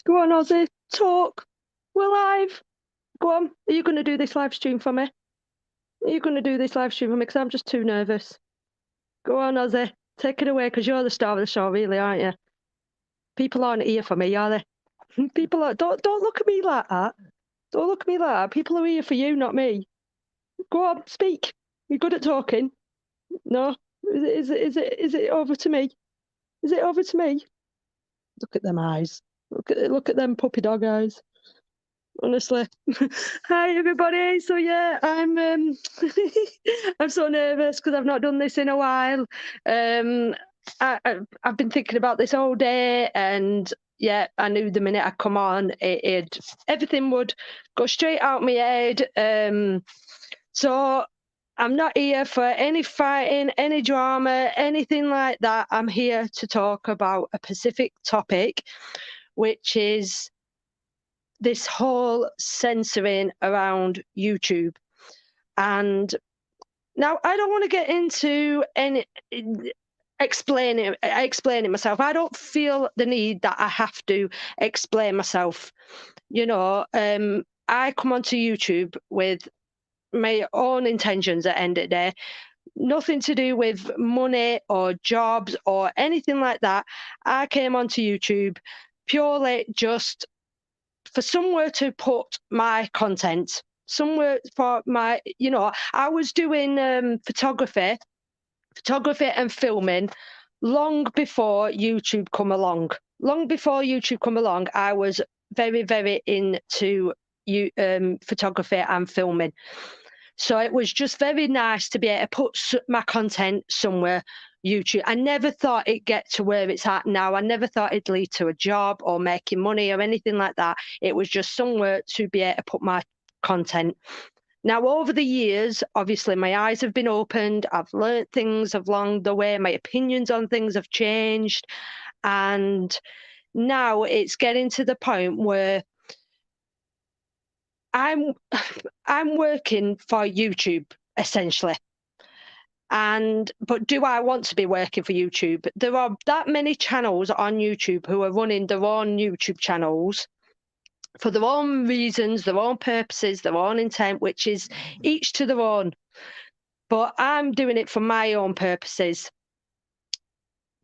Go on, Ozzy. Talk. We're live. Go on. Are you going to do this live stream for me? Are you going to do this live stream for me? Because I'm just too nervous. Go on, Ozzy. Take it away, because you're the star of the show, really, aren't you? People aren't here for me, are they? People are. Don't look at me like that. Don't look at me like that. People are here for you, not me. Go on, speak. You're good at talking. No. Is it over to me? Is it over to me? Look at them eyes. Look at them puppy dog eyes. Honestly. Hi everybody. So yeah, I'm I'm so nervous because I've not done this in a while. I've been thinking about this all day, and yeah, I knew the minute I come on, everything would go straight out my head. So I'm not here for any fighting, any drama, anything like that. I'm here to talk about a specific topic, which is this whole censoring around YouTube. And now I don't want to get into any explaining myself. I don't feel the need that I have to explain myself. I come onto YouTube with my own intentions at the end of the day. Nothing to do with money or jobs or anything like that. I came onto YouTube purely just for somewhere to put my content, somewhere for my, I was doing photography and filming long before YouTube come along. Long before YouTube come along, I was very, very into photography and filming. So it was just very nice to be able to put my content somewhere. YouTube. I never thought it'd get to where it's at now. I never thought it'd lead to a job or making money or anything like that. It was just somewhere to be able to put my content. Now, over the years, obviously, my eyes have been opened. I've learned things along the way. My opinions on things have changed. And now it's getting to the point where I'm working for YouTube, essentially. But do I want to be working for YouTube? There are that many channels on YouTube who are running their own YouTube channels for their own reasons, their own purposes, their own intent, which is each to their own. But I'm doing it for my own purposes.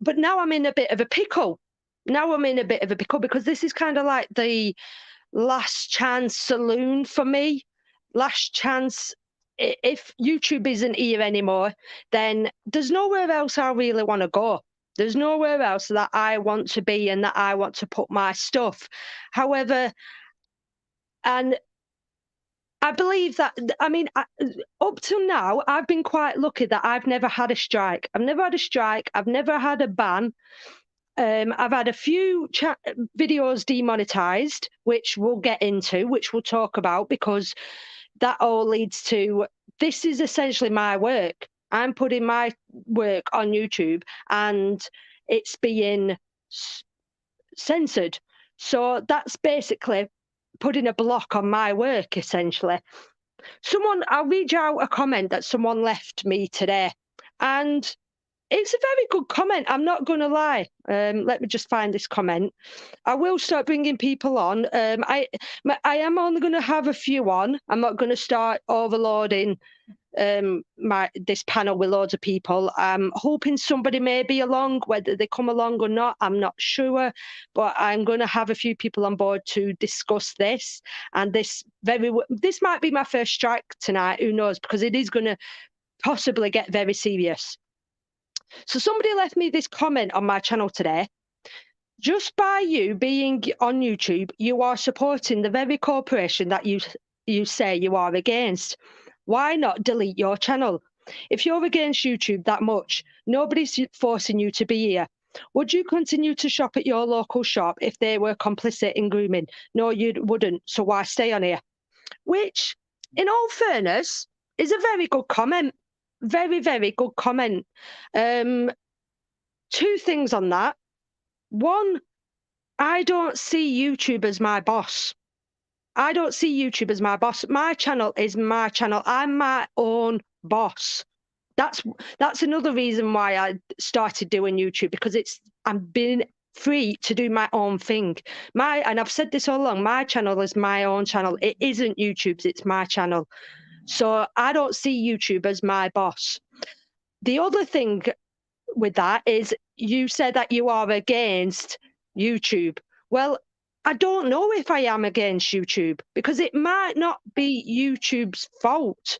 But now I'm in a bit of a pickle. Because this is kind of like the last chance saloon for me. Last chance. If YouTube isn't here anymore, then there's nowhere else I really want to go. There's nowhere else that I want to be and that I want to put my stuff. However, and I believe that, up till now, I've been quite lucky that I've never had a strike. I've never had a ban. I've had a few videos demonetized, which we'll get into, which we'll talk about, because that all leads to, this is essentially my work. I'm putting my work on YouTube and it's being censored. So that's basically putting a block on my work, essentially. I'll read out a comment that someone left me today. And it's a very good comment. I'm not going to lie. Let me just find this comment. I will start bringing people on. I am only going to have a few on. I'm not going to start overloading this panel with loads of people. I'm hoping somebody may be along. Whether they come along or not, I'm not sure. But I'm going to have a few people on board to discuss this. And this might be my first strike tonight. Who knows? Because it is going to possibly get very serious. So somebody left me this comment on my channel today. Just by you being on YouTube, you are supporting the very corporation that you say you are against. Why not delete your channel? If you're against YouTube that much, nobody's forcing you to be here. Would you continue to shop at your local shop if they were complicit in grooming? No, you wouldn't. So why stay on here? Which, in all fairness, is a very good comment. Very, very good comment. Two things on that. One, I don't see YouTube as my boss. I don't see YouTube as my boss. My channel is my channel. I'm my own boss. That's another reason why I started doing YouTube, because I'm being free to do my own thing. And I've said this all along, my channel is my own channel. It isn't YouTube's, it's my channel. So I don't see YouTube as my boss. The other thing with that is you said that you are against YouTube. Well, I don't know if I am against YouTube, because it might not be YouTube's fault.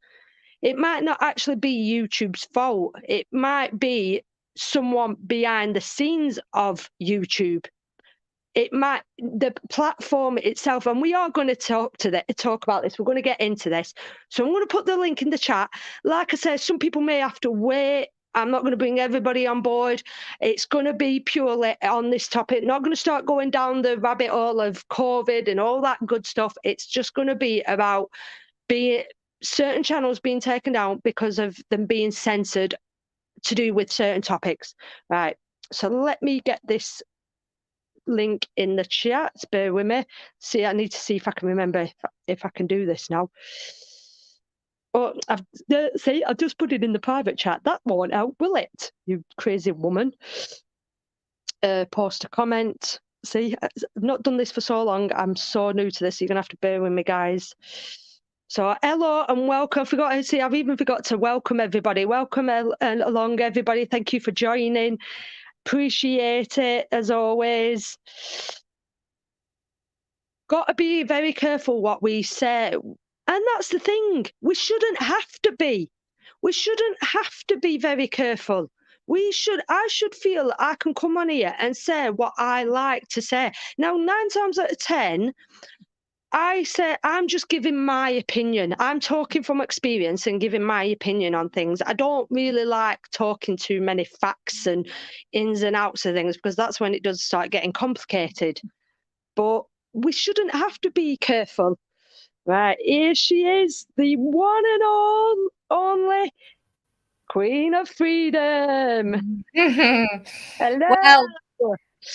It might not actually be YouTube's fault. It might be someone behind the scenes of YouTube. It might, the platform itself, and we are going to talk about this. We're going to get into this. So I'm going to put the link in the chat. Like I said, some people may have to wait. I'm not going to bring everybody on board. It's going to be purely on this topic. Not going to start going down the rabbit hole of COVID and all that good stuff. It's just going to be about certain channels being taken down because of them being censored to do with certain topics. Right. So let me get this link in the chat. Bear with me. See, I need to see if I can remember if I can do this now. Oh, I've just put it in the private chat. That won't help, will it? You crazy woman. Post a comment. See, I've not done this for so long. I'm so new to this. You're gonna have to bear with me, guys. So hello and welcome. I've even forgot to welcome everybody. Welcome along, everybody. Thank you for joining. Appreciate it as always. Got to be very careful what we say. And that's the thing. We shouldn't have to be. We shouldn't have to be very careful. I should feel I can come on here and say what I like to say. Now, 9 times out of 10, I say I'm just giving my opinion. I'm talking from experience and giving my opinion on things. I don't really like talking too many facts and ins and outs of things, because that's when it does start getting complicated. But we shouldn't have to be careful. Right, here she is, the one and only Queen of Freedom. Hello. Well,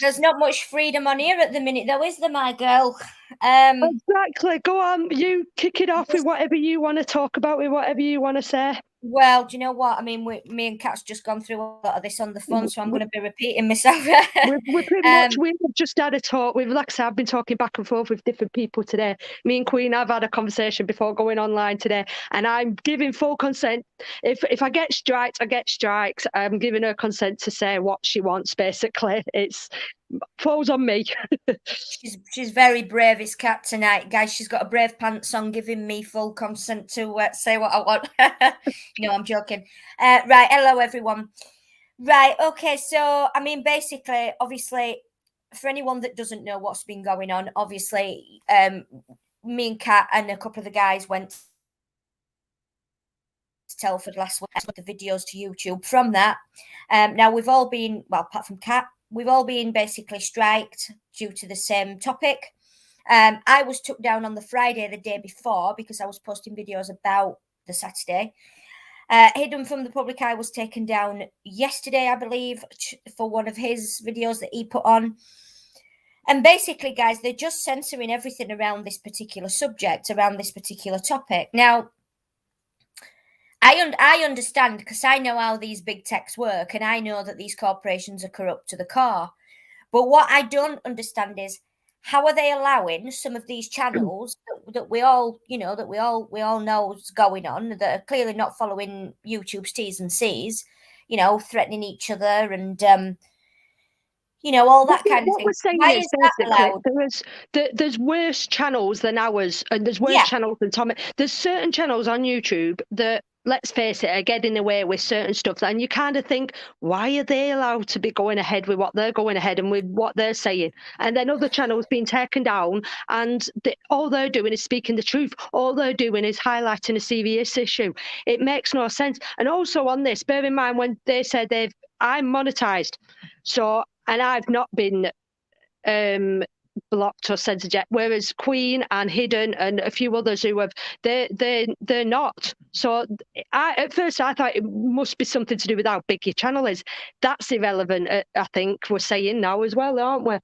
there's not much freedom on here at the minute, though, is there, my girl? Exactly. Go on, you kick it off with whatever you want to talk about, with whatever you want to say. Well, do you know what? I mean, me and Kat's just gone through a lot of this on the phone, so I'm going to be repeating myself. We're pretty much, we've just had a talk. Like I said, I've been talking back and forth with different people today. Me and Queen, I've had a conversation before going online today, and I'm giving full consent. If I get strikes, I get strikes. I'm giving her consent to say what she wants, basically. It's falls on me. She's very brave, is Kat, tonight, guys. She's got a brave pants on, giving me full consent to say what I want. No, I'm joking. Right, hello everyone. Right, okay, so I mean, basically, obviously, for anyone that doesn't know what's been going on, obviously, me and Kat and a couple of the guys went to Telford last week, put the videos to YouTube from that. Now we've all been, well, apart from Kat, we've all been basically striked due to the same topic. I was took down on the Friday the day before because I was posting videos about the Saturday. Hidden from the Public Eye was taken down yesterday, I believe, for one of his videos that he put on. And basically, guys, they're just censoring everything around this particular subject, around this particular topic. Now, I understand, because I know how these big techs work, and I know that these corporations are corrupt to the core. But what I don't understand is, how are they allowing some of these channels that we all, that we all know is going on, that are clearly not following YouTube's T's and C's, threatening each other and all that kind of thing. What we're saying is basically there's worse channels than ours, and there's worse channels than Tommy. There's certain channels on YouTube that, let's face it, are getting away with certain stuff, and you kind of think, why are they allowed to be going ahead with what they're going ahead and with what they're saying? And then other channels being taken down, and all they're doing is speaking the truth. All they're doing is highlighting a serious issue. It makes no sense. And also on this, bear in mind when they said I'm monetized, so, and I've not been blocked or censored yet, whereas Queen and Hidden and a few others who have, they're not. So at first I thought it must be something to do with how big your channel is. That's irrelevant, I think we're saying now as well, aren't we?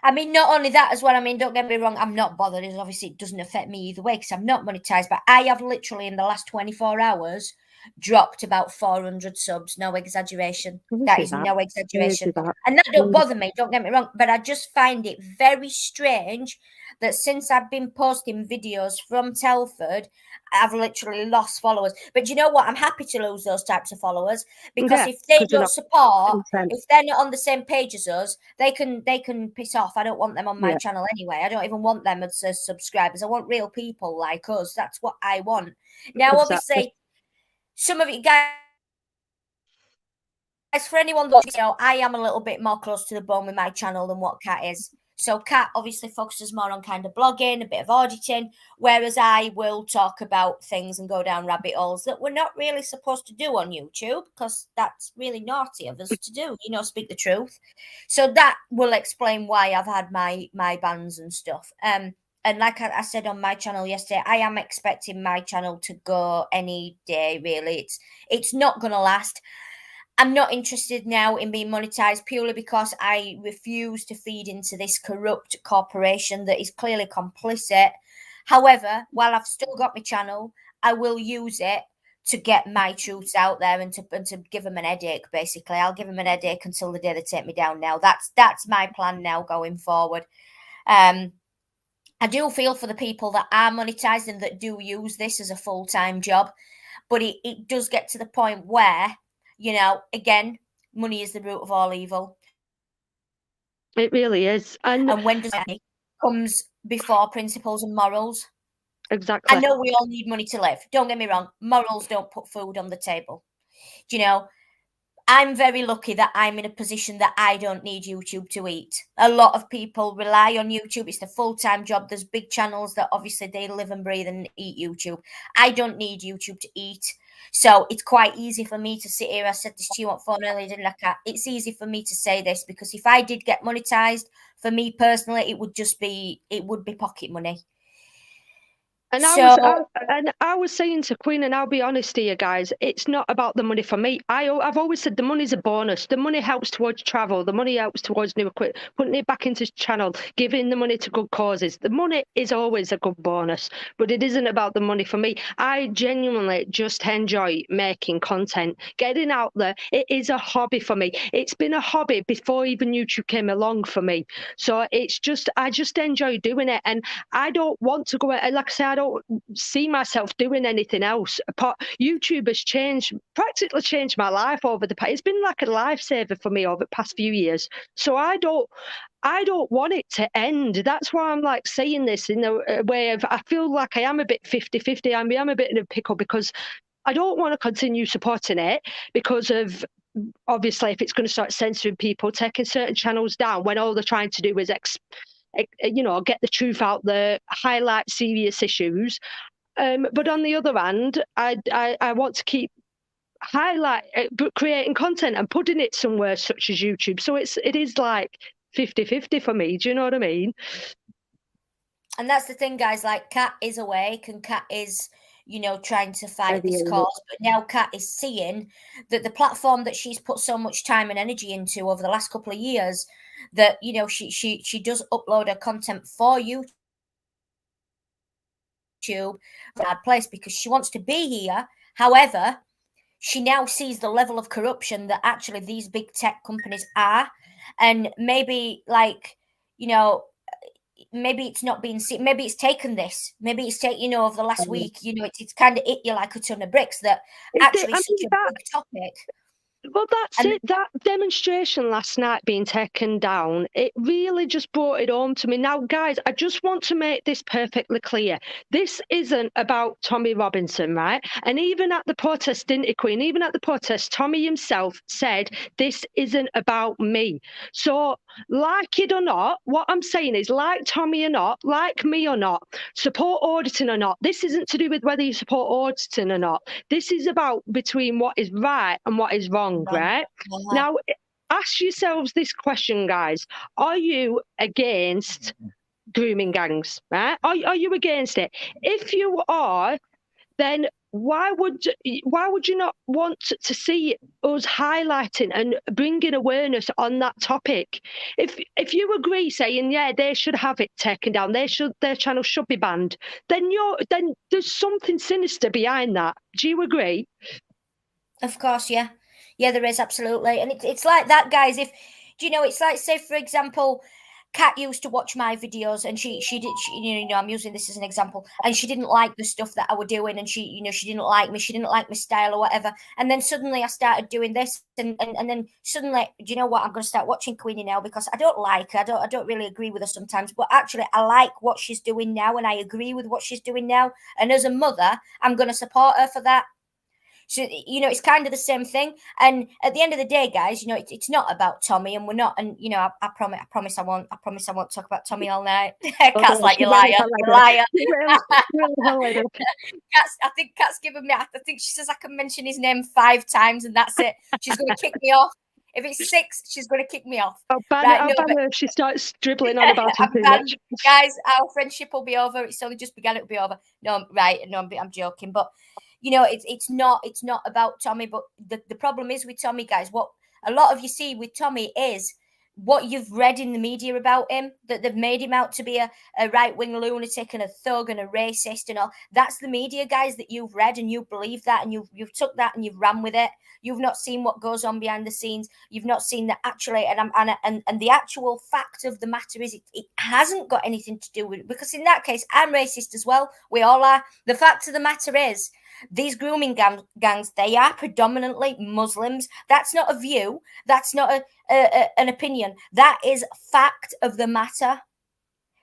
I mean, not only that as well, I mean, don't get me wrong, I'm not bothered, as obviously it doesn't affect me either way because I'm not monetized, but I have literally in the last 24 hours dropped about 400 subs. No exaggeration. That is no exaggeration. That. And that don't bother me, don't get me wrong, but I just find it very strange that since I've been posting videos from Telford, I've literally lost followers. But you know what? I'm happy to lose those types of followers, because if they don't support, if they're not on the same page as us, they can piss off. I don't want them on my channel anyway. I don't even want them as subscribers. I want real people like us. That's what I want. Now, obviously, some of you guys, for anyone that I am a little bit more close to the bone with my channel than what Kat is. So Kat obviously focuses more on kind of blogging, a bit of auditing, whereas I will talk about things and go down rabbit holes that we're not really supposed to do on YouTube, because that's really naughty of us to do, speak the truth. So that will explain why I've had my bans and stuff. And like I said on my channel yesterday, I am expecting my channel to go any day, really. It's not going to last. I'm not interested now in being monetized purely because I refuse to feed into this corrupt corporation that is clearly complicit. However, while I've still got my channel, I will use it to get my truths out there and to give them an headache, basically. I'll give them an headache until the day they take me down now. That's my plan now going forward. I do feel for the people that are monetized and that do use this as a full-time job, but it does get to the point where, again, money is the root of all evil. It really is. And when does money comes before principles and morals? Exactly. I know we all need money to live. Don't get me wrong. Morals don't put food on the table. I'm very lucky that I'm in a position that I don't need YouTube to eat. A lot of people rely on YouTube. It's a full-time job. There's big channels that obviously they live and breathe and eat YouTube. I don't need YouTube to eat. So it's quite easy for me to sit here. I said this to you on phone earlier, didn't I? It's easy for me to say this because if I did get monetized, for me personally, it would be pocket money. And I was saying to Queen, and I'll be honest here, guys, it's not about the money for me. I've always said the money's a bonus. The money helps towards travel. The money helps towards new equipment, putting it back into channel, giving the money to good causes. The money is always a good bonus, but it isn't about the money for me. I genuinely just enjoy making content, getting out there. It is a hobby for me. It's been a hobby before even YouTube came along for me. So I just enjoy doing it. And I don't want to go, like I said, I don't see myself doing anything else. YouTube has practically changed my life over the past. It's been like a lifesaver for me over the past few years. So I don't want it to end. That's why I'm like saying this in a way of, I feel like I am a bit 50-50. I'm a bit in a pickle because I don't want to continue supporting it because of, obviously, if it's going to start censoring people, taking certain channels down when all they're trying to do is get the truth out there, highlight serious issues. But on the other hand, I want to keep creating content and putting it somewhere such as YouTube. So it is like 50-50 for me. Do you know what I mean? And that's the thing, guys. Like, Kat is awake and Kat is, trying to fight this cause. But now Kat is seeing that the platform that she's put so much time and energy into over the last couple of years, that, she does upload her content for YouTube, bad place because she wants to be here. However, she now sees the level of corruption that actually these big tech companies are. And maybe maybe it's not been seen. Maybe it's taken this. Maybe it's taken, over the last week, it's kind of hit you like a ton of bricks that actually such a big topic. Well, that's it. That demonstration last night being taken down, it really just brought it home to me. Now, guys, I just want to make this perfectly clear. This isn't about Tommy Robinson, right? And even at the protest, didn't it, Queen? Even at the protest, Tommy himself said, this isn't about me. So, like it or not, what I'm saying is, like Tommy or not, like me or not, support auditing or not, this isn't to do with whether you support auditing or not. This is about between what is right and what is wrong. Right? Now, ask yourselves this question, guys. Are you against grooming gangs? Right? Are you against it? If you are, then why would you not want to see us highlighting and bringing awareness on that topic? If you agree, saying they should have it taken down, their channel should be banned, then there's something sinister behind that. Do you agree? Of course, yeah. Yeah, there is absolutely. And it's like that, guys. If do you know, it's like, say for example, Kat used to watch my videos and she did I'm using this as an example, and she didn't like the stuff that I were doing, and she didn't like me, she didn't like my style or whatever. And then suddenly I started doing this, and then suddenly, do you know what? I'm gonna start watching Queenie now because I don't like her. I don't really agree with her sometimes, but actually I like what she's doing now and I agree with what she's doing now. And as a mother, I'm gonna support her for that. So it's kind of the same thing. And at the end of the day, guys, it's not about Tommy, and we're not. And I promise I won't talk about Tommy all night. Oh, Cat's no, like, she you really liar, you highlighted liar. it. Really highlighted it. I think Cat's given me. I think she says I can mention his name 5 times, and that's it. She's going to kick me off. If it's 6, she's going to kick me off. I'll ban Right? I'll No, ban but her if she starts dribbling on about him I'm too banned. much. Guys, our friendship will be over. It's only just begun. It'll be over. No, right? No, I'm joking. But it's not about Tommy. But the problem is with Tommy, guys. What a lot of you see with Tommy is what you've read in the media about him, that they've made him out to be a right-wing lunatic and a thug and a racist and all. That's the media, guys, that you've read, and you believe that, and you've took that and you've ran with it. You've not seen what goes on behind the scenes. You've not seen that actually, and the actual fact of the matter is, it hasn't got anything to do with it, because in that case, I'm racist as well. We all are. The fact of the matter is, these grooming gangs, they are predominantly Muslims. That's not a view. That's not an opinion. That is fact of the matter.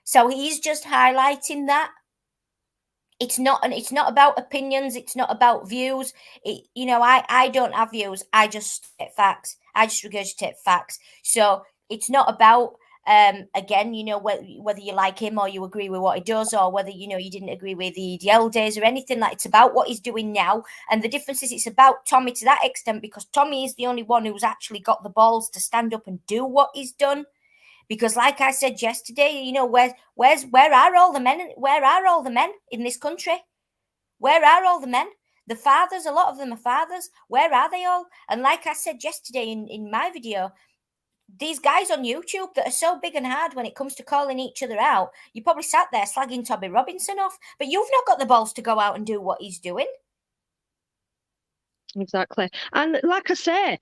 So he's just highlighting that. It's not about opinions. It's not about views. I don't have views. I just state facts. I just regurgitate facts. So it's not about again, whether you like him or you agree with what he does, or whether you didn't agree with the EDL days or anything like. It's about what he's doing now, and the difference is it's about Tommy to that extent, because Tommy is the only one who's actually got the balls to stand up and do what he's done. Because, like I said yesterday, where are all the men? Where are all the men in this country? Where are all the men? The fathers, a lot of them are fathers. Where are they all? And like I said yesterday in my video, these guys on YouTube that are so big and hard when it comes to calling each other out, you probably sat there slagging Tommy Robinson off, but you've not got the balls to go out and do what he's doing. Exactly. And like I say,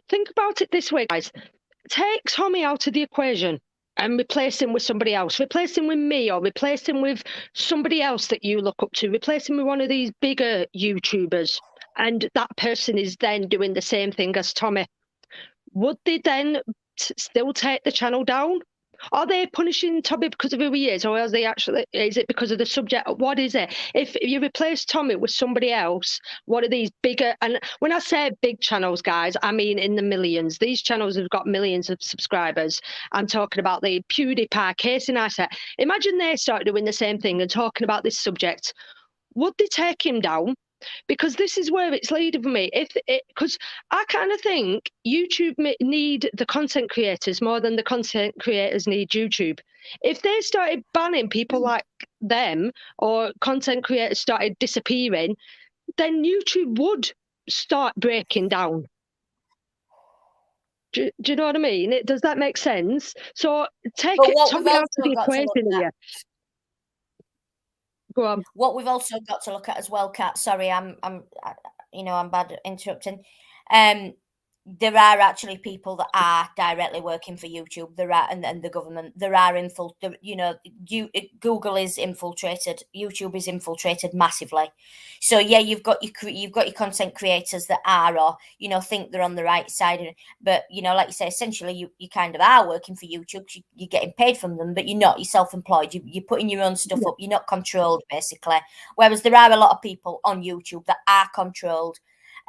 think about it this way, guys. Take Tommy out of the equation and replace him with somebody else. Replace him with me, or replace him with somebody else that you look up to. Replace him with one of these bigger YouTubers, and that person is then doing the same thing as Tommy. Would they then still take the channel down? Are they punishing Tommy because of who he is, or is it because of the subject? What is it? If you replace Tommy with somebody else, one of these bigger, and when I say big channels, guys, I mean in the millions. These channels have got millions of subscribers. I'm talking about the PewDiePie, Casey Neistat. Imagine they start doing the same thing and talking about this subject. Would they take him down? Because this is where it's leading for me. Because I kind of think YouTube need the content creators more than the content creators need YouTube. If they started banning people like them, or content creators started disappearing, then YouTube would start breaking down. Do you know what I mean? Does that make sense? So take it Tommy out of the equation here. Go on. What we've also got to look at as well, Kat. Sorry, I'm bad at interrupting. There are actually people that are directly working for YouTube. There are, and the government. There are Google is infiltrated. YouTube is infiltrated massively. So yeah, you've got your content creators that are, or think they're on the right side. But like you say, essentially you kind of are working for YouTube. You're getting paid from them, but you're not. You're self-employed. You're putting your own stuff up. You're not controlled, basically. Whereas there are a lot of people on YouTube that are controlled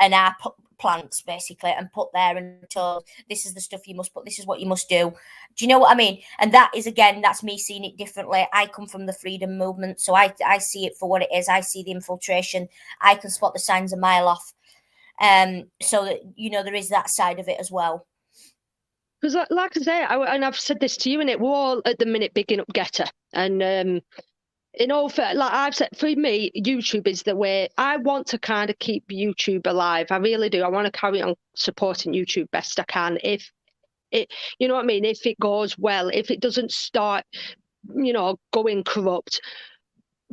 and are plants, basically, and put there and told, this is the stuff you must put, this is what you must do. Do you know what I mean? And that is, again, that's me seeing it differently. I come from the freedom movement, so I see it for what it is. I see the infiltration. I can spot the signs a mile off. So that there is that side of it as well. Because like I say, and I've said this to you, and we're all at the minute bigging up Getter, and in all fair, like I've said, for me, YouTube is the way. I want to kind of keep YouTube alive. I really do. I want to carry on supporting YouTube best I can. If it, you know what I mean? If it goes well, if it doesn't start, going corrupt.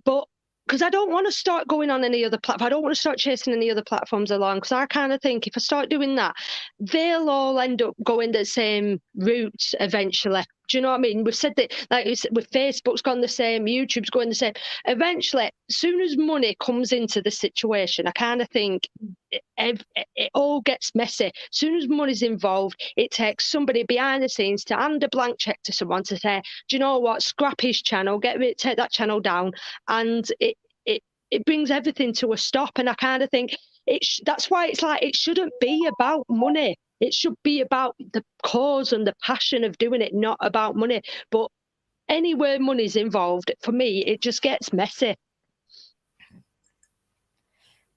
But because I don't want to start going on any other platform. I don't want to start chasing any other platforms along, because I kind of think if I start doing that, they'll all end up going the same route eventually. Do you know what I mean? We've said that, like with Facebook's gone the same, YouTube's going the same. Eventually, as soon as money comes into the situation, I kind of think it all gets messy. As soon as money's involved, it takes somebody behind the scenes to hand a blank check to someone to say, do you know what, scrap his channel, take that channel down, and it brings everything to a stop. And I kind of think that's why it's like, it shouldn't be about money. It should be about the cause and the passion of doing it, not about money. But anywhere money's involved, for me, it just gets messy.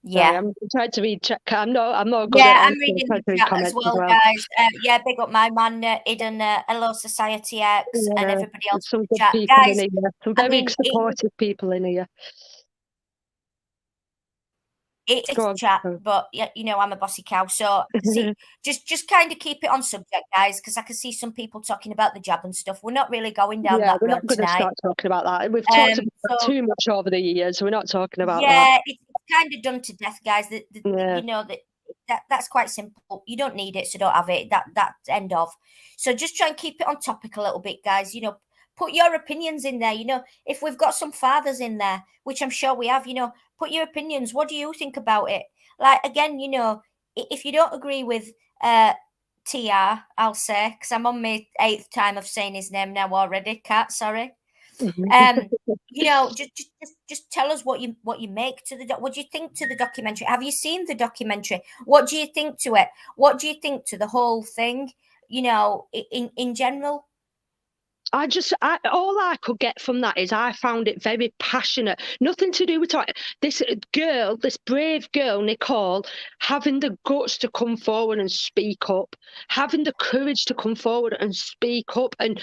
Yeah, sorry, I'm trying to read chat. I'm not good yeah, at I'm reading the chat as well, guys. Yeah, big up my man, Eden, Hello Society X, and everybody else some in the good chat. people Guys, in here. Some very supportive people in here. It's a chat, but yeah, you know, I'm a bossy cow. So see, just kind of keep it on subject, guys, because I can see some people talking about the jab and stuff. We're not really going down that we're road not going to tonight. start talking about that. We've talked about too much over the years. We're not talking about that. Yeah, it's kind of done to death, guys. You know that's quite simple. You don't need it, so don't have it. That's end of. So just try and keep it on topic a little bit, guys. You know, put your opinions in there. You know, if we've got some fathers in there, which I'm sure we have, you know, put your opinions. What do you think about it? Like, again, you know, if you don't agree with TR, I'll say, because I'm on my 8th time of saying his name now already. Cat, sorry. You know, just tell us what you make to the what do you think to the documentary? Have you seen the documentary? What do you think to it? What do you think to the whole thing? You know, in general. All I could get from that is I found it very passionate. Nothing to do with this girl, this brave girl, Nicole, having the guts to come forward and speak up, having the courage to come forward and speak up, and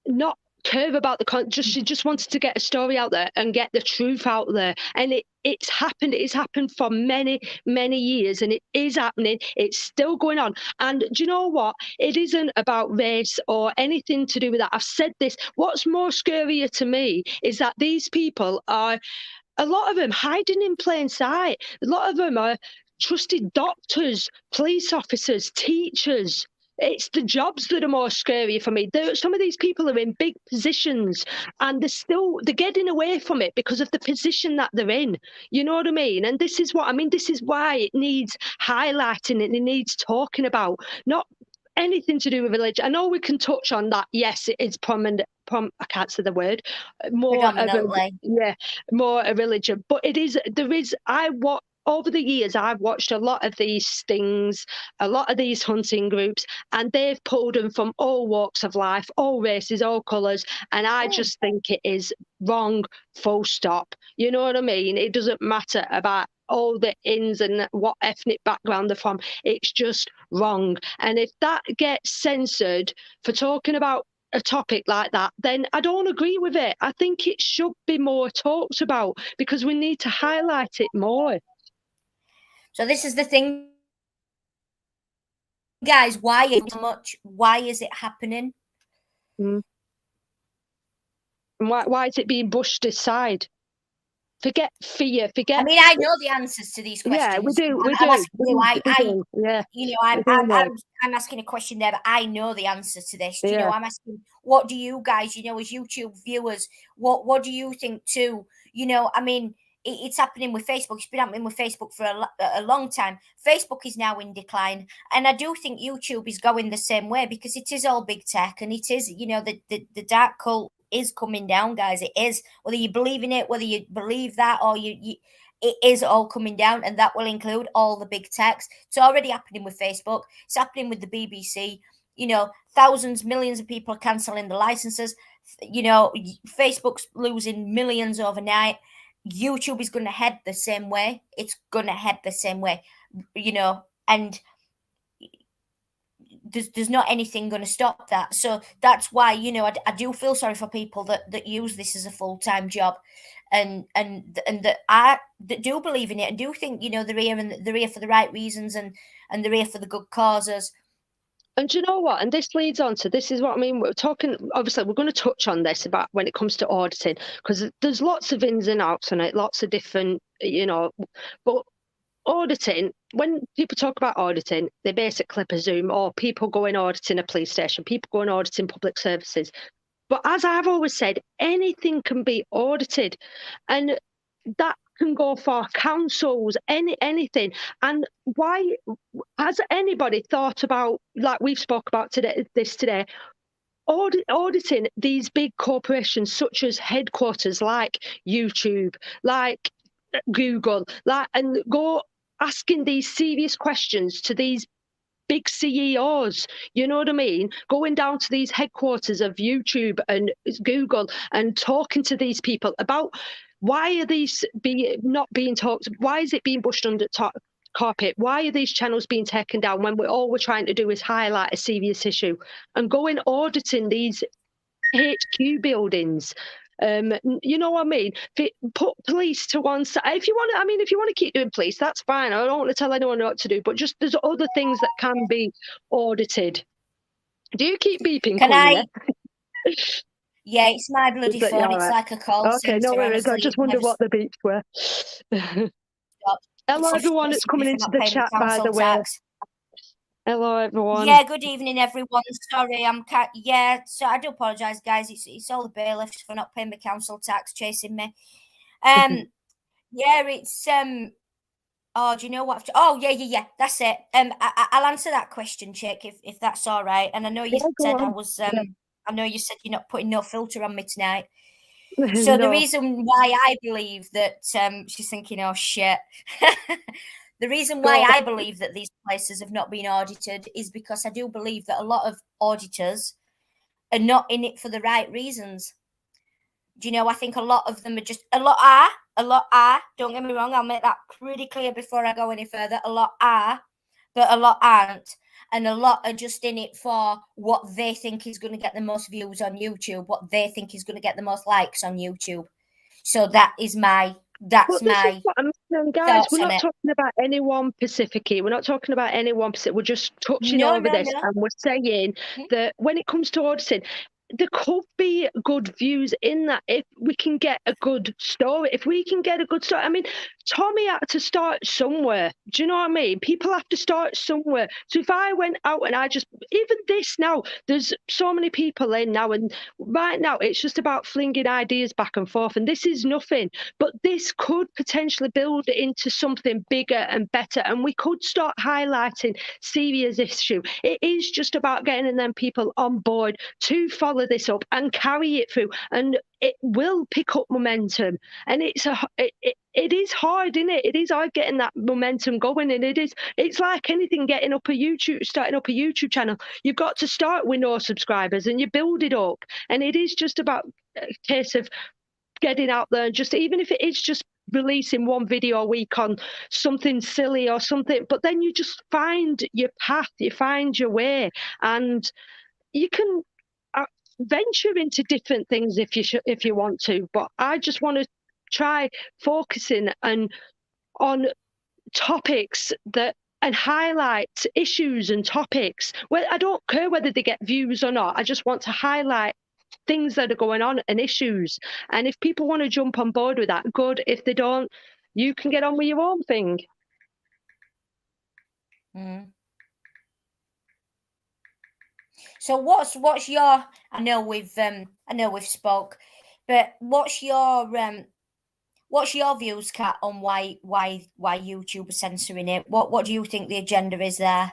not care about she just wanted to get a story out there and get the truth out there. And it's happened for many years, and it is happening. It's still going on. And do you know what, it isn't about race or anything to do with that. I've said this. What's more scarier to me is that these people are, a lot of them, hiding in plain sight. A lot of them are trusted doctors, police officers, teachers. It's the jobs that are more scary for me. Some of these people are in big positions, and they're getting away from it because of the position that they're in. You know what I mean? And this is what I mean. This is why it needs highlighting, and it needs talking about, not anything to do with religion. I know we can touch on that. Yes, it is prominent. I can't say the word. More a religion, but over the years, I've watched a lot of these things, a lot of these hunting groups, and they've pulled them from all walks of life, all races, all colours, and I just think it is wrong, full stop. You know what I mean? It doesn't matter about all the ins and what ethnic background they're from. It's just wrong. And if that gets censored for talking about a topic like that, then I don't agree with it. I think it should be more talked about, because we need to highlight it more. So this is the thing, guys. Why is it happening? And why is it being pushed aside? Forget fear. I mean, I know the answers to these questions. Yeah, we do. You know, I'm asking a question there, but I know the answer to this. You know, I'm asking, what do you guys, you know, as YouTube viewers, what do you think too? You know, I mean, it's happening with Facebook. It's been happening with Facebook for a long time. Facebook is now in decline, and I do think YouTube is going the same way, because it is all big tech, and it is, you know, the dark cult is coming down, guys. It is, whether you believe in it, whether you believe that, or you it is all coming down, and that will include all the big techs. It's already happening with Facebook. It's happening with the BBC. You know, thousands, millions of people are cancelling the licenses. You know, Facebook's losing millions overnight. YouTube is going to head the same way. It's going to head the same way, you know, and there's not anything going to stop that. So that's why, you know, I do feel sorry for people that use this as a full-time job, and that do believe in it, and do think, you know, they're here, and they're here for the right reasons, and they're here for the good causes. And do you know what? And this leads on to, this is what I mean. We're talking, obviously, we're going to touch on this about when it comes to auditing, because there's lots of ins and outs on it, lots of different, but auditing, when people talk about auditing, they basically presume, oh, people go in auditing a police station, people go in auditing public services. But as I've always said, anything can be audited. And that can go for councils, anything. And why has anybody thought about, like we've spoke about today, auditing these big corporations such as headquarters like YouTube, like Google, like, and go asking these serious questions to these big CEOs, you know what I mean? Going down to these headquarters of YouTube and Google and talking to these people about why are these not being talked? Why is it being pushed under carpet? Why are these channels being taken down when all we're trying to do is highlight a serious issue? And going auditing these HQ buildings. You know what I mean? Put police to one side. If you want to, I mean, if you want to keep doing police, that's fine. I don't want to tell anyone what to do, but just there's other things that can be audited. Do you keep beeping? Can I? Yeah, it's my bloody phone. It's right? like a call Okay, no worries. I just wondered what the beeps were. Hello, everyone that's coming into the chat, by the way. Hello, everyone. Yeah, good evening, everyone. Sorry, so I do apologise, guys. It's all the bailiffs for not paying the council tax, chasing me. Yeah, it's oh, do you know what? Oh, yeah. That's it. I'll answer that question, Chick, if that's all right. And I know you said I was. I know you said you're not putting no filter on me tonight. So the reason why I believe that she's thinking, oh shit. The reason why I believe that these places have not been audited is because I do believe that a lot of auditors are not in it for the right reasons. Do you know, I think a lot of them are just, a lot are, don't get me wrong, I'll make that pretty clear before I go any further. A lot are, but a lot aren't. And a lot are just in it for what they think is going to get the most views on YouTube, what they think is going to get the most likes on YouTube. So that is my... That's my guys, we're not talking about any one Pacific here. We're not talking about any one Pacific. We're just touching over this. And we're saying that when it comes to auditing, there could be good views in that if we can get a good story. If we can get a good story, I mean, Tommy had to start somewhere. Do you know what I mean? People have to start somewhere. So if I went out and I just, even this now, there's so many people in now, and right now it's just about flinging ideas back and forth. And this is nothing, but this could potentially build into something bigger and better. And we could start highlighting serious issue. It is just about getting them people on board to follow this up and carry it through, and it will pick up momentum. And it is hard, isn't it? It is hard getting that momentum going, and it's like anything, getting up a YouTube, starting up a YouTube channel. You've got to start with no subscribers and you build it up, and it is just about a case of getting out there, and just, even if it is just releasing one video a week on something silly or something, but then you just find your path, you find your way, and you can venture into different things if you want to. But I just want to try focusing on topics that, and highlight issues and topics. Well, I don't care whether they get views or not. I just want to highlight things that are going on and issues. And if people want to jump on board with that, good. If they don't, you can get on with your own thing. So what's your, I know we've spoke, but what's your views, Kat, on why YouTube is censoring it? What do you think the agenda is there?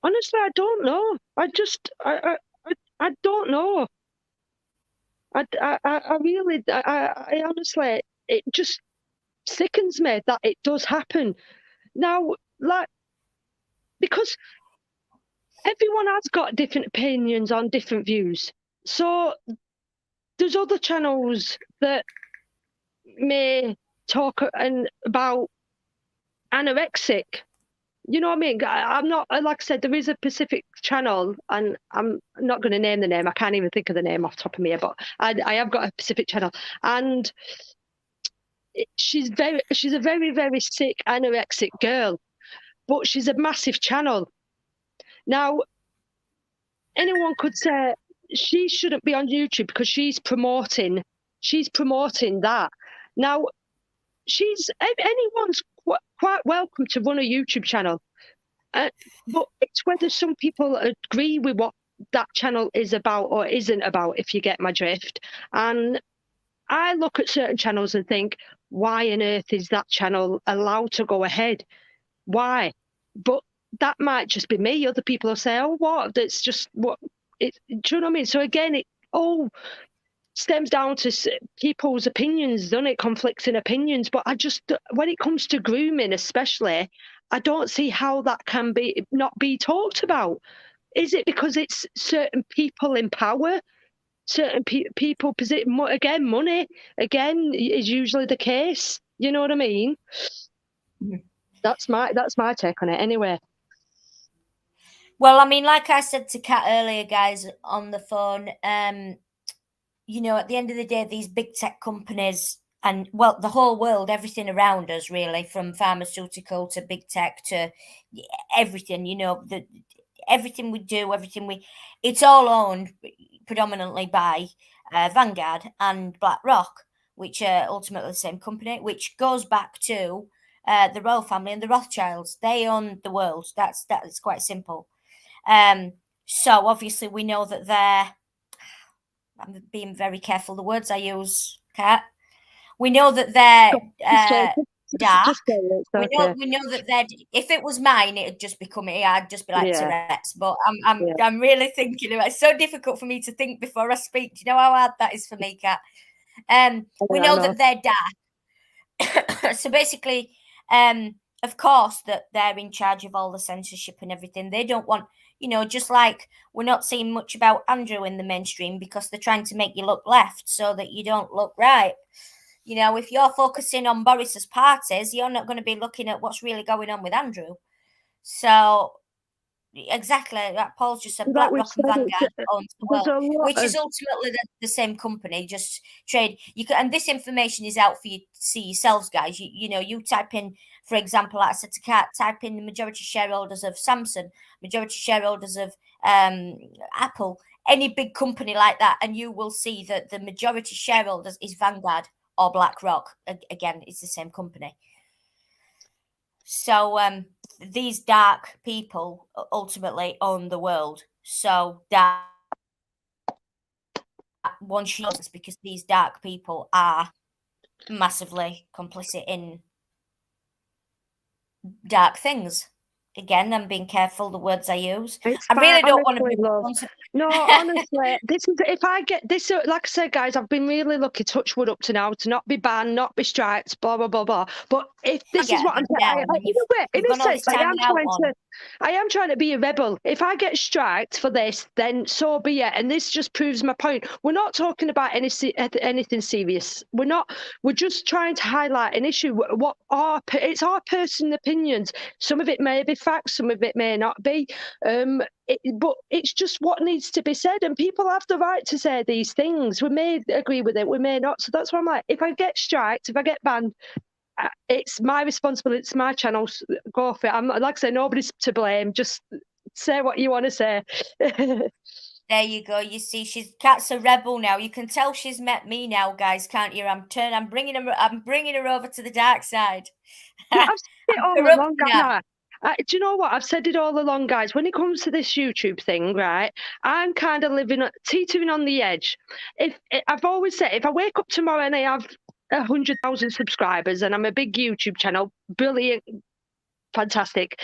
Honestly, I don't know. I don't know. I really honestly, it just sickens me that it does happen now, like, because everyone has got different opinions on different views. So there's other channels that may talk about anorexic. You know what I mean? I'm not, like I said, there is a Pacific channel, and I'm not going to name the name. I can't even think of the name off the top of my head, but I have got a Pacific channel, and she's a very, very sick anorexic girl, but she's a massive channel. Now, anyone could say she shouldn't be on YouTube because she's promoting that. Now, anyone's quite welcome to run a YouTube channel. But it's whether some people agree with what that channel is about or isn't about, if you get my drift. And I look at certain channels and think, why on earth is that channel allowed to go ahead? Why? But that might just be me. Other people will say, oh, what? That's just what it. Do you know what I mean? So again, it all stems down to people's opinions, doesn't it? Conflicting opinions. But I just, when it comes to grooming, especially, I don't see how that can be not be talked about. Is it because it's certain people in power? Certain people, again, money again is usually the case. You know what I mean? Mhm. That's my take on it. Anyway. Well, I mean, like I said to Kat earlier, guys, on the phone, you know, at the end of the day, these big tech companies and, well, the whole world, everything around us, really, from pharmaceutical to big tech to everything, you know, everything we do, it's all owned predominantly by Vanguard and BlackRock, which are ultimately the same company, which goes back to the royal family and the Rothschilds. They own the world. That's quite simple. So obviously we know that I'm being very careful the words I use, Kat. We know that they're dark. Just say it, it's okay. We know that they're. If it was mine, it'd just become it. I'd just be like Yeah. Tourette's. But I'm really thinking about it. It's so difficult for me to think before I speak. Do you know how hard that is for me, Kat? We know that they're dark. So basically, of course, that they're in charge of all the censorship and everything. They don't want, you know, just like we're not seeing much about Andrew in the mainstream because they're trying to make you look left so that you don't look right. You know, if you're focusing on Boris's parties, you're not going to be looking at what's really going on with Andrew. So, exactly, like Paul's just said, BlackRock and Vanguard owns the world, which is ultimately the same company, just trade. And this information is out for you to see yourselves, guys. You know, you type in, for example, like I said to Kat, type in the majority shareholders of Samsung, majority shareholders of Apple, any big company like that, and you will see that the majority shareholders is Vanguard or BlackRock. Again, it's the same company. So these dark people ultimately own the world. So that one shows because these dark people are massively complicit in dark things. Again, I'm being careful the words I use. I really don't want to be responsible. No, honestly, this is if I get this. Like I said, guys, I've been really lucky, touch wood, up to now, to not be banned, not be striked, blah blah blah blah. But if this is what I'm saying, in a sense, I am trying to be a rebel. If I get striked for this, then so be it. And this just proves my point. We're not talking about anything serious. We're just trying to highlight an issue. It's our personal opinions. Some of it may be facts, some of it may not be. But it's just what needs to be said, and people have the right to say these things. We may agree with it, we may not. So that's why I'm like, if I get striked, if I get banned, it's my responsibility. It's my channel. Go for it. I'm like I say, nobody's to blame. Just say what you want to say. There you go. You see, Kat's a rebel now. You can tell she's met me now, guys, can't you? I'm bringing her over to the dark side. Yeah, I've said it all along, do you know what? I've said it all along, guys. When it comes to this YouTube thing, right, I'm kind of teetering on the edge. I've always said, if I wake up tomorrow and I have 100,000 subscribers and I'm a big YouTube channel, brilliant, fantastic.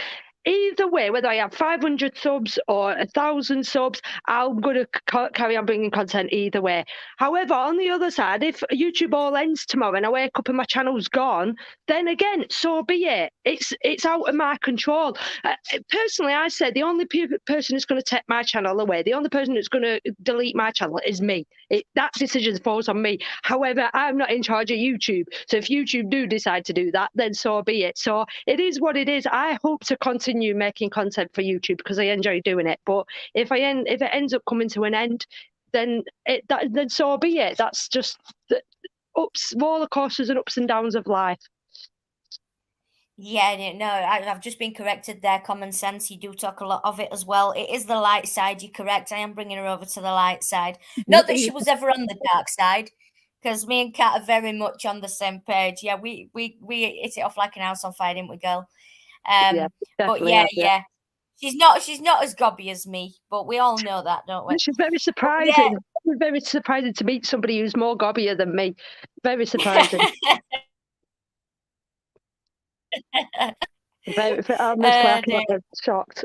Either way, whether I have 500 subs or 1,000 subs, I'm going to carry on bringing content either way. However, on the other side, if YouTube all ends tomorrow and I wake up and my channel's gone, then again, so be it. It's out of my control. Personally, I said the only person who's going to take my channel away, the only person who's going to delete my channel is me. That decision falls on me. However, I'm not in charge of YouTube. So if YouTube do decide to do that, then so be it. So it is what it is. I hope to continue making content for YouTube because I enjoy doing it. But if it ends up coming to an end, then so be it. That's just the roller coasters and ups and downs of life. Yeah, no, I've just been corrected there. Common sense. You do talk a lot of it as well. It is the light side. You're correct. I am bringing her over to the light side. Not that she was ever on the dark side, because me and Kat are very much on the same page. Yeah, we hit it off like an house on fire, didn't we, girl? Yeah, But definitely yeah, have, yeah. yeah. She's not as gobby as me, but we all know that, don't we? Which is very But yeah. surprising. Very surprising to meet somebody who's more gobbier than me. Very surprising. Very, honestly, I Dear. can't, shocked.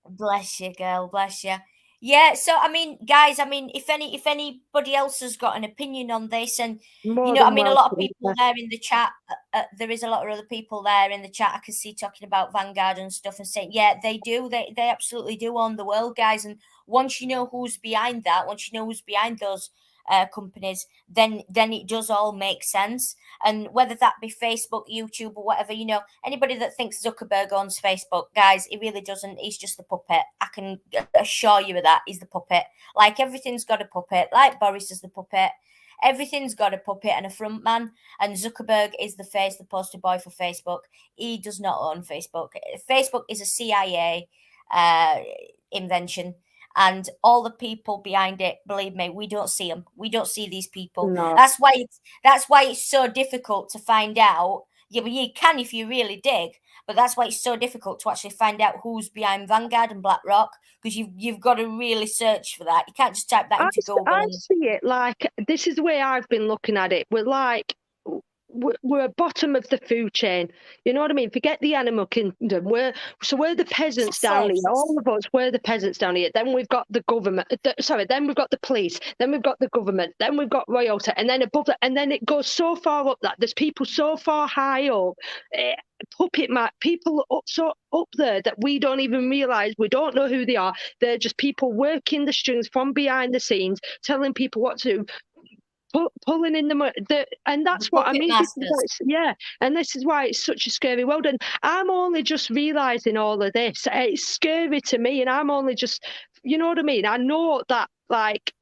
Bless you, girl. Bless you. Yeah. So, I mean, guys, I mean, if anybody else has got an opinion on this, and More I than mean, a lot of welcome. people there in the chat. There is a lot of other people there in the chat. I can see talking about Vanguard and stuff, and saying, yeah, they do. They absolutely do own the world, guys. And once you know who's behind that, once you know who's behind those companies, then it does all make sense. And whether that be Facebook, YouTube, or whatever, anybody that thinks Zuckerberg owns Facebook, guys, he really doesn't. He's just the puppet. I can assure you of that. He's the puppet. Like everything's got a puppet. Like Boris is the puppet. Everything's got a puppet and a front man. And Zuckerberg is the face, the poster boy for Facebook. He does not own Facebook. Facebook is a CIA invention. And all the people behind it, believe me, we don't see them. We don't see these people. No. That's why it's so difficult to find out. Yeah, but you can if you really dig. But that's why it's so difficult to actually find out who's behind Vanguard and BlackRock, because you've got to really search for that. You can't just type that into Google. I see it like this is the way I've been looking at it. We're at bottom of the food chain. You know what I mean? Forget the animal kingdom. We're the peasants down here. All of us, we're the peasants down here. Then we've got the government. Then we've got the police. Then we've got the government. Then we've got royalty. And then above that, and then it goes so far up that there's people so far high up. People up there that we don't even realize. We don't know who they are. They're just people working the strings from behind the scenes, telling people what to do. Pulling in and that's what I mean. And this is why it's such a scary world. And I'm only just realizing all of this. It's scary to me, and I'm only just, you know what I mean. I know that, like,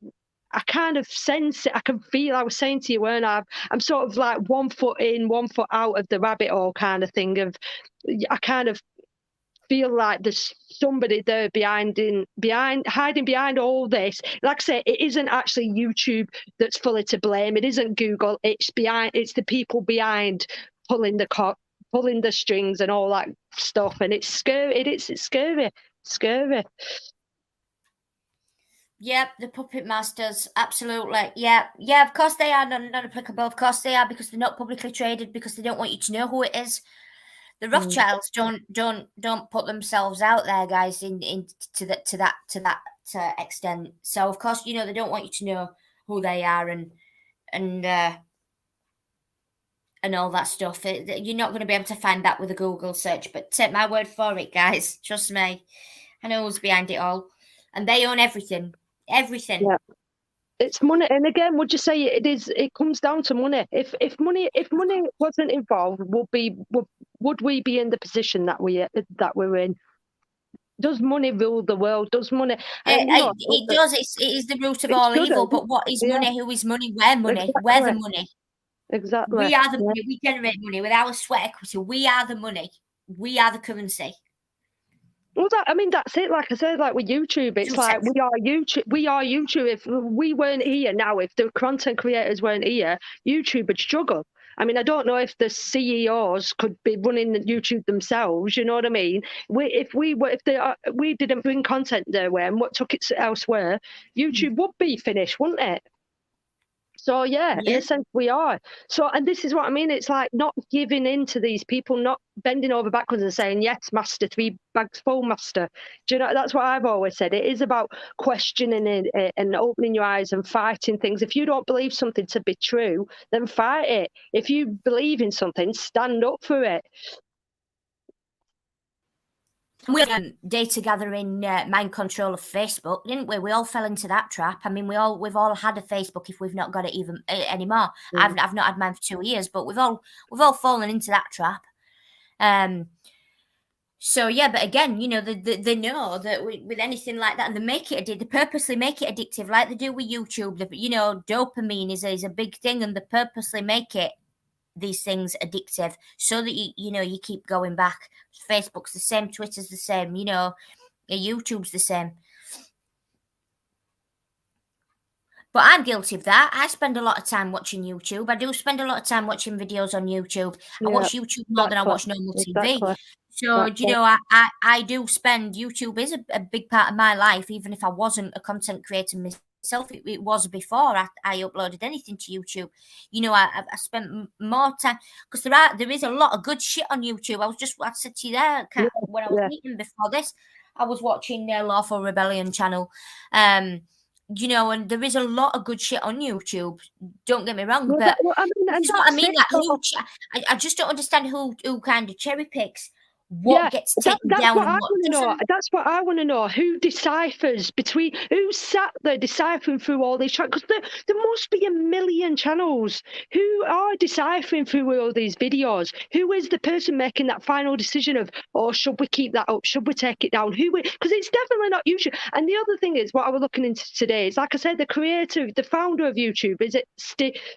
I kind of sense it. I can feel. I was saying to you, weren't I? I'm sort of like 1 foot in, 1 foot out of the rabbit hole kind of thing. I kind of feel like there's somebody there hiding behind all this. Like I say, it isn't actually YouTube that's fully to blame. It isn't Google. It's the people behind pulling the strings and all that stuff. And it's scary. It's scary. Yep, the puppet masters, absolutely. Yeah, of course they are not applicable. Of course they are, because they're not publicly traded, because they don't want you to know who it is. The Rothschilds don't put themselves out there, guys, to that extent. So of course, they don't want you to know who they are and all that stuff. You're not going to be able to find that with a Google search. But take my word for it, guys. Trust me, I know who's behind it all, and they own everything. Everything. Yeah. It's money, and again, would you say it comes down to money? If money wasn't involved, would we be in the position that we're in? Does money rule the world? Does money? It does. It is the root of all evil. But what is money? Who is money? Where money? Exactly. Where the money? Exactly. We are the money. We generate money with our sweat equity. We are the money. We are the currency. Well, that's it. Like I said, like with YouTube, it's like we are YouTube. We are YouTube. If we weren't here now, if the content creators weren't here, YouTube would struggle. I mean, I don't know if the CEOs could be running YouTube themselves. You know what I mean? If we didn't bring content their way and what took it elsewhere, YouTube would be finished, wouldn't it? So yeah, in a sense we are. So, and this is what I mean. It's like not giving in to these people, not bending over backwards and saying, yes, master, 3 bags full, master. Do you know, that's what I've always said. It is about questioning it and opening your eyes and fighting things. If you don't believe something to be true, then fight it. If you believe in something, stand up for it. We data gathering, mind control of Facebook, didn't we? We all fell into that trap. I mean, we've all had a Facebook if we've not got it even anymore. I've not had mine for 2 years, but we've all fallen into that trap. So yeah, but again, they know that with anything like that, and they purposely make it addictive, like they do with YouTube. Dopamine is a big thing, and they purposely make it these things addictive, so that you keep going back. Facebook's the same, Twitter's the same, YouTube's the same. But I'm guilty of that. I spend a lot of time watching YouTube. I do spend a lot of time watching videos on YouTube. I watch YouTube more than I watch normal TV. So, I do spend, YouTube is a big part of my life, even if I wasn't a content creator myself. It was before I uploaded anything to YouTube. I spent more time, because there is a lot of good shit on YouTube. I said to you there, Kat, when I was eating before this, I was watching their Lawful Rebellion channel. And there is a lot of good shit on YouTube. Don't get me wrong, but that's what I mean. I just don't understand who kind of cherry picks what gets taken down and what doesn't. That's what I want to know. Who deciphers between, who sat there deciphering through all these channels? Because there must be a million channels. Who are deciphering through all these videos? Who is the person making that final decision of, oh, should we keep that up? Should we take it down? Because it's definitely not YouTube. And the other thing is, what I was looking into today is, like I said, the founder of YouTube, is it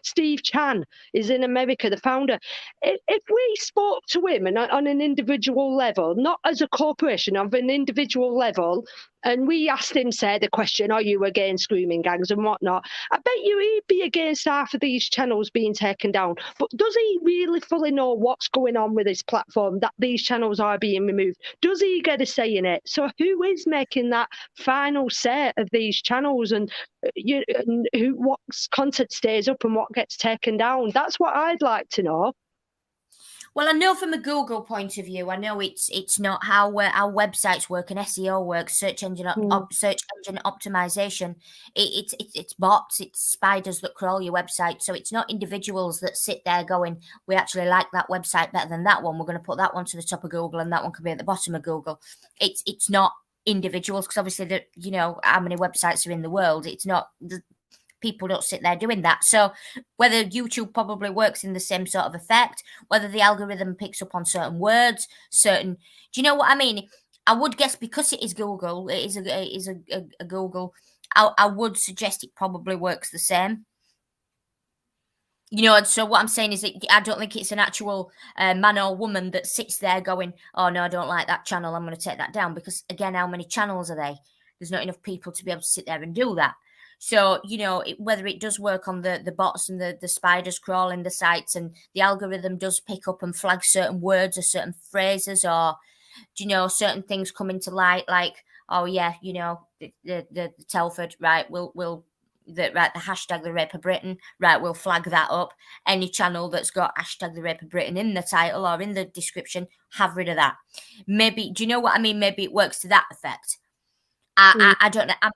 Steve Chan, is in America, the founder. If we spoke to him and on an individual level, not as a corporation, of an individual level, and we asked him, say, the question, are you against grooming gangs and whatnot? I bet you he'd be against half of these channels being taken down. But does he really fully know what's going on with his platform, that these channels are being removed? Does he get a say in it? So who is making that final say of these channels, and what content stays up and what gets taken down? That's what I'd like to know. Well, I know from a Google point of view, I know it's not how our websites work and SEO works, search engine optimization. It's bots, it's spiders that crawl your website. So it's not individuals that sit there going, we actually like that website better than that one. We're going to put that one to the top of Google and that one can be at the bottom of Google. It's not individuals, because obviously how many websites are in the world. It's not people don't sit there doing that. So whether YouTube probably works in the same sort of effect, whether the algorithm picks up on certain words, do you know what I mean? I would guess, because it is Google, it is a Google, I would suggest it probably works the same. And so what I'm saying is that I don't think it's an actual man or woman that sits there going, oh no, I don't like that channel, I'm going to take that down. Because again, how many channels are there? There's not enough people to be able to sit there and do that. So, whether it does work on the bots and the spiders crawling the sites, and the algorithm does pick up and flag certain words or certain phrases, or, certain things come into light, like, oh yeah, the Telford, right, the hashtag the Rape of Britain, right, we'll flag that up. Any channel that's got hashtag the Rape of Britain in the title or in the description, have rid of that. Maybe, do you know what I mean? Maybe it works to that effect. I don't know. I'm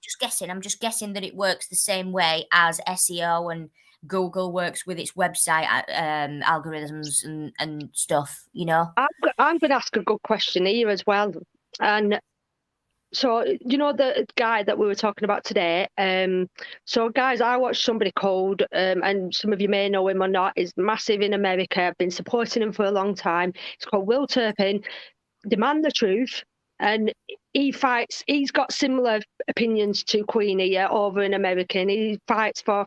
just guessing that it works the same way as SEO and Google works with its website algorithms and stuff, I'm going to ask a good question here as well. And so, the guy that we were talking about today, so guys, I watched somebody called, and some of you may know him or not, is massive in America. I've been supporting him for a long time. It's called Will Turpin, Demand the Truth. And he's got similar opinions to Queenie over in America, and he fights for,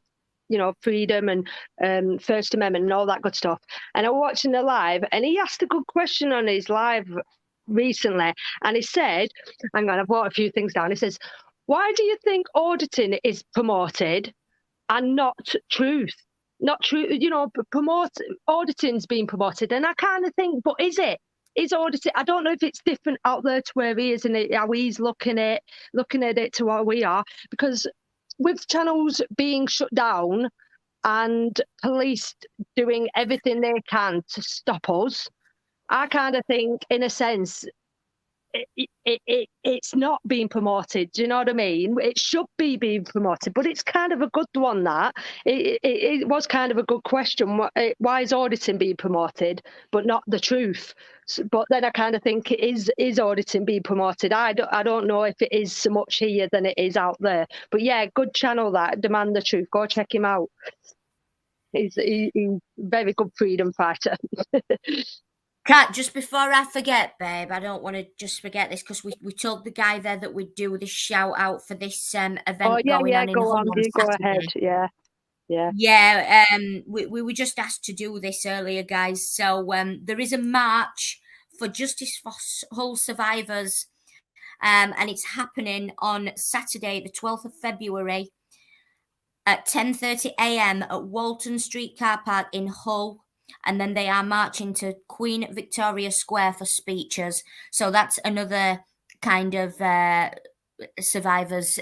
freedom and First Amendment and all that good stuff. And I was watching the live, and he asked a good question on his live recently, and he said, hang on, I've wrote a few things down. He says, why do you think auditing is promoted and not truth? Not true, auditing's being promoted. And I kind of think, but is it? Is auditing? I don't know if it's different out there to where he is, and how he's looking at it to what we are. Because with channels being shut down and police doing everything they can to stop us, I kind of think, in a sense, it's not being promoted. Do you know what I mean? It should be being promoted, but it's kind of a good one. That it was kind of a good question. Why is auditing being promoted but not the truth? But then I kind of think, is auditing being promoted? I don't know if it is so much here than it is out there. But yeah, good channel, that Demand the Truth. Go check him out. He's a very good freedom fighter. Kat, just before I forget, babe, I don't want to just forget this, because we told the guy there that we'd do this shout out for this event going on in Hull on Saturday. Go ahead, yeah. Yeah. Yeah, we were just asked to do this earlier, guys. So there is a march for justice for Hull survivors, and it's happening on Saturday, the 12th of February, at 10:30 a.m. at Walton Street Car Park in Hull. And then they are marching to Queen Victoria Square for speeches. So that's another kind of survivors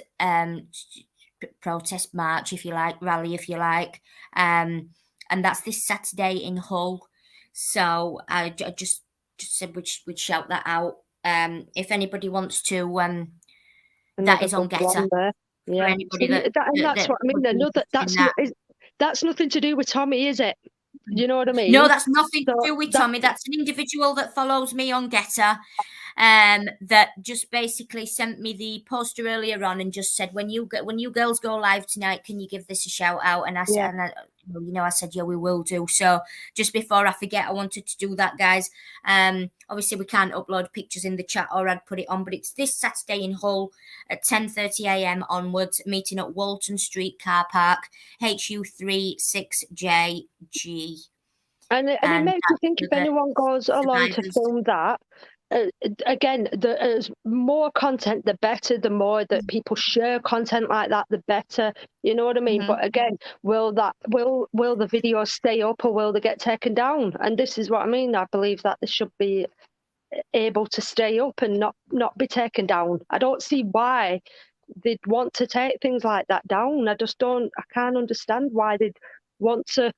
protest march, if you like, rally, if you like. And that's this Saturday in Hull. So I just said we'd shout that out. If anybody wants to, that Another is on good one Getter. there. For Yeah. anybody See, and that's that what I mean. would be interested in that. That's nothing to do with Tommy, is it? You know what I No, mean? that's nothing to So do with that Tommy. That's an individual that follows me on Getter, that just basically sent me the poster earlier on and just said, when you girls go live tonight, can you give this a shout out? And I said, yeah. I said, yeah, we will do. So just before I forget, I wanted to do that, guys. Obviously we can't upload pictures in the chat or I'd put it on, but it's this Saturday in Hull at 10:30 a.m. onwards, meeting at Walton Street Car Park, HU36JG. And it And makes me think that's if for the anyone goes along to survivors. film that, again, the more content, the better. The more that people share content like that, the better. You know what I mean? Mhm. But again, will the videos stay up or will they get taken down? And this is what I mean. I believe that they should be able to stay up and not be taken down. I don't see why they'd want to take things like that down. I can't understand why they'd want to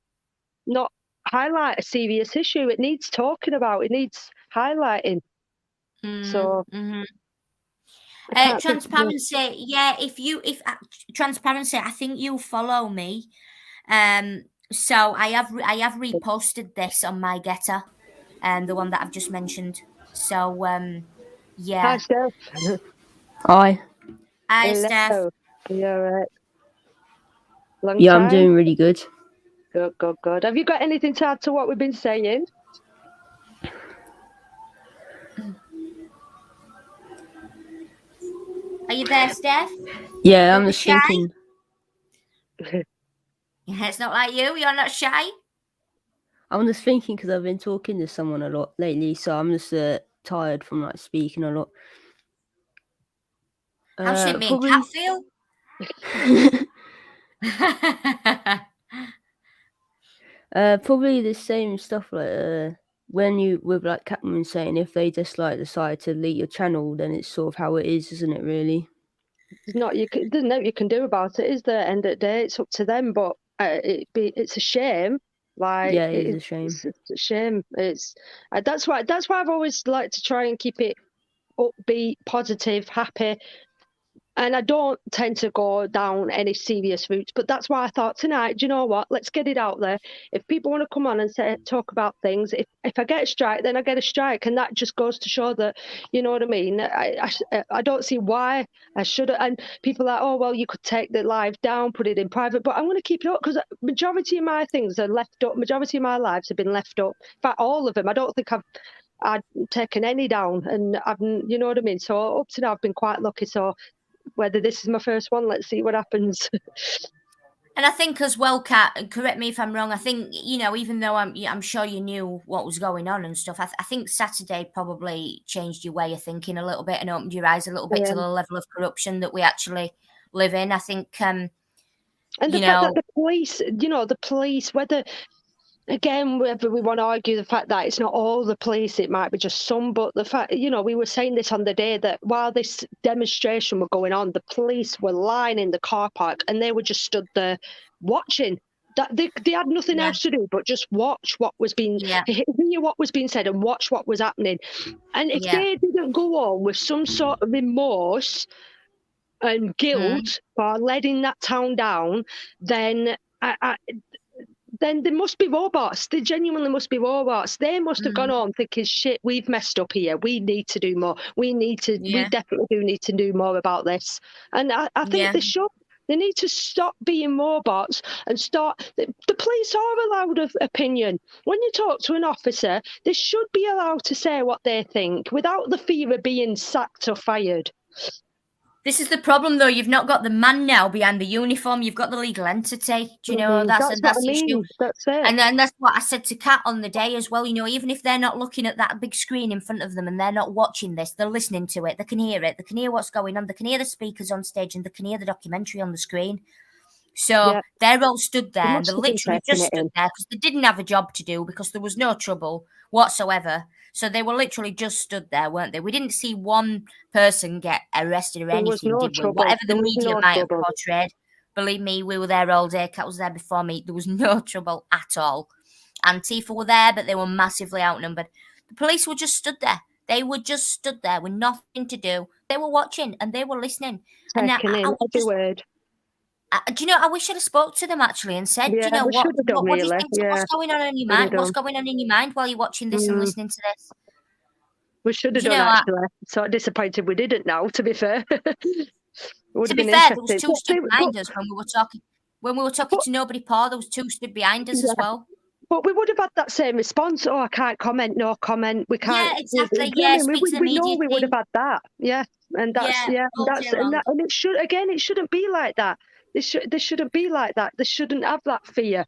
not highlight a serious issue. It needs talking about. It needs highlighting. So Mm-hmm. I can't think of Transparency, yeah. If transparency, I think you follow me. So I have reposted this on my Getter, the one that I've just mentioned. So Hi, yeah. Steph. Hi. Hi, Hello. Steph. You're right. Long Yeah, I'm time. doing really good. Good. Have you got anything to add to what we've been saying? Are you there, Steph? Yeah, Don't I'm be just shy. thinking. It's not like you. You're not shy. I'm just thinking because I've been talking to someone a lot lately, so I'm just tired from like speaking a lot. How should me and Probably. Cat feel? Probably the same stuff like when you with like Catwoman saying if they just like decide to delete your channel, then it's sort of how it is, isn't it? Really. There's nothing you can do about it, is there? End of the day, it's up to them. But it's a shame. Like Yeah, it is a shame. it's a shame. It's that's why I've always liked to try and keep it upbeat, positive, happy. And I don't tend to go down any serious routes, but that's why I thought tonight, do you know what? Let's get it out there. If people want to come on and talk about things, if I get a strike, then I get a strike, and that just goes to show that, you know what I mean. I don't see why I should. And people are like, oh well, you could take the live down, put it in private, but I'm going to keep it up because majority of my things are left up. Majority of my lives have been left up. In fact, all of them. I don't think I'd taken any down, and you know what I mean. So up to now, I've been quite lucky. So whether this is my first one, let's see what happens. And I think as well, Kat, correct me if I'm wrong. I think, even though I'm sure you knew what was going on and stuff, I think Saturday probably changed your way of thinking a little bit and opened your eyes a little bit to the level of corruption that we actually live in. I think, and the fact that the police, whether we want to argue the fact that it's not all the police, it might be just some, but the fact, we were saying this on the day that while this demonstration were going on, the police were lying in the car park and they were just stood there watching. That they had nothing else to do but just watch what was being hear what was being said and watch what was happening. And if they didn't go on with some sort of remorse and guilt for letting that town down, then then there must be robots. They genuinely must be robots. They must have gone on thinking, shit, we've messed up here. We need to do more. We definitely do need to do more about this. And I think they need to stop being robots and start. The police are allowed of opinion. When you talk to an officer, they should be allowed to say what they think without the fear of being sacked or fired. This is the problem, though. You've not got the man now behind the uniform. You've got the legal entity. Do you know that's what I the issue. mean. That's it. And then that's what I said to Kat on the day as well. You know, even if they're not looking at that big screen in front of them and they're not watching this, they're listening to it. They can hear it. They can hear what's going on. They can hear the speakers on stage and they can hear the documentary on the screen. So they're all stood there and they literally just stood there because they didn't have a job to do because there was no trouble whatsoever. So they were literally just stood there, weren't they? We didn't see one person get arrested or anything, did we? Whatever the media might have portrayed. Believe me, we were there all day. Kat was there before me. There was no trouble at all. Antifa were there, but they were massively outnumbered. The police were just stood there. They were just stood there with nothing to do. They were watching and they were listening. Taking in every word. Do you know, I wish I'd have spoke to them actually and said, do you know, what do you think? What's going on in your mind? What's going on in your mind while you're watching this and listening to this? We should have done, actually. So disappointed we didn't now, to be fair. To be fair, there was two stood behind us when we were talking. When we were talking to Nobody Paul, there was two stood behind us as well. But we would have had that same response. Oh, I can't comment, no comment. We can't. Yeah, exactly. Yeah, we know we would have had that. Yeah, and that's and it should again. It shouldn't be like that. They shouldn't be like that. They shouldn't have that fear.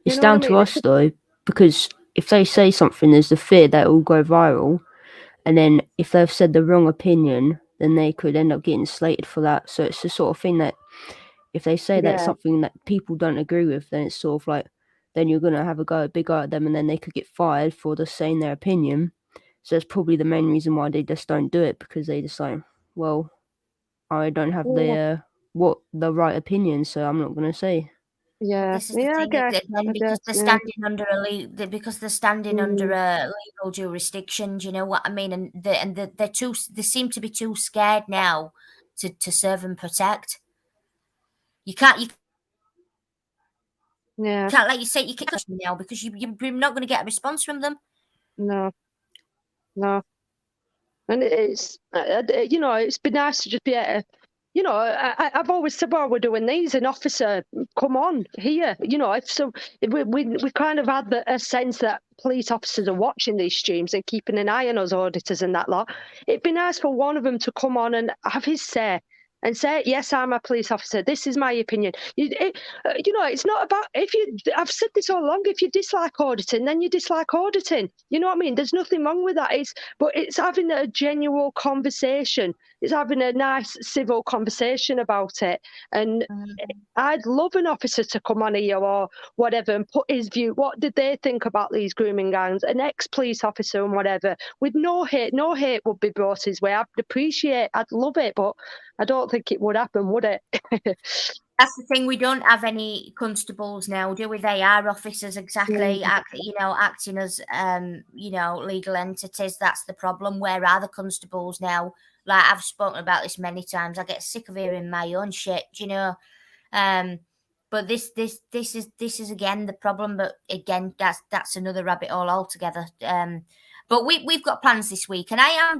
It's down to us though, because if they say something, there's the fear that it will go viral, and then if they've said the wrong opinion, then they could end up getting slated for that. So it's the sort of thing that if they say that's something that people don't agree with, then it's sort of like, then you're going to have a big go at them, and then they could get fired for just saying their opinion. So that's probably the main reason why they just don't do it, because they just like, well, I don't have the right opinion, so I'm not going to say. Yeah, this is the thing, because they're standing under under a legal jurisdiction. Do you know what I mean? And they seem to be too scared now to serve and protect. You can't let you say you can't now because you're not going to get a response from them. No. And it's it's been nice to just be able to, I've always said, well, we're doing these, an officer, come on here, we kind of had a sense that police officers are watching these streams and keeping an eye on us auditors and that lot. It'd be nice for one of them to come on and have his say and say, yes, I'm a police officer. This is my opinion. It's not about, I've said this all along, if you dislike auditing, then you dislike auditing. You know what I mean? There's nothing wrong with that. But it's having a genuine conversation. It's having a nice civil conversation about it. And I'd love an officer to come on here or whatever and put his view. What did they think about these grooming gangs? An ex-police officer and whatever, with no hate would be brought his way. I'd love it, but I don't think it would happen, would it? That's the thing. We don't have any constables now, do we? They are officers, exactly. Acting as legal entities. That's the problem. Where are the constables now? Like, I've spoken about this many times. I get sick of hearing my own shit, But this is again the problem. But again, that's another rabbit hole altogether. But we've got plans this week, and I'm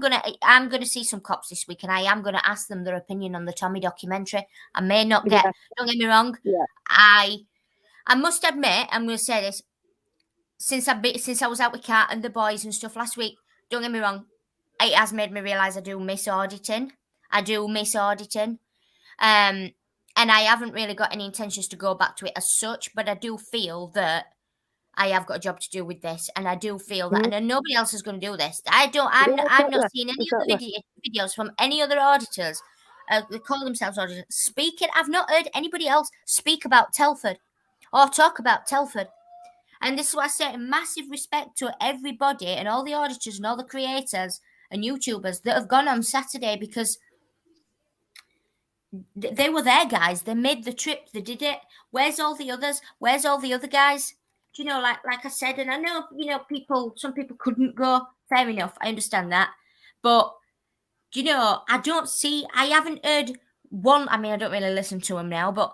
gonna see some cops this week, and I am gonna ask them their opinion on the Tommy documentary. I may not get. Don't get me wrong. Yeah. I must admit, I'm gonna say this. Since I was out with Kat and the boys and stuff last week, don't get me wrong, it has made me realise I do miss auditing. And I haven't really got any intentions to go back to it as such, but I do feel that I have got a job to do with this, and I do feel that, and nobody else is going to do this. I'm not seeing any other videos from any other auditors. They call themselves auditors speaking. I've not heard anybody else speak about Telford or talk about Telford. And this is what I say, in massive respect to everybody and all the auditors and all the creators and YouTubers that have gone on Saturday, because they were there, guys. They made the trip. They did it. Where's all the others? Where's all the other guys? Do you know, like I said, and I know, some people couldn't go. Fair enough. I understand that. But, I haven't heard one. I mean, I don't really listen to them now, but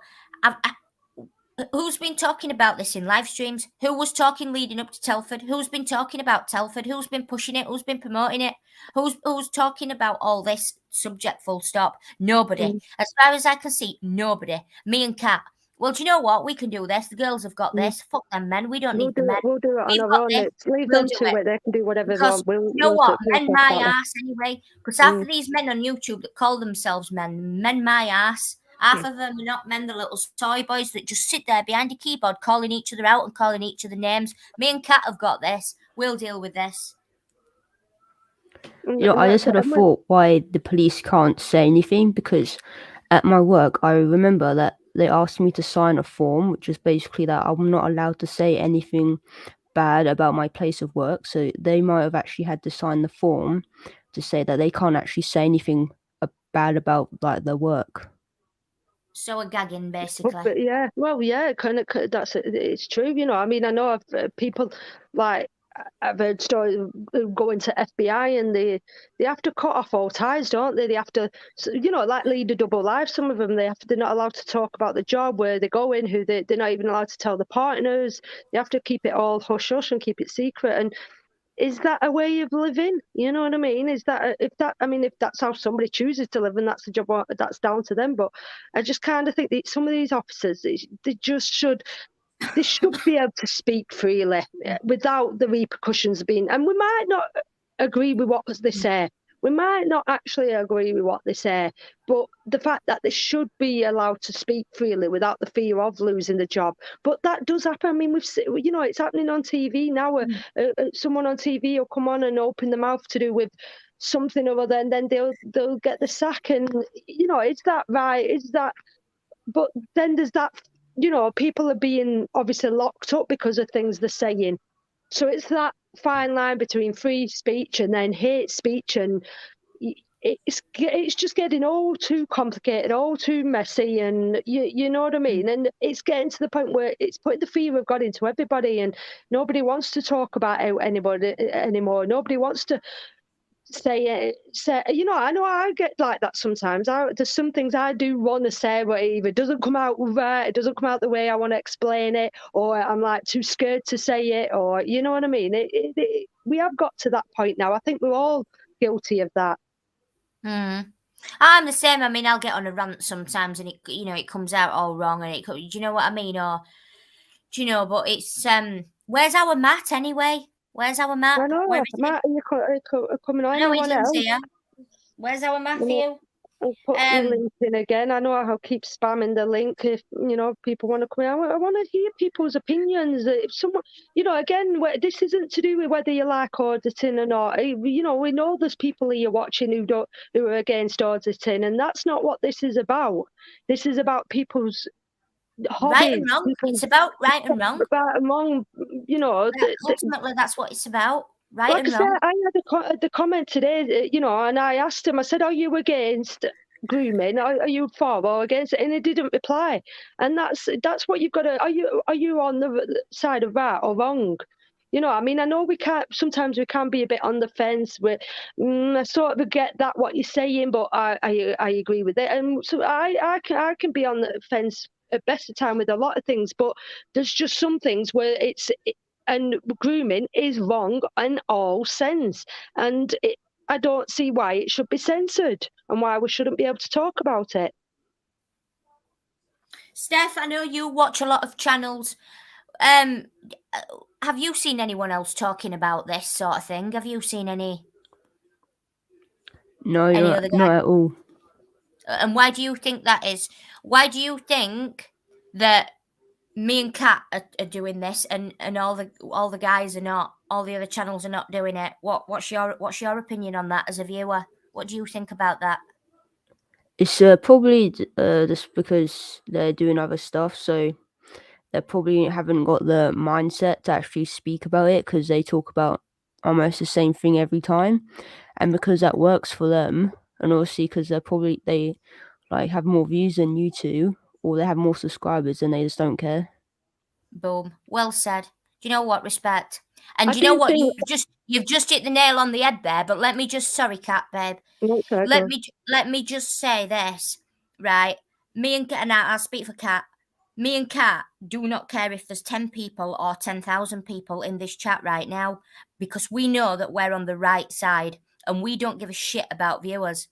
who's been talking about this in live streams? Who was talking leading up to Telford? Who's been talking about Telford? Who's been pushing it? Who's been promoting it? Who's talking about all this subject full stop? Nobody. As far as I can see, nobody. Me and Kat, well, do you know what? We can do this. The girls have got Mm. this. Fuck them men. We don't We'll need the do men. it. We'll do it on We've our got own. this. Leave We'll them do to it. it. They can do whatever they Because want. We'll you know what? talk Men my about it. ass anyway. Because half of these men on YouTube that call themselves men my ass. Half of them are not men, the little toy boys that just sit there behind a keyboard calling each other out and calling each other names. Me and Kat have got this. We'll deal with this. You know, I just had a thought why the police can't say anything, because at my work, I remember that they asked me to sign a form, which is basically that I'm not allowed to say anything bad about my place of work. So they might have actually had to sign the form to say that they can't actually say anything bad about like their work. So a gagging, basically. But yeah, well, yeah, kind of. That's it. It's true. You know, I mean, I know people like I've heard stories going to FBI and they have to cut off all ties, don't they? They have to, you know, like lead a double life. Some of them they're not allowed to talk about the job, where they're going, who they're not even allowed to tell the partners. They have to keep it all hush hush and keep it secret. And is that a way of living? You know what I mean? Is that if that's how somebody chooses to live and that's the job, that's down to them. But I just kind of think that some of these officers, they should be able to speak freely without the repercussions being. And we might not agree with what they say. We might not actually agree with what they say, but the fact that they should be allowed to speak freely without the fear of losing the job. But that does happen. I mean, you know, it's happening on TV now. Someone on TV will come on and open their mouth to do with something or other, and then they'll get the sack. And you know, is that right? Is that? But then there's that. You know, people are being obviously locked up because of things they're saying. So it's that fine line between free speech and then hate speech, and it's just getting all too complicated, all too messy, and you know what I mean. And it's getting to the point where it's putting the fear of God into everybody, and nobody wants to talk about anybody anymore. Nobody wants to say, you know, I know I get like that sometimes. There's some things I do want to say, but it either doesn't come out right, it doesn't come out the way I want to explain it, or I'm like too scared to say it, or you know what I mean. We have got to that point now. I think we're all guilty of that. I'm the same. I mean, I'll get on a rant sometimes, and it comes out all wrong, and do you know what I mean? Or do you know? But it's where's our Matt anyway? Where's our Matt? I know, Matt, you're coming on. No, Anyone else? here. Where's our Matthew? I'll put the link in again. I know I'll keep spamming the link if people want to come in. I want to hear people's opinions. If someone, again, this isn't to do with whether you like auditing or not. We know there's people here watching who are against auditing, and that's not what this is about. This is about people's hobbies. Right and wrong. It's about right and wrong. Right and wrong. Ultimately, that's what it's about. Right like and I wrong. said, I had the comment today, and I asked him, I said, are you against grooming? Are you for or against it? And he didn't reply. And that's what you've got to, are you on the side of right or wrong? I mean, I know sometimes we can be a bit on the fence with, I sort of get that what you're saying, but I agree with it. And so I can be on the fence at best of time with a lot of things, but there's just some things where and grooming is wrong in all sense. And I don't see why it should be censored and why we shouldn't be able to talk about it. Steph, I know you watch a lot of channels. Have you seen anyone else talking about this sort of thing? Have you seen any? No, not at all. And why do you think that is? Why do you think that me and Kat are doing this, and all the guys are not? All the other channels are not doing it. What's your opinion on that as a viewer? What do you think about that? It's probably just because they're doing other stuff, so they probably haven't got the mindset to actually speak about it, because they talk about almost the same thing every time, and because that works for them, and obviously because they like have more views than you two, or they have more subscribers, and they just don't care. Boom. Well said. Do you know what? Respect. And do you know what? You've just hit the nail on the head there. But let me just, sorry, Kat, babe. Let me just say this, right? Me and Kat, and I'll speak for Kat. Me and Kat do not care if there's 10 people or 10,000 people in this chat right now, because we know that we're on the right side and we don't give a shit about viewers,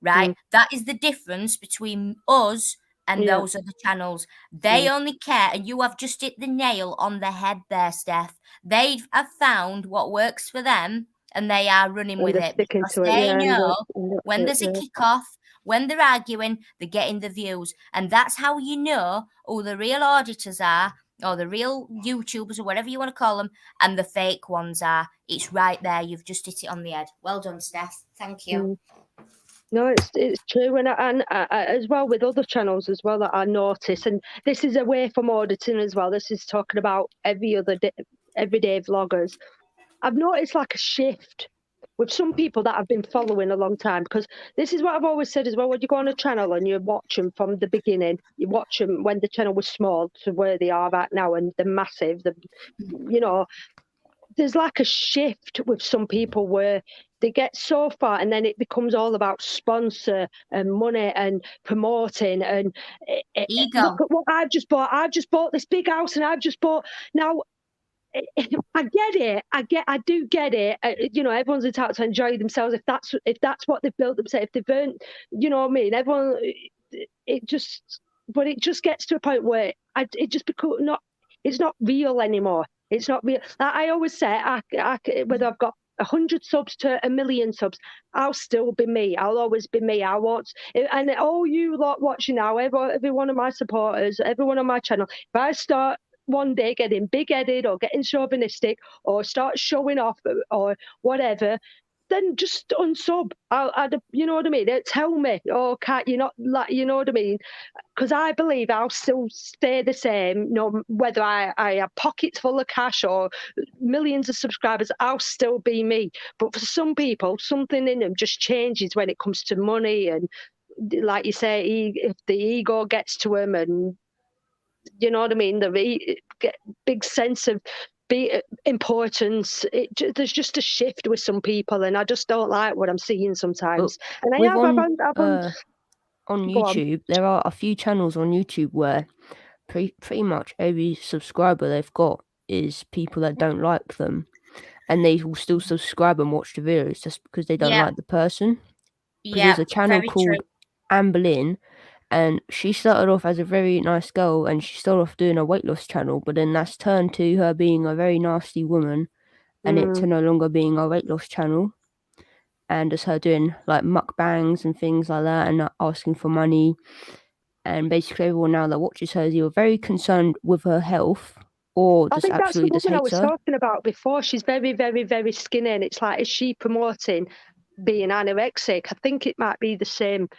right? That is the difference between us And Yeah. those are the channels. They only care, and you have just hit the nail on the head there, Steph. They have found what works for them, and they are running And with they're it sticking because to it, they yeah. know And that's when it, there's a yeah. kick-off, when they're arguing, they're getting the views. And that's how you know who the real auditors are, or the real YouTubers, or whatever you want to call them, and the fake ones are. It's right there. You've just hit it on the head. Well done, Steph. Thank you. No, it's true, and as well with other channels as well that I notice, and this is away from auditing as well. This is talking about everyday vloggers. I've noticed like a shift with some people that I've been following a long time, because this is what I've always said as well. When you go on a channel and you watch them from the beginning, you watch them when the channel was small to where they are right now, and they're massive. There's like a shift with some people where they get so far and then it becomes all about sponsor and money and promoting and Ego. look at what I've just bought. I've just bought this big house, and I've just bought now. I get it. I do get it. Everyone's entitled to enjoy themselves if that's what they've built themselves. If they've earned, you know what I mean. Everyone, it just gets to a point where it just becomes not. It's not real anymore. It's not real. Like I always say, whether I've got 100 subs to 1,000,000 subs, I'll still be me. I'll always be me. I won't. And all you lot watching now, every one of my supporters, everyone on my channel, if I start one day getting big-headed or getting chauvinistic or start showing off or whatever, then just unsub. You know what I mean? Tell me, oh, Kat, you're not like, you know what I mean? Because I believe I'll still stay the same, whether I have pockets full of cash or millions of subscribers, I'll still be me. But for some people, something in them just changes when it comes to money, and like you say, if the ego gets to them, and you know what I mean, the big sense of importance. There's just a shift with some people, and I just don't like what I'm seeing sometimes. And on YouTube, there are a few channels on YouTube where pretty much every subscriber they've got is people that don't like them, and they will still subscribe and watch the videos just because they don't like the person. Because there's a channel called Amber Lynn, and she started off as a very nice girl, and she started off doing a weight loss channel, but then that's turned to her being a very nasty woman, and it to no longer being a weight loss channel, and just her doing like mukbangs and things like that, and asking for money. And basically everyone now that watches her is either very concerned with her health or just absolutely just hates her. I was talking about before. She's very, very, very skinny, and it's like, is she promoting being anorexic? I think it might be the same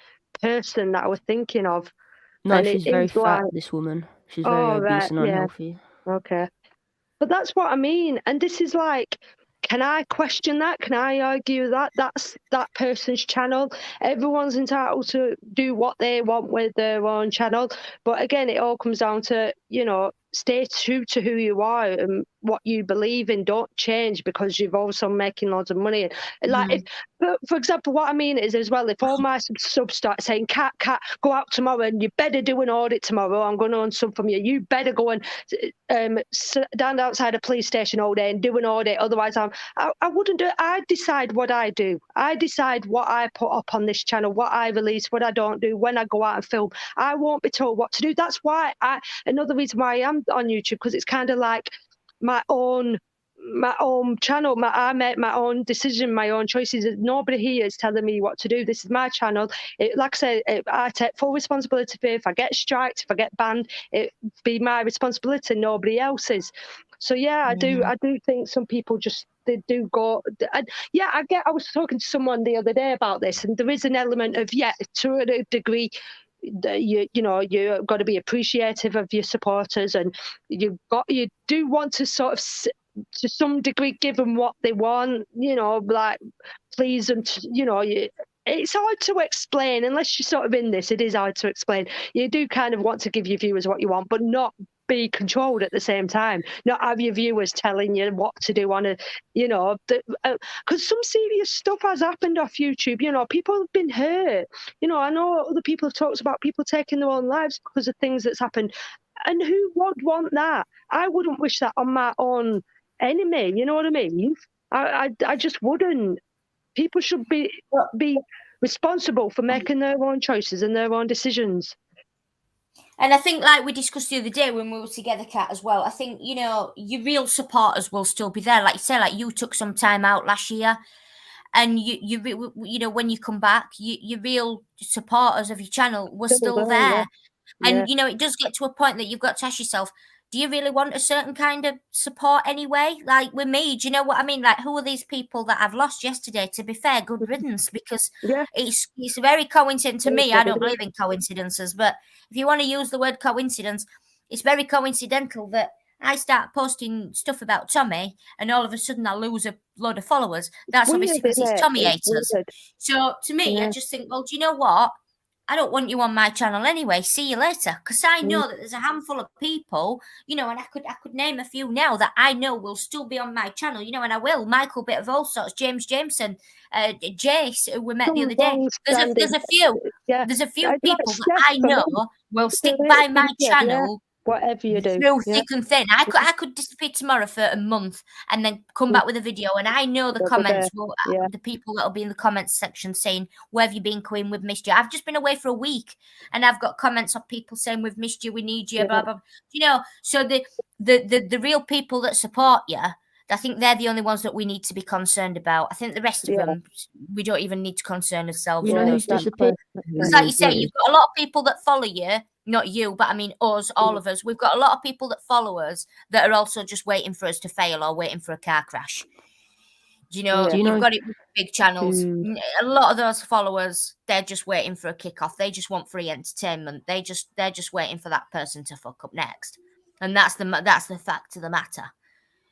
person that I was thinking of. No, and she's very fat, this woman. She's very obese and unhealthy. Okay. But that's what I mean. And this is like, can I question that? Can I argue that? That's that person's channel. Everyone's entitled to do what they want with their own channel. But again, it all comes down to, stay true to who you are and what you believe in. Don't change because you've also making lots of money. Like, for example, what I mean is as well, if all my subs start saying, Kat, go out tomorrow and you better do an audit tomorrow, I'm going to unsub from you. You better go and stand outside a police station all day and do an audit. Otherwise, I wouldn't do it. I decide what I do. I decide what I put up on this channel, what I release, what I don't do, when I go out and film. I won't be told what to do. That's why another reason why I am on YouTube, because it's kind of like my own channel. I make my own decision, my own choices. Nobody here is telling me what to do. This is my channel. Like I said, I take full responsibility for it. If I get striked, if I get banned, it be my responsibility, nobody else's. So yeah, I do think some people they do go. I was talking to someone the other day about this, and there is an element of, to a degree, you've got to be appreciative of your supporters, and you do want to sort of, to some degree, give them what they want, like please them to, it's hard to explain unless you're sort of in this. It is hard to explain. You do kind of want to give your viewers what you want, but not be controlled at the same time. Not have your viewers telling you what to do on because some serious stuff has happened off YouTube. People have been hurt. I know other people have talked about people taking their own lives because of things that's happened. And who would want that? I wouldn't wish that on my own enemy. You know what I mean? I just wouldn't. People should be responsible for making their own choices and their own decisions. And I think, like we discussed the other day when we were together, Kat, as well, I think, you know, your real supporters will still be there. Like you say, like you took some time out last year, and you know, when you come back, your real supporters of your channel were still there. Yeah. And, you know, it does get to a point that you've got to ask yourself, do you really want a certain kind of support anyway? Like with me, do you know what I mean? Like, who are these people that I've lost yesterday? To be fair, good riddance, because Yeah. it's very coincident to me. I don't believe in coincidences, but if you want to use the word coincidence, it's very coincidental that I start posting stuff about Tommy, and all of a sudden I lose a load of followers. That's obviously because it's Tommy haters. So to me, I just think, well, do you know what? I don't want you on my channel anyway. See you later. Because I know that there's a handful of people, you know, and I could name a few now that I know will still be on my channel, you know, and I will. Michael, bit of all sorts, James Jameson, Jace, who we met the other day. There's a few. Yeah. There's a few people that I know will stick by my channel. Whatever you do, through thick and thin. I could disappear tomorrow for a month and then come back with a video, and I know the comments will, the people that will be in the comments section saying, "Where have you been, Queen? We've missed you." I've just been away for a week, and I've got comments of people saying, "We've missed you, we need you," blah blah. You know, so the real people that support you, I think they're the only ones that we need to be concerned about. I think the rest of them, we don't even need to concern ourselves with those things. Because like you say, you've got a lot of people that follow you. Not you, but I mean us, all of us. We've got a lot of people that follow us that are also just waiting for us to fail or waiting for a car crash. Do you know, you've got it with big channels. A lot of those followers, they're just waiting for a kickoff. They just want free entertainment. They're just waiting for that person to fuck up next. And that's the fact of the matter.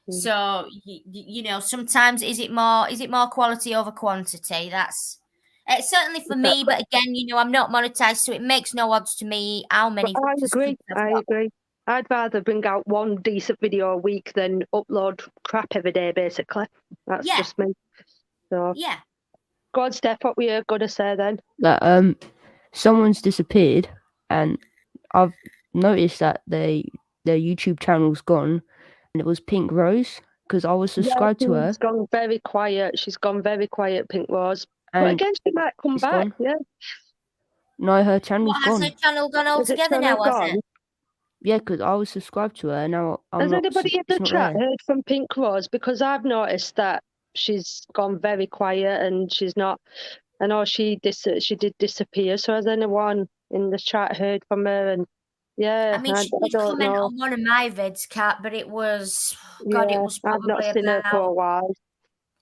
So you know, sometimes is it more quality over quantity? That's certainly for me, but again, you know, I'm not monetized, so it makes no odds to me how many. I agree. I'd rather bring out one decent video a week than upload crap every day, basically. That's just me. So yeah. Go on, Steph, what were you going to say then? That someone's disappeared, and I've noticed that their YouTube channel's gone, and it was Pink Rose, because I was subscribed to her. She's gone very quiet. Pink Rose. But again, she might come back. Gone. Yeah. No, her channel's gone. Has her channel gone altogether now? Has it? Yeah, because I was subscribed to her. Now has anybody in the chat heard from Pink Rose? Because I've noticed that she's gone very quiet and she's not. I know she did disappear. So has anyone in the chat heard from her? And I mean, she did comment on one of my vids, Kat, but it was it was probably I've not seen her for a while.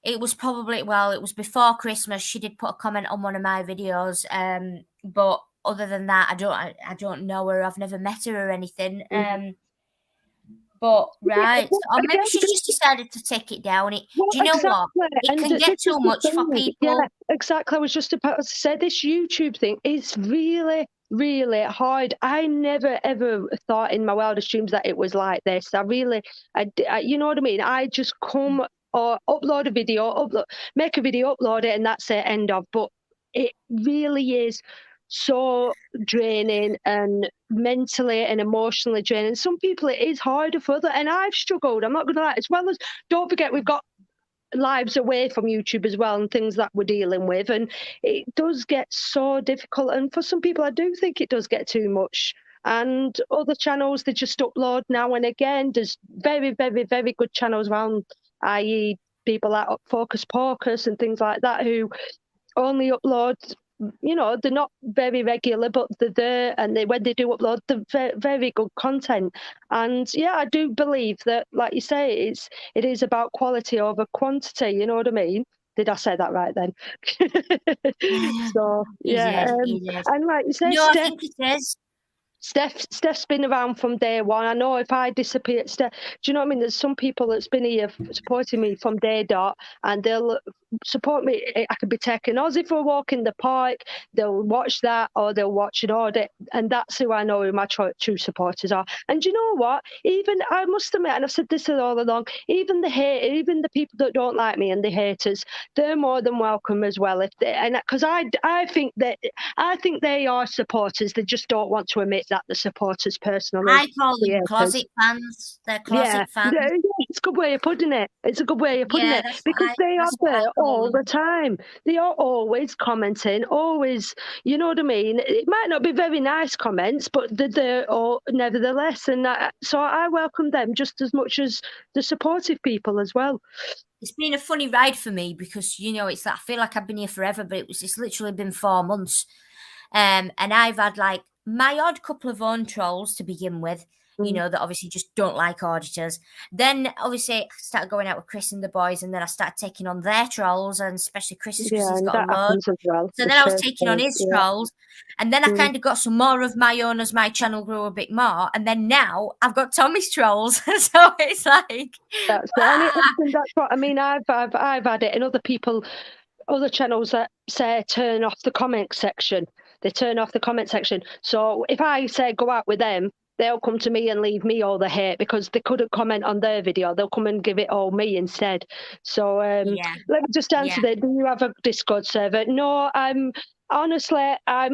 It was probably it was before Christmas. She did put a comment on one of my videos, but other than that, I don't know her. I've never met her or anything. But or maybe she just decided to take it down. Do you know what? It can get too much for people. Yeah, exactly. I was just about to say this YouTube thing is really, really hard. I never ever thought in my wildest dreams that it was like this. I you know what I mean? I just come or upload a video, make a video, upload it, and that's it, end of. But it really is so draining and mentally and emotionally draining. Some people it is harder for them, and I've struggled. I'm not gonna lie. As well as, don't forget, we've got lives away from YouTube as well and things that we're dealing with, and it does get so difficult. And for some people, I do think it does get too much. And other channels, they just upload now and again. There's very, very, very good channels around, i.e. people like Focus Pocus and things like that, who only upload, you know, they're not very regular, but they're there, and when they do upload, they're very, very good content. And yeah, I do believe that, like you say, it is about quality over quantity. You know what I mean? Did I say that right then? So yeah, and like you say, I think it is. Steph's been around from day one. I know if I disappear, Steph, do you know what I mean? There's some people that's been here supporting me from day dot, and they'll support me. I could be taking Aussie for a walk in the park. They'll watch that, or they'll watch an audit, and that's who I know who my true supporters are. And do you know what? Even, I must admit, and I've said this all along, even the people that don't like me and the haters, they're more than welcome as well. Because I think they are supporters. They just don't want to admit that the supporters personally. I call them closet fans. They're closet fans. It's a good way of putting it. It's a good way of putting it, that's because they are that's what I there call all them. the time. They are always commenting, always, you know what I mean? It might not be very nice comments, but they're there all, nevertheless. And so I welcome them just as much as the supportive people as well. It's been a funny ride for me because, you know, it's like, I feel like I've been here forever, but it's literally been 4 months. And I've had like my odd couple of own trolls to begin with, you know, that obviously just don't like auditors. Then obviously I started going out with Chris and the boys, and then I started taking on their trolls, and especially Chris's, because Yeah, he's and got that a load. happens as well. So The then I was shared taking on thing, his yeah. trolls, and then I kind of got some more of my own as my channel grew a bit more. And then now I've got Tommy's trolls. So it's like, That's it. And that's what I mean. I've had it, and other people, other channels that say turn off the comment section. They turn off the comment section. So if I say go out with them, they'll come to me and leave me all the hate because they couldn't comment on their video. They'll come and give it all me instead. So yeah, let me just answer yeah. that. Do you have a Discord server? No, honestly, I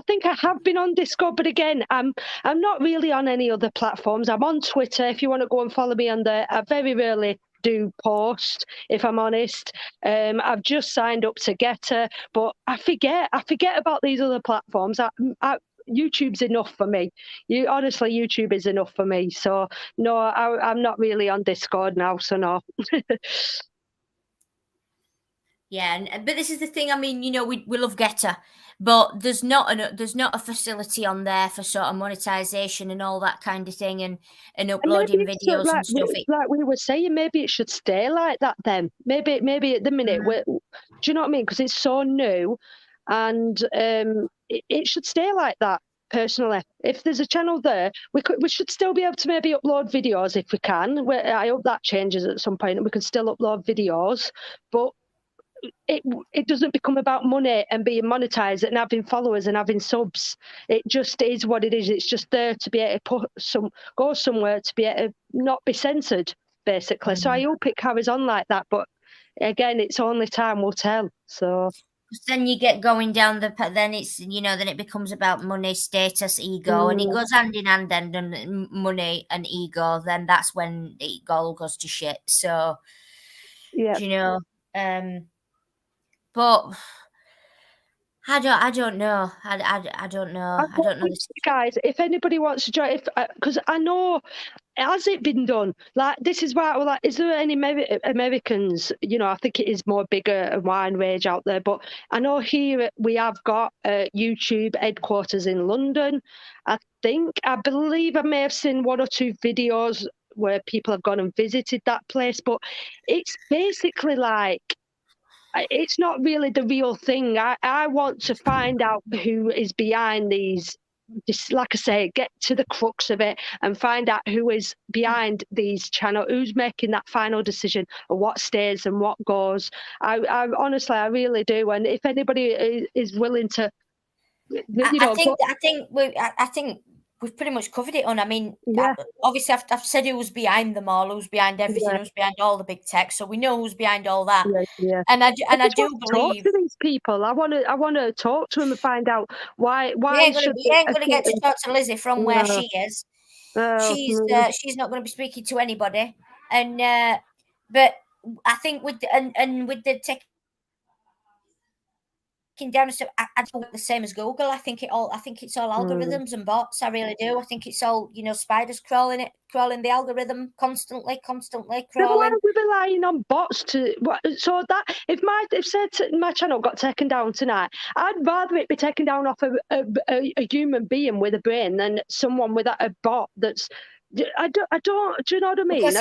think I have been on Discord, but again, I'm not really on any other platforms. I'm on Twitter. If you want to go and follow me on there, I very rarely do post, if I'm honest. I've just signed up to Getter, but I forget about these other platforms. YouTube's enough for me. Honestly, YouTube is enough for me. So no, I'm not really on Discord now. So no. Yeah, but this is the thing. I mean, you know, we love Getter, but there's not a facility on there for sort of monetization and all that kind of thing, and And uploading maybe it's videos and stuff. like we were saying, maybe it should stay like that then. Maybe at the minute, do you know what I mean? Because it's so new, and it should stay like that. Personally, if there's a channel there, we should still be able to maybe upload videos if we can. I hope that changes at some point, and we can still upload videos, but it doesn't become about money and being monetized and having followers and having subs. It just is what it is. It's just there to be able to go somewhere, to be able to not be censored, basically. So I hope it carries on like that, but again, it's only time will tell. So then you get going down then it's, you know, then it becomes about money, status, ego, and it goes hand in hand. Then money and ego, then that's when it all goes to shit. So yeah, you know, but I don't know. I don't know. I don't know this. guys, if anybody wants to join, because I know, has it been done? Like, this is why I was like, is there any Americans? You know, I think it is more bigger wine rage out there, but I know here we have got YouTube headquarters in London. I believe I may have seen 1 or 2 videos where people have gone and visited that place, but it's basically like, it's not really the real thing. I want to find out who is behind these. Like I say, get to the crux of it and find out who is behind these channels, who's making that final decision of what stays and what goes. I honestly, I really do. And if anybody is willing to, you know, I think we've pretty much covered it on. I mean, yeah, obviously, I've said who's behind them all, who's behind everything, yeah, who's behind all the big tech. So we know who's behind all that. yeah. And I just do want to talk believe to these people. I want to talk to them and find out why should you ain't gonna get to talk to Lizzie from where no, she is. no, She's not going to be speaking to anybody. And but I think with with the tech down and stuff, I do the same as Google. I think it's all algorithms and bots. I really do. I think it's all, you know, spiders crawling the algorithm constantly Then crawling. why are we relying on bots to? So that if my channel got taken down tonight, I'd rather it be taken down off a human being with a brain than someone with a bot that's. I don't. Do you know what I mean? Because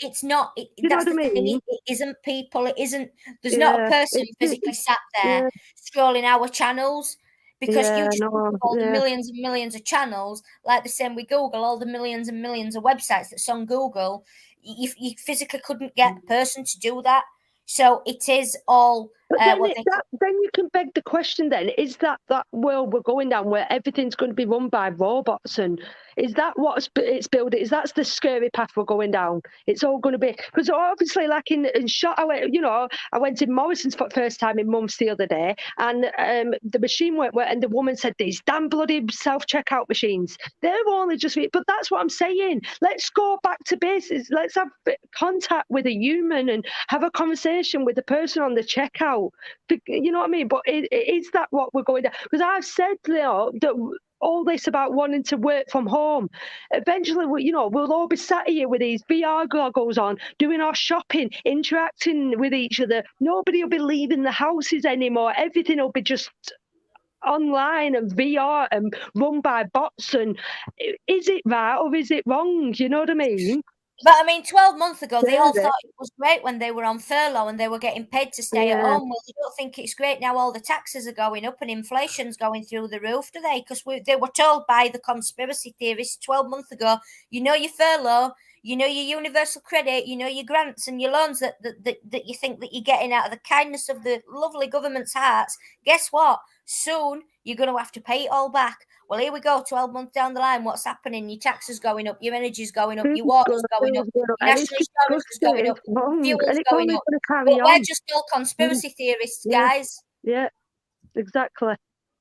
it's not. You know That's what I the thing. mean? It isn't people. It isn't. There's not a Yeah. person physically sat there Yeah. scrolling our channels. Because you Yeah. just look No. at all the Yeah. millions and millions of channels, like the same with Google, all the millions and millions of websites that's on Google, you physically couldn't get a person to do that. So it is all But then, then you can beg the question then, is that world we're going down where everything's going to be run by robots? And is that what it's building? Is that's the scary path we're going down? It's all going to be, because obviously like in shot, I went in Morrison's for the first time in months the other day, and the machine went, and the woman said, these damn bloody self-checkout machines, they're only just, but that's what I'm saying. Let's go back to basics. Let's have contact with a human and have a conversation with the person on the checkout. You know what I mean? But is that what we're going down? Because I've said, that all this about wanting to work from home, eventually, we'll all be sat here with these VR goggles on, doing our shopping, interacting with each other. Nobody will be leaving the houses anymore. Everything will be just online and VR and run by bots. And is it right or is it wrong? You know what I mean? But I mean, 12 months ago, they all thought it was great when they were on furlough and they were getting paid to stay at home. Well, they don't think it's great now. All the taxes are going up and inflation's going through the roof, do they? Because they were told by the conspiracy theorists 12 months ago, your furlough, your universal credit, your grants and your loans that you think that you're getting out of the kindness of the lovely government's hearts. Guess what? Soon you're going to have to pay it all back. Well, here we go, 12 months down the line, what's happening? Your taxes going up, your energy's going up, your water's going up, your national insurance is going up, fuel's going up. But we're just all conspiracy theorists, guys. Yeah, exactly.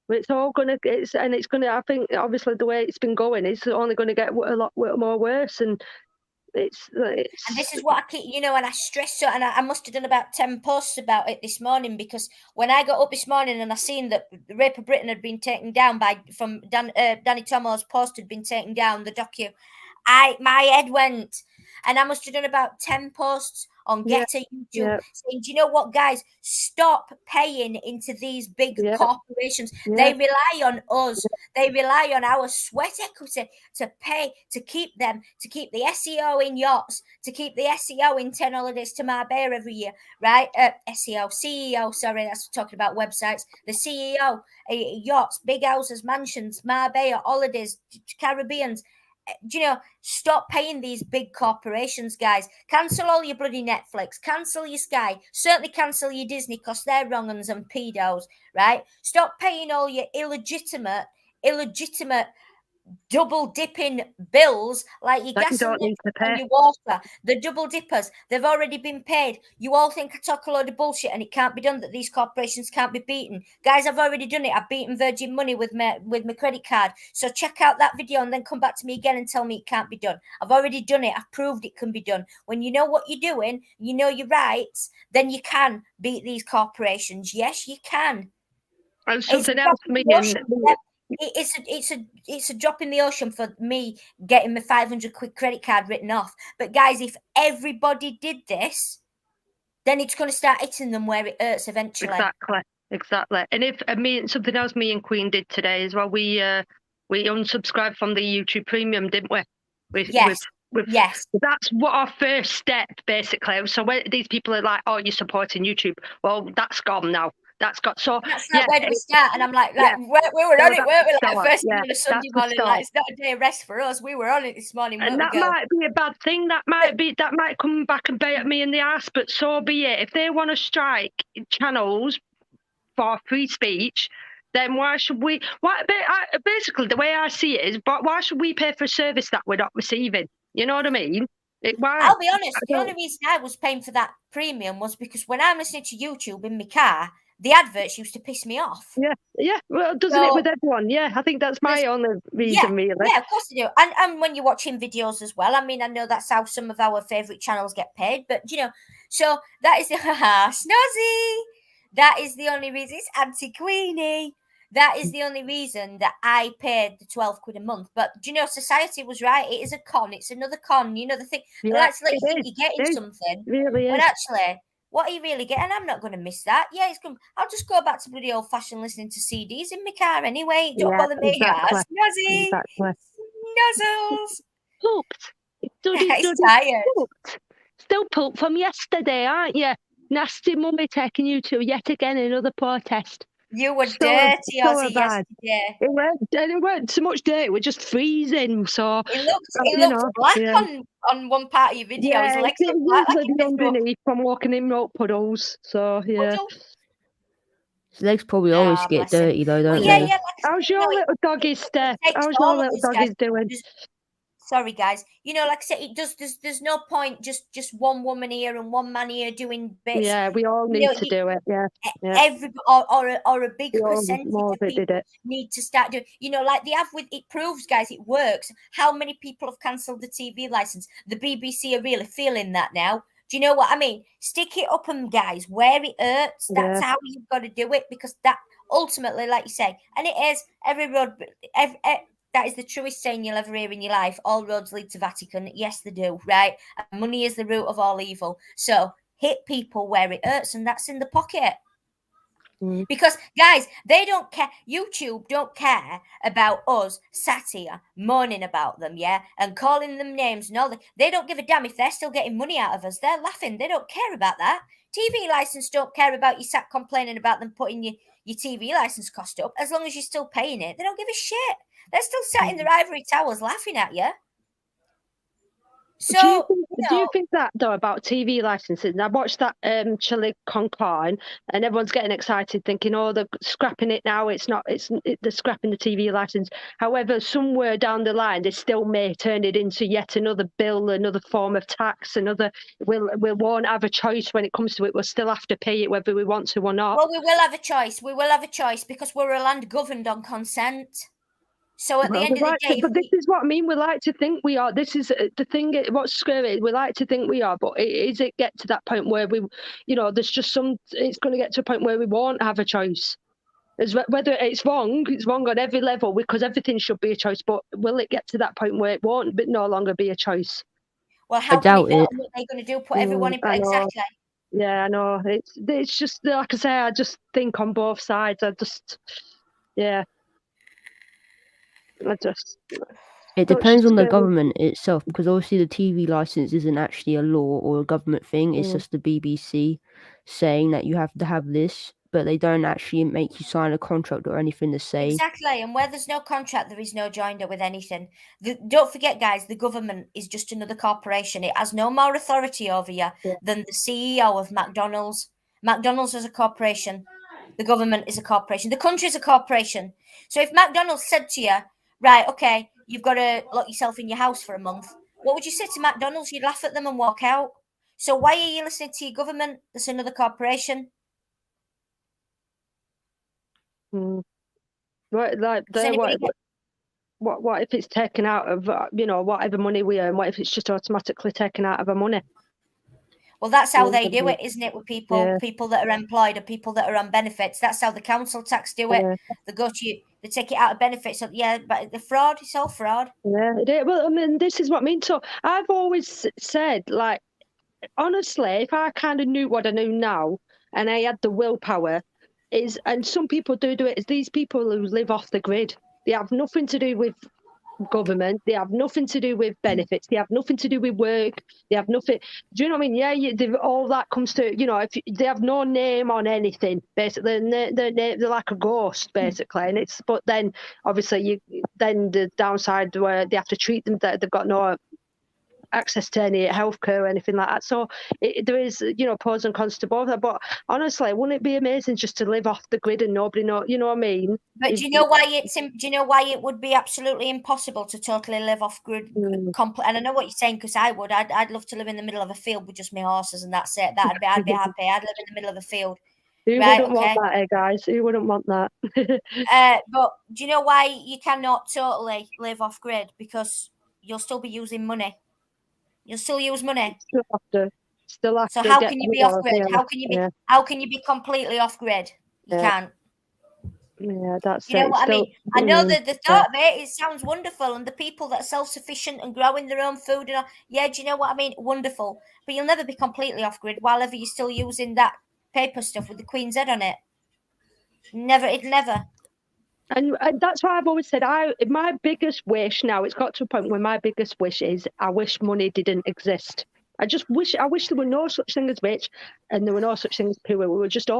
It's all going to, I think, obviously, the way it's been going, it's only going to get a lot more worse. And and this is what I keep, and I stress so, and I must have done about 10 posts about it this morning, because when I got up this morning and I seen that the Rape of Britain had been taken down from Danny Tomo's post had been taken down, the docu, my head went, and I must have done about 10 posts on Get a YouTube saying, do you know what, guys, stop paying into these big corporations. They rely on us. They rely on our sweat equity to pay, to keep the SEO in yachts, to keep the SEO in 10 holidays to Marbella every year, right? CEO, sorry, that's talking about websites. The CEO, yachts, big houses, mansions, Marbella, holidays, Caribbeans. Stop paying these big corporations, guys. Cancel all your bloody Netflix. Cancel your Sky. Certainly cancel your Disney, because they're wrong uns and pedos, right? Stop paying all your illegitimate double dipping bills like your gas and your water. The double dippers, they've already been paid. You all think I talk a load of bullshit and it can't be done, that these corporations can't be beaten. Guys, I've already done it. I've beaten Virgin Money with my credit card. So check out that video and then come back to me again and tell me it can't be done. I've already done it. I've proved it can be done. When you know what you're doing, you know your rights, then you can beat these corporations. Yes, you can. And something else, it's a drop in the ocean for me getting my 500 quid credit card written off. But guys, if everybody did this, then it's going to start hitting them where it hurts eventually. Exactly. And if something else me and Queen did today as well, we unsubscribed from the YouTube Premium, didn't we? Yes. That's what our first step, basically. So when these people are like, "Oh, you're supporting YouTube," well, that's gone now. That's like, where do we start? And I'm like we were on it, weren't we? Like first thing on a Sunday morning, like it's not a day of rest for us. We were on it this morning. And that might be a bad thing. That might come back and bite me in the ass. But so be it. If they want to strike channels for free speech, then why should we? Basically, the way I see it is, but why should we pay for a service that we're not receiving? You know what I mean? I'll be honest. The only reason I was paying for that premium was because when I'm listening to YouTube in my car, the adverts used to piss me off. Yeah. Well, doesn't it with everyone? Yeah, I think that's my only reason, really. Yeah, of course they do. And when you're watching videos as well, I mean, I know that's how some of our favourite channels get paid, but, so that is the... Snozzy! That is the only reason. It's Auntie Queenie. That is the only reason that I paid the 12 quid a month. But, society was right. It is a con. It's another con. The thing. They like to let you think you're getting something. Really but actually... what are you really getting? I'm not going to miss that. Yeah, it's good. I'll just go back to bloody old-fashioned listening to CDs in my car anyway. Don't bother me, guys. Snazzy. Nuzzles. Pooped. It's tired. Pooped. Still pooped from yesterday, aren't you? Nasty mummy taking you to yet again another protest. You were dirty, Ozzy, yesterday. It weren't so much dirty. We're just freezing. So it looked black on one part of your video. His legs looked black. Underneath from walking in rope puddles. So yeah. His legs probably always get bless him. dirty though, don't Yeah, they? like I How's said, your little it doggy, Steph? takes How's all your of little us, guys. doggies doing? Sorry, guys. Like I said, it does. There's no point just one woman here and one man here doing bits. Yeah, we all need to do it. Yeah. Every or a big percentage of people did it. need to start doing. Like they have with it proves, guys, it works. How many people have cancelled the TV license? The BBC are really feeling that now. Do you know what I mean? Stick it up them, guys, where it hurts. That's how you've got to do it, because that ultimately, like you say, and it is every road. That is the truest saying you'll ever hear in your life. All roads lead to Vatican. Yes, they do, right? And money is the root of all evil. So hit people where it hurts, and that's in the pocket. Because, guys, they don't care. YouTube don't care about us sat here moaning about them, yeah, and calling them names and all that. They don't give a damn if they're still getting money out of us. They're laughing. They don't care about that. TV license don't care about you sat complaining about them putting your TV license cost up. As long as you're still paying it, they don't give a shit. They're still sat in their ivory towers laughing at you. So, do you think that though about TV licensing? I watched that Chile con Carne, and everyone's getting excited, thinking, "Oh, they're scrapping it now. They're scrapping the TV license." However, somewhere down the line, they still may turn it into yet another bill, another form of tax, another. We won't have a choice when it comes to it. We'll still have to pay it whether we want to or not. Well, we will have a choice. We will have a choice because we're a land governed on consent. So at the end of the day, but this is what I mean. We like to think we are. This is the thing. What's scary? We like to think we are, but is it get to that point where we, there's just some. It's going to get to a point where we won't have a choice. Whether it's wrong on every level, because everything should be a choice. But will it get to that point where it won't, but no longer be a choice? Well, how can it not? What are they going to do? Put everyone in exactly. Yeah, I know. It's just like I say. I just think on both sides. It depends on the government itself, because obviously the TV license isn't actually a law or a government thing. It's just the BBC saying that you have to have this, but they don't actually make you sign a contract or anything to say. Exactly, and where there's no contract, there is no joinder with anything. Don't forget, guys, the government is just another corporation. It has no more authority over you than the CEO of McDonald's. McDonald's is a corporation. The government is a corporation. The country is a corporation. So if McDonald's said to you, right, okay, you've got to lock yourself in your house for a month, what would you say to McDonald's? You'd laugh at them and walk out. So why are you listening to your government? That's another corporation. What if it's taken out of whatever money we earn? What if it's just automatically taken out of our money? Well, that's how they do it, isn't it? With people that are employed or people that are on benefits. That's how the council tax do it. They go to you, they take it out of benefits. So, but the fraud, it's all fraud. Yeah, well, I mean, this is what I mean. So I've always said, like, honestly, if I kind of knew what I know now and I had the willpower, and some people do it, is these people who live off the grid. They have nothing to do with government. They have nothing to do with benefits. They have nothing to do with work. They have nothing. Do you know what I mean? Yeah, all that comes to, if they have no name on anything, basically, they're like a ghost, basically. And but then obviously then the downside where they have to treat them that they've got no access to any healthcare or anything like that. So there is, pros and cons to both. But honestly, wouldn't it be amazing just to live off the grid and nobody know? You know what I mean? But do you know why it would be absolutely impossible to totally live off grid? And I know what you're saying, because I would. I'd love to live in the middle of a field with just my horses and that's it. I'd be happy. I'd live in the middle of a field. Who wouldn't want that, guys? Who wouldn't want that? But do you know why you cannot totally live off grid? Because you'll still be using money. You'll still use money. Still have so to how can you be off grid? Yeah. How can you be completely off grid? You can't. Yeah, that's you know what I mean. I know that the thought of it sounds wonderful, and the people that are self-sufficient and growing their own food and all, do you know what I mean? Wonderful, but you'll never be completely off grid while ever you're still using that paper stuff with the Queen's head on it. Never. And that's why I've always said, my biggest wish now, it's got to a point where my biggest wish is, I wish money didn't exist. I wish there were no such thing as rich, and there were no such thing as poor. We were just there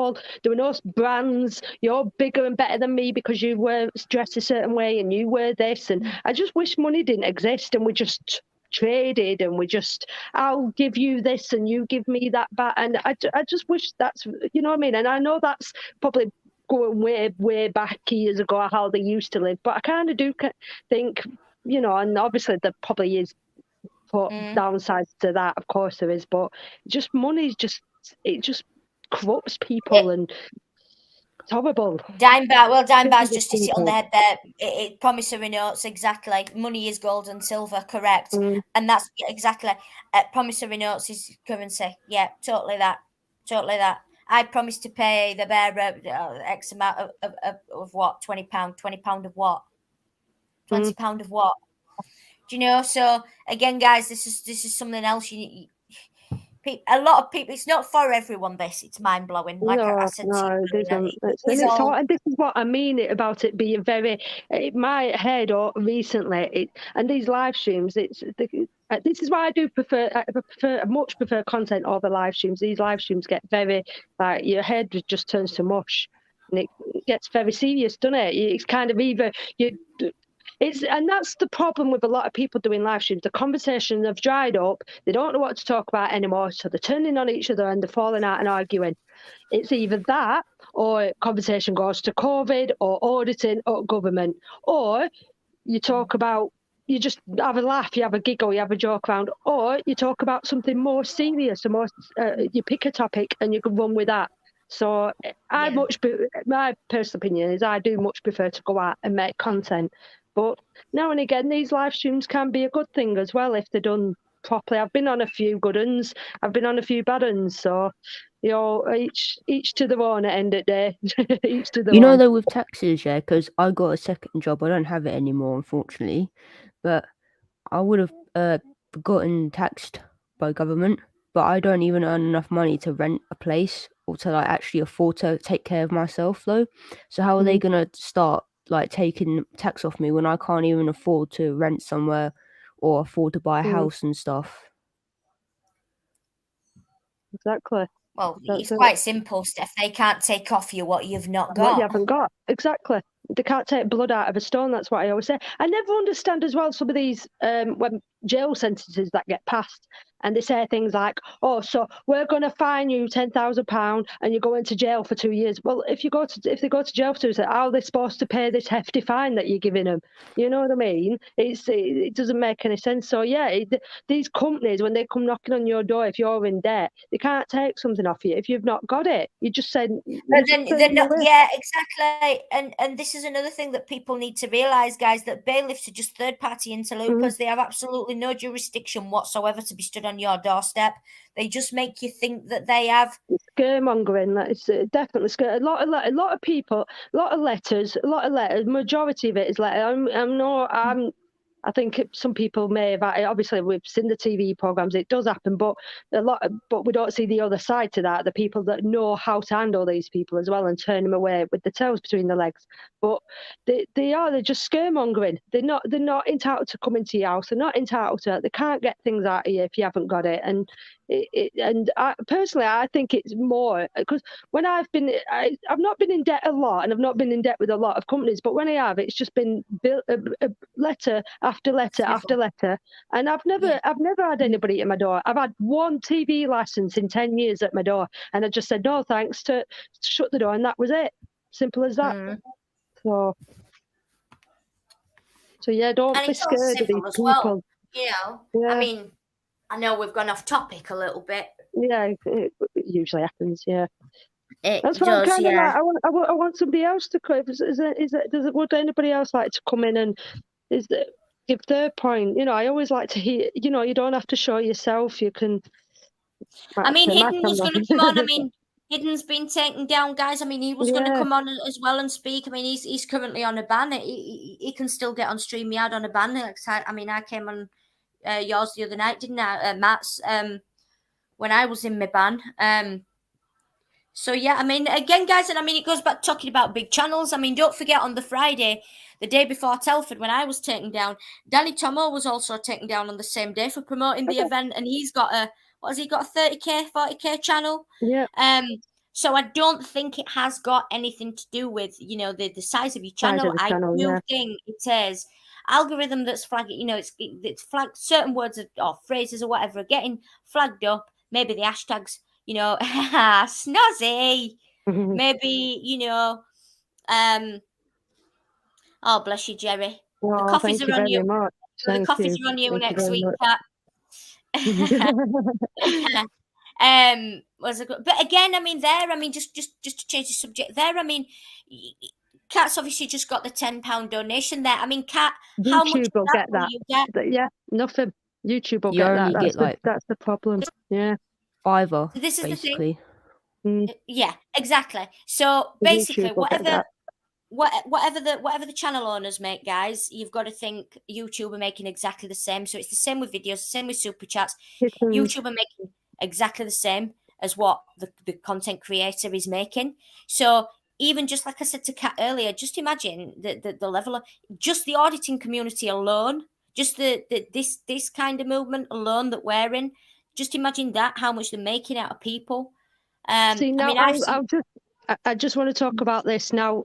were no brands, you're bigger and better than me because you were dressed a certain way and you were this. And I just wish money didn't exist, and we just traded, and I'll give you this and you give me that back. And I just wish that's, you know what I mean? And I know that's probably going way back years ago how they used to live, but I kind of do think, you know, and obviously there probably is downsides to that, of course there is, but just money just corrupts people and it's horrible. Dime bar's just hit it on the head there. Promissory notes, exactly. Money is gold and silver, correct. And that's exactly. Promissory notes is currency. Yeah, totally that. I promised to pay the bearer X amount of what? £20. £20 of what? £20 of what? Do you know? So again, guys, this is something else. A lot of people. It's not for everyone. It's mind blowing. Like I said to you, and this is what I mean about it being very. My head recently, and these live streams. This is why I do prefer. I much prefer content over live streams. These live streams get very like your head just turns to mush, and it gets very serious, doesn't it? It's kind of either you. And that's the problem with a lot of people doing live streams. The conversation have dried up. They don't know what to talk about anymore. So they're turning on each other and they're falling out and arguing. It's either that or conversation goes to COVID or auditing or government. Or you talk about, you just have a laugh, you have a giggle, you have a joke around. Or you talk about something more serious, you pick a topic and you can run with that. So my personal opinion is I do much prefer to go out and make content. But now and again, these live streams can be a good thing as well if they're done properly. I've been on a few good ones. I've been on a few bad ones. So, you know, each to their own at the end of the day. Each to their own. You know, though, with taxes, yeah, because I got a second job. I don't have it anymore, unfortunately. But I would have gotten taxed by government. But I don't even earn enough money to rent a place or to like actually afford to take care of myself, though. So how are they going to start like taking tax off me when I can't even afford to rent somewhere or afford to buy a house and stuff? Exactly. Well, it's quite simple, Steph. They can't take off you what you've not got. What you haven't got. Exactly. They can't take blood out of a stone. That's what I always say. I never understand as well some of these when jail sentences that get passed. And they say things like, "Oh, so we're going to fine you £10,000 and you're going to jail for 2 years." Well, if they go to jail for 2 years, how are they supposed to pay this hefty fine that you're giving them? You know what I mean? It doesn't make any sense. So yeah, these companies, when they come knocking on your door, if you're in debt, they can't take something off you if you've not got it. You just said. But then they're not. Yeah, exactly. And this is another thing that people need to realise, guys, that bailiffs are just third-party interlopers. They have absolutely no jurisdiction whatsoever to be stood on your doorstep. They just make you think that they have. Scaremongering. It's definitely scare. A lot of people, a lot of letters. Majority of it is letter. I think some people may have. Obviously, we've seen the TV programs. It does happen, but we don't see the other side to that. The people that know how to handle these people as well and turn them away with the tails between their legs. But they're just scaremongering. They're not entitled to come into your house. They're not entitled to. They can't get things out of you if you haven't got it. And personally, I think it's more because when I've not been in debt a lot, and I've not been in debt with a lot of companies. But when I have, it's just been a letter after letter after letter, and I've never had anybody at my door. I've had one TV license in 10 years at my door, and I just said no thanks to shut the door, and that was it. Simple as that. So yeah, don't be scared of these people. Well, you know, yeah. I mean, I know we've gone off topic a little bit. Yeah, it usually happens. Yeah. That's what I'm kind of like. I want somebody else to come. Would anybody else like to come in and give their point? You know, I always like to hear. You know, you don't have to show yourself. You can. I mean, Hidden was going to come on. I mean, Hidden's been taken down, guys. I mean, he was going to come on as well and speak. I mean, he's currently on a ban. He can still get on StreamYard on a ban. I mean, I came on yours the other night, didn't I, Matt's? When I was in my ban. So, yeah, I mean, again, guys, and I mean, it goes back talking about big channels. I mean, don't forget on the Friday, the day before Telford, when I was taken down, Danny Tomo was also taken down on the same day for promoting the event. And he's got a 30K, 40K channel? Yeah. So I don't think it has got anything to do with, you know, the size of your channel. I do think it is algorithm that's flagging, you know, it's flagged certain words or phrases or whatever are getting flagged up. Maybe the hashtags, you know, snazzy. Maybe, you know, Oh, bless you, Jerry. The Oh, coffees thank are you on very you. much. The Thank coffees you. are on you Thank you next very week, much. Kat. But again, I mean, just to change the subject there, I mean, Kat's obviously just got the £10 donation there. I mean, Kat, how much YouTube will of that get will that. you get? Yeah, nothing. YouTube will You get only that. get like That's the problem. Yeah. $5, So this is basically. the thing. Yeah, exactly. So basically, YouTube will get that. whatever the channel owners make, guys, you've got to think YouTube are making exactly the same. So it's the same with videos, same with super chats. YouTube are making exactly the same as what the content creator is making. So even just like I said to Kat earlier, just imagine the level of just the auditing community alone, just this kind of movement alone that we're in. Just imagine that, how much they're making out of people. See, now I just want to talk about this now.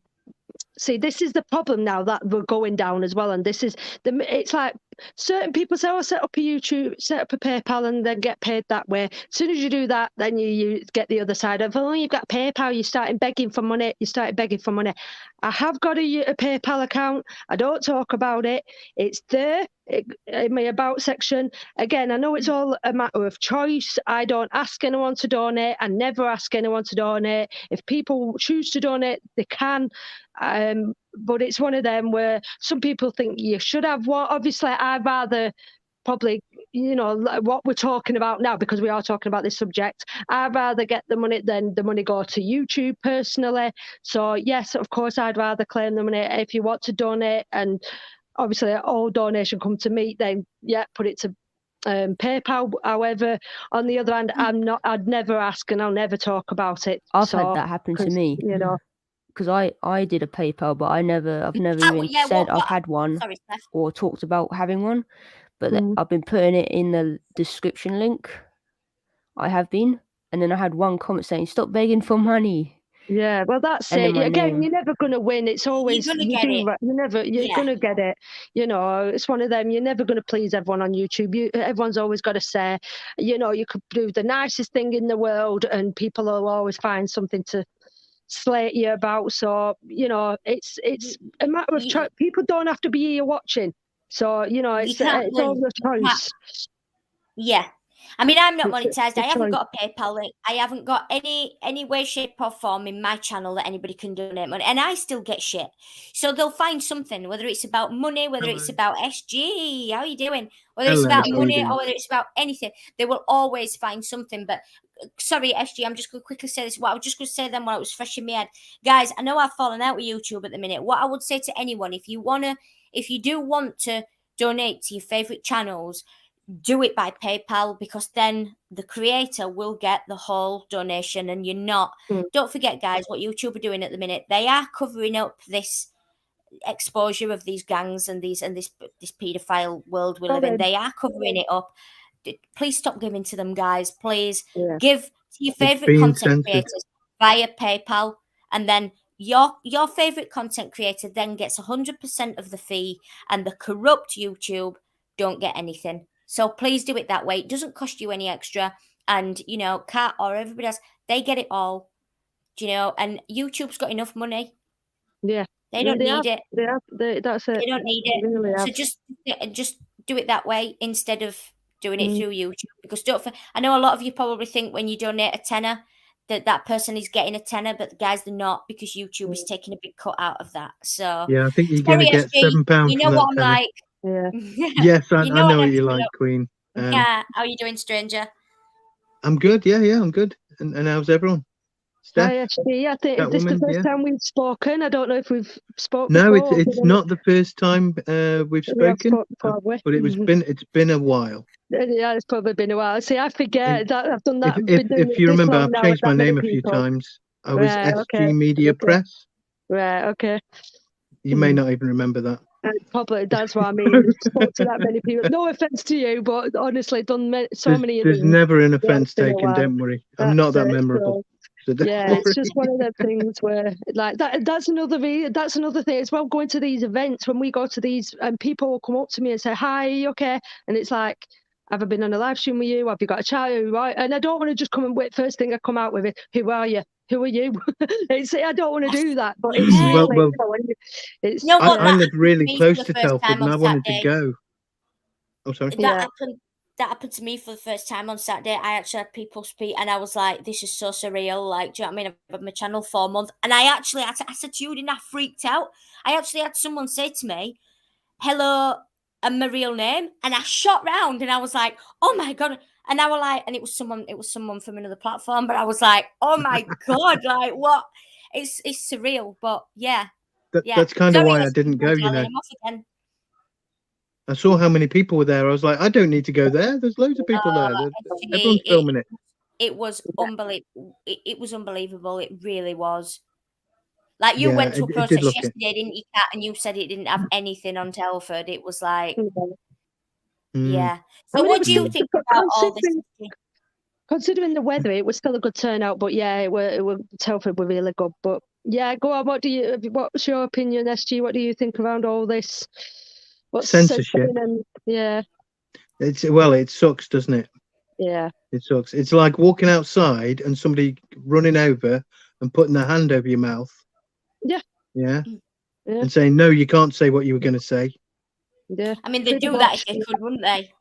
See, this is the problem now that we're going down as well, and this is it's like certain people say, "Oh, set up a YouTube, set up a PayPal, and then get paid that way." As soon as you do that, then you get the other side of, "Oh, you've got PayPal, you're starting begging for money." You started begging for money. I have got a PayPal account. I don't talk about it. It's there in my about section. Again, I know it's all a matter of choice. I don't ask anyone to donate. I never ask anyone to donate. If people choose to donate, they can. But it's one of them where some people think you should have one. Obviously, I'd rather probably, what we're talking about now, because we are talking about this subject, I'd rather get the money than the money go to YouTube personally. So yes, of course, I'd rather claim the money. If you want to donate, and obviously all donation come to me, then yeah, put it to PayPal. However, on the other hand, I'd never ask and I'll never talk about it. I've had that happen to me. Because I did a PayPal, but I've never even said I've had one or talked about having one. But I've been putting it in the description link. I have been, and then I had one comment saying, "Stop begging for money." Yeah, well, that's and it. Again, name. you're never going to win. It's always you're going to get it. It's one of them. You're never going to please everyone on YouTube. Everyone's always got to say, you could do the nicest thing in the world, and people will always find something to slate you about. So it's a matter of choice. People don't have to be here watching. So it's all the choice. Yeah. I mean, I'm not monetized. I haven't got a PayPal link. I haven't got any way, shape, or form in my channel that anybody can donate money, and I still get shit. So they'll find something, whether it's about money, whether it's about SG, how are you doing? Whether it's about money or whether it's about anything, they will always find something. But sorry, SG, I'm just going to quickly say this. What I was just going to say then while it was fresh in my head, guys. I know I've fallen out with YouTube at the minute. What I would say to anyone, if you do want to donate to your favorite channels, do it by PayPal, because then the creator will get the whole donation and you're not. Don't forget, guys, what YouTube are doing at the minute. They are covering up this exposure of these gangs and this paedophile world we live in. They are covering it up. Please stop giving to them, guys. Please give to your favorite content creators via PayPal, and then your favorite content creator then gets 100% of the fee, and the corrupt YouTube don't get anything. So please do it that way. It doesn't cost you any extra. And, Kat or everybody else, they get it all. And YouTube's got enough money. Yeah. They don't need it. That's it. They don't need it. Really so just do it that way instead of doing it through YouTube. Because I know a lot of you probably think when you donate a tenner that person is getting a tenner, but guys, they're not, because YouTube is taking a big cut out of that. So yeah, I think you're going to get £7. You know what I'm like. Yeah. Yes, I know what you like, Queen. Yeah. How are you doing, stranger? I'm good. Yeah, I'm good. And how's everyone? Steph? Hi, Ashley. I think this is the first time we've spoken. I don't know if we've spoken. No, before, it's not the first time we've spoken, but it's been a while. Yeah, it's probably been a while. See, I forget that I've done that. If you remember, I've changed my name a few times. I was SG Media Press. Right. Okay. You may not even remember that. Probably, that's what I mean. Spoke to that many people. No offense to you, but honestly, done so many of There's never an offense taken. Don't worry. I'm not that memorable. So it's just one of them things where, like, that's another thing as well. Going to these events, when we go to these, and people will come up to me and say, "Hi, are you okay?" And it's like, have I been on a live stream with you? Have you got a chat? Right? And I don't want to just come and wait. First thing I come out with it, who are you? who are you? I don't want to do that, but it's Yeah. really, Well, it's. No, but I that live really happened to me close for to the first Telford time and on I wanted to Saturday. go. Oh, sorry. Yeah. That happened to me for the first time on Saturday. I actually had people speak, and I was like, "This is so surreal." Like, do you know what I mean? I've had my channel 4 months, and I said to you, and I freaked out. I actually had someone say to me, "Hello," and my real name, and I shot round, and I was like, "Oh my god!" And I was like, and it was someone from another platform, but I was like, "Oh my god!" Like, what? It's surreal, but yeah. That's kind of Sorry, why I Esther, didn't go, you know. I'm off again. I saw how many people were there. I was like, I don't need to go there. There's loads of people there. Everyone's filming it. It was unbelievable. It was unbelievable. It really was. Like, you Yeah, went to a it did protest look it. yesterday, didn't you, Kat? And you said it didn't have anything on Telford. It was like, yeah. So, I mean, what do you think about all this? Considering the weather, it was still a good turnout. But yeah, it were Telford were really good. But yeah, go on. What's your opinion, SG? What do you think around all this? What's Censorship? Yeah. It sucks, doesn't it? Yeah. It sucks. It's like walking outside and somebody running over and putting their hand over your mouth. Yeah. Yeah. And saying, no, you can't say what you were going to say. Yeah. I mean, they'd do that if they could, wouldn't they?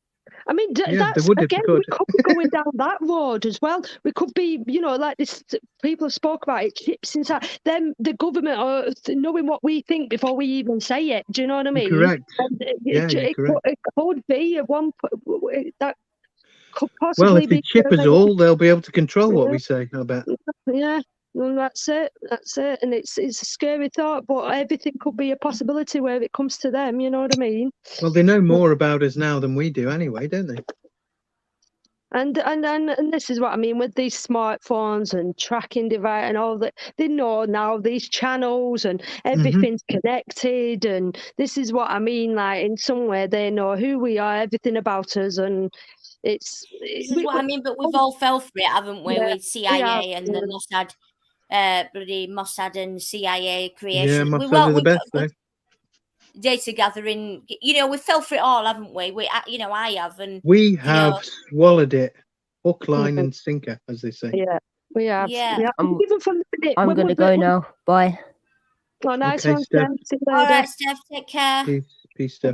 I mean, Yeah, that's they would if again, they we could. could be going down that road as well. We could be, like this. People have spoke about it. Chips inside them, the government are knowing what we think before we even say it. Do you know what I mean? Correct. And Yeah, you're correct. it could be at one that could Well, possibly if they be. chip us all, they'll be able to control what we say, I bet. Yeah. Well, that's it. And it's a scary thought, but everything could be a possibility where it comes to them. You know what I mean? Well, they know more about us now than we do anyway, don't they? And this is what I mean with these smartphones and tracking device and all that. They know now these channels and everything's connected. And this is what I mean. Like, in some way, they know who we are, everything about us, and This is what I mean. But we've all fell for it, haven't we? Yeah, With CIA and the Mossad, bloody Mossad and CIA creation. Yeah, Mossad are the best, though. Data gathering, we fell for it all, haven't we? I have, and we have swallowed it, hook, line, and sinker, as they say. Yeah, we have. Yeah. Even from the minute I'm going to go now. Bye. Oh, nice Okay, one, Steph. Steph. All right, Steph. Take care. Peace, Steph.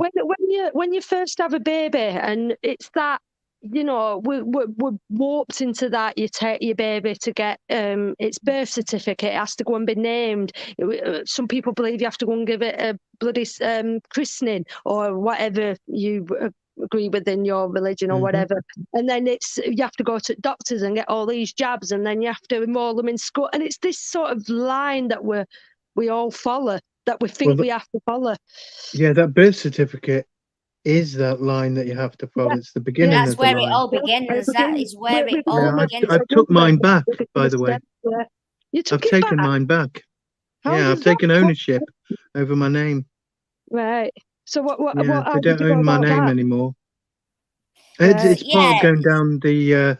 When you first have a baby, and it's that, we're warped into that. You take your baby to get its birth certificate. It has to go and be named. Some people believe you have to go and give it a bloody christening or whatever you agree with in your religion or whatever. And then you have to go to doctors and get all these jabs, and then you have to enroll them in school. And it's this sort of line that we all follow, that we think we have to follow. Yeah, that birth certificate is that line that you have to follow. It's the beginning of the line. That's where it all begins. That is where it all begins. I took mine back, by the way. You took I've taken mine back. Yeah, I've taken ownership over my name. Right. So what? Yeah, they don't own my name anymore. It's part of going down the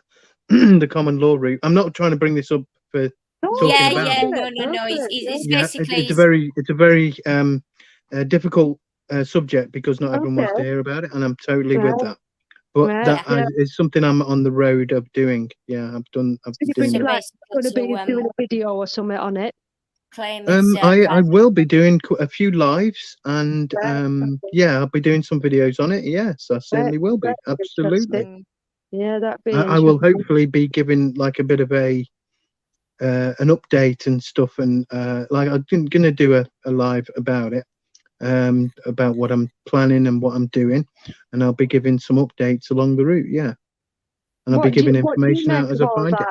the common law route. I'm not trying to bring this up for talking about it. No. It's basically it's a very difficult subject because not everyone wants to hear about it, and I'm totally with that. But that is something I'm on the road of doing. Yeah, I've doing that. Going to be doing a video or something on it. I will be doing a few lives, and I'll be doing some videos on it. Yes, I certainly will be. Absolutely. Yeah, that'd be. I will hopefully be giving like a bit of an update and stuff, and like I'm gonna do a live about it, about what I'm planning and what I'm doing, and I'll be giving some updates along the route. Yeah, and I'll be giving information out as I find it.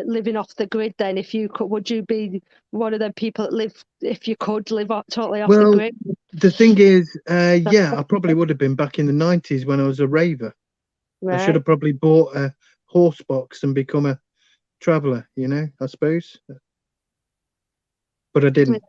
Living off the grid, then, if you could, would you be one of them people that live, if you could live totally off the grid? The thing is, I probably would have been back in the 90s when I was a raver. Right. I should have probably bought a horse box and become a traveller, I suppose. But I didn't.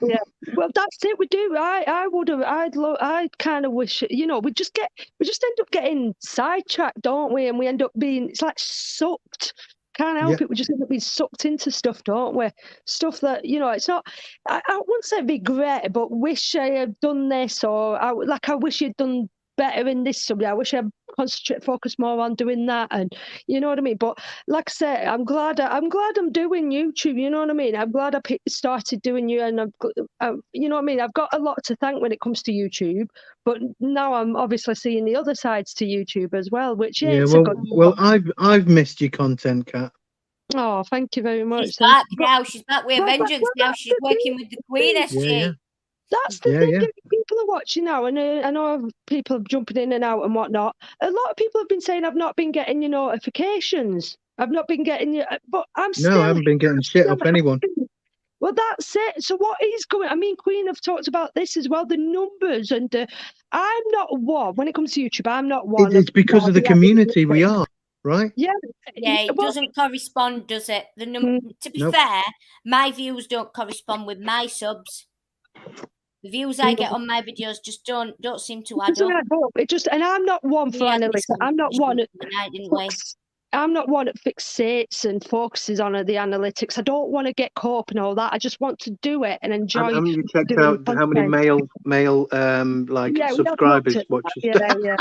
Yeah, well, that's it. We do. I would have. I kind of wish. We just end up getting sidetracked, don't we? And we end up being. It's like sucked. Can't help it. We just end up being sucked into stuff, don't we? Stuff that it's not. I wouldn't say regret, but wish I had done this, or I wish you'd done better in this subject. I wish I focus more on doing that, and you know what I mean. But like I say, I'm glad I'm doing YouTube. You know what I mean. I'm glad I started doing you, and you know what I mean. I've got a lot to thank when it comes to YouTube, but now I'm obviously seeing the other sides to YouTube as well, which it's a good. Well, I've missed your content, Kat. Oh, thank you very much. She's back now. She's back with a vengeance. Now she's working with the Queen, SG. Yeah. That's the thing. If people are watching now, and I know people are jumping in and out and whatnot. A lot of people have been saying I've not been getting your notifications. I've not been getting you, but I'm still. No, I haven't been getting shit off anyone. Well, that's it. So what is going? I mean, Queen have talked about this as well. The numbers, and I'm not one when it comes to YouTube. I'm not one. It's because of the community we are, right? Yeah, it doesn't correspond, does it? The to be fair, my views don't correspond with my subs. The views I get on my videos just don't seem to add up. It just, and I'm not one for analytics. I'm not one. I'm not one that fixates and focuses on the analytics. I don't want to get caught up and all that. I just want to do it and enjoy. Haven't you checked out how many male subscribers watch us? Yeah.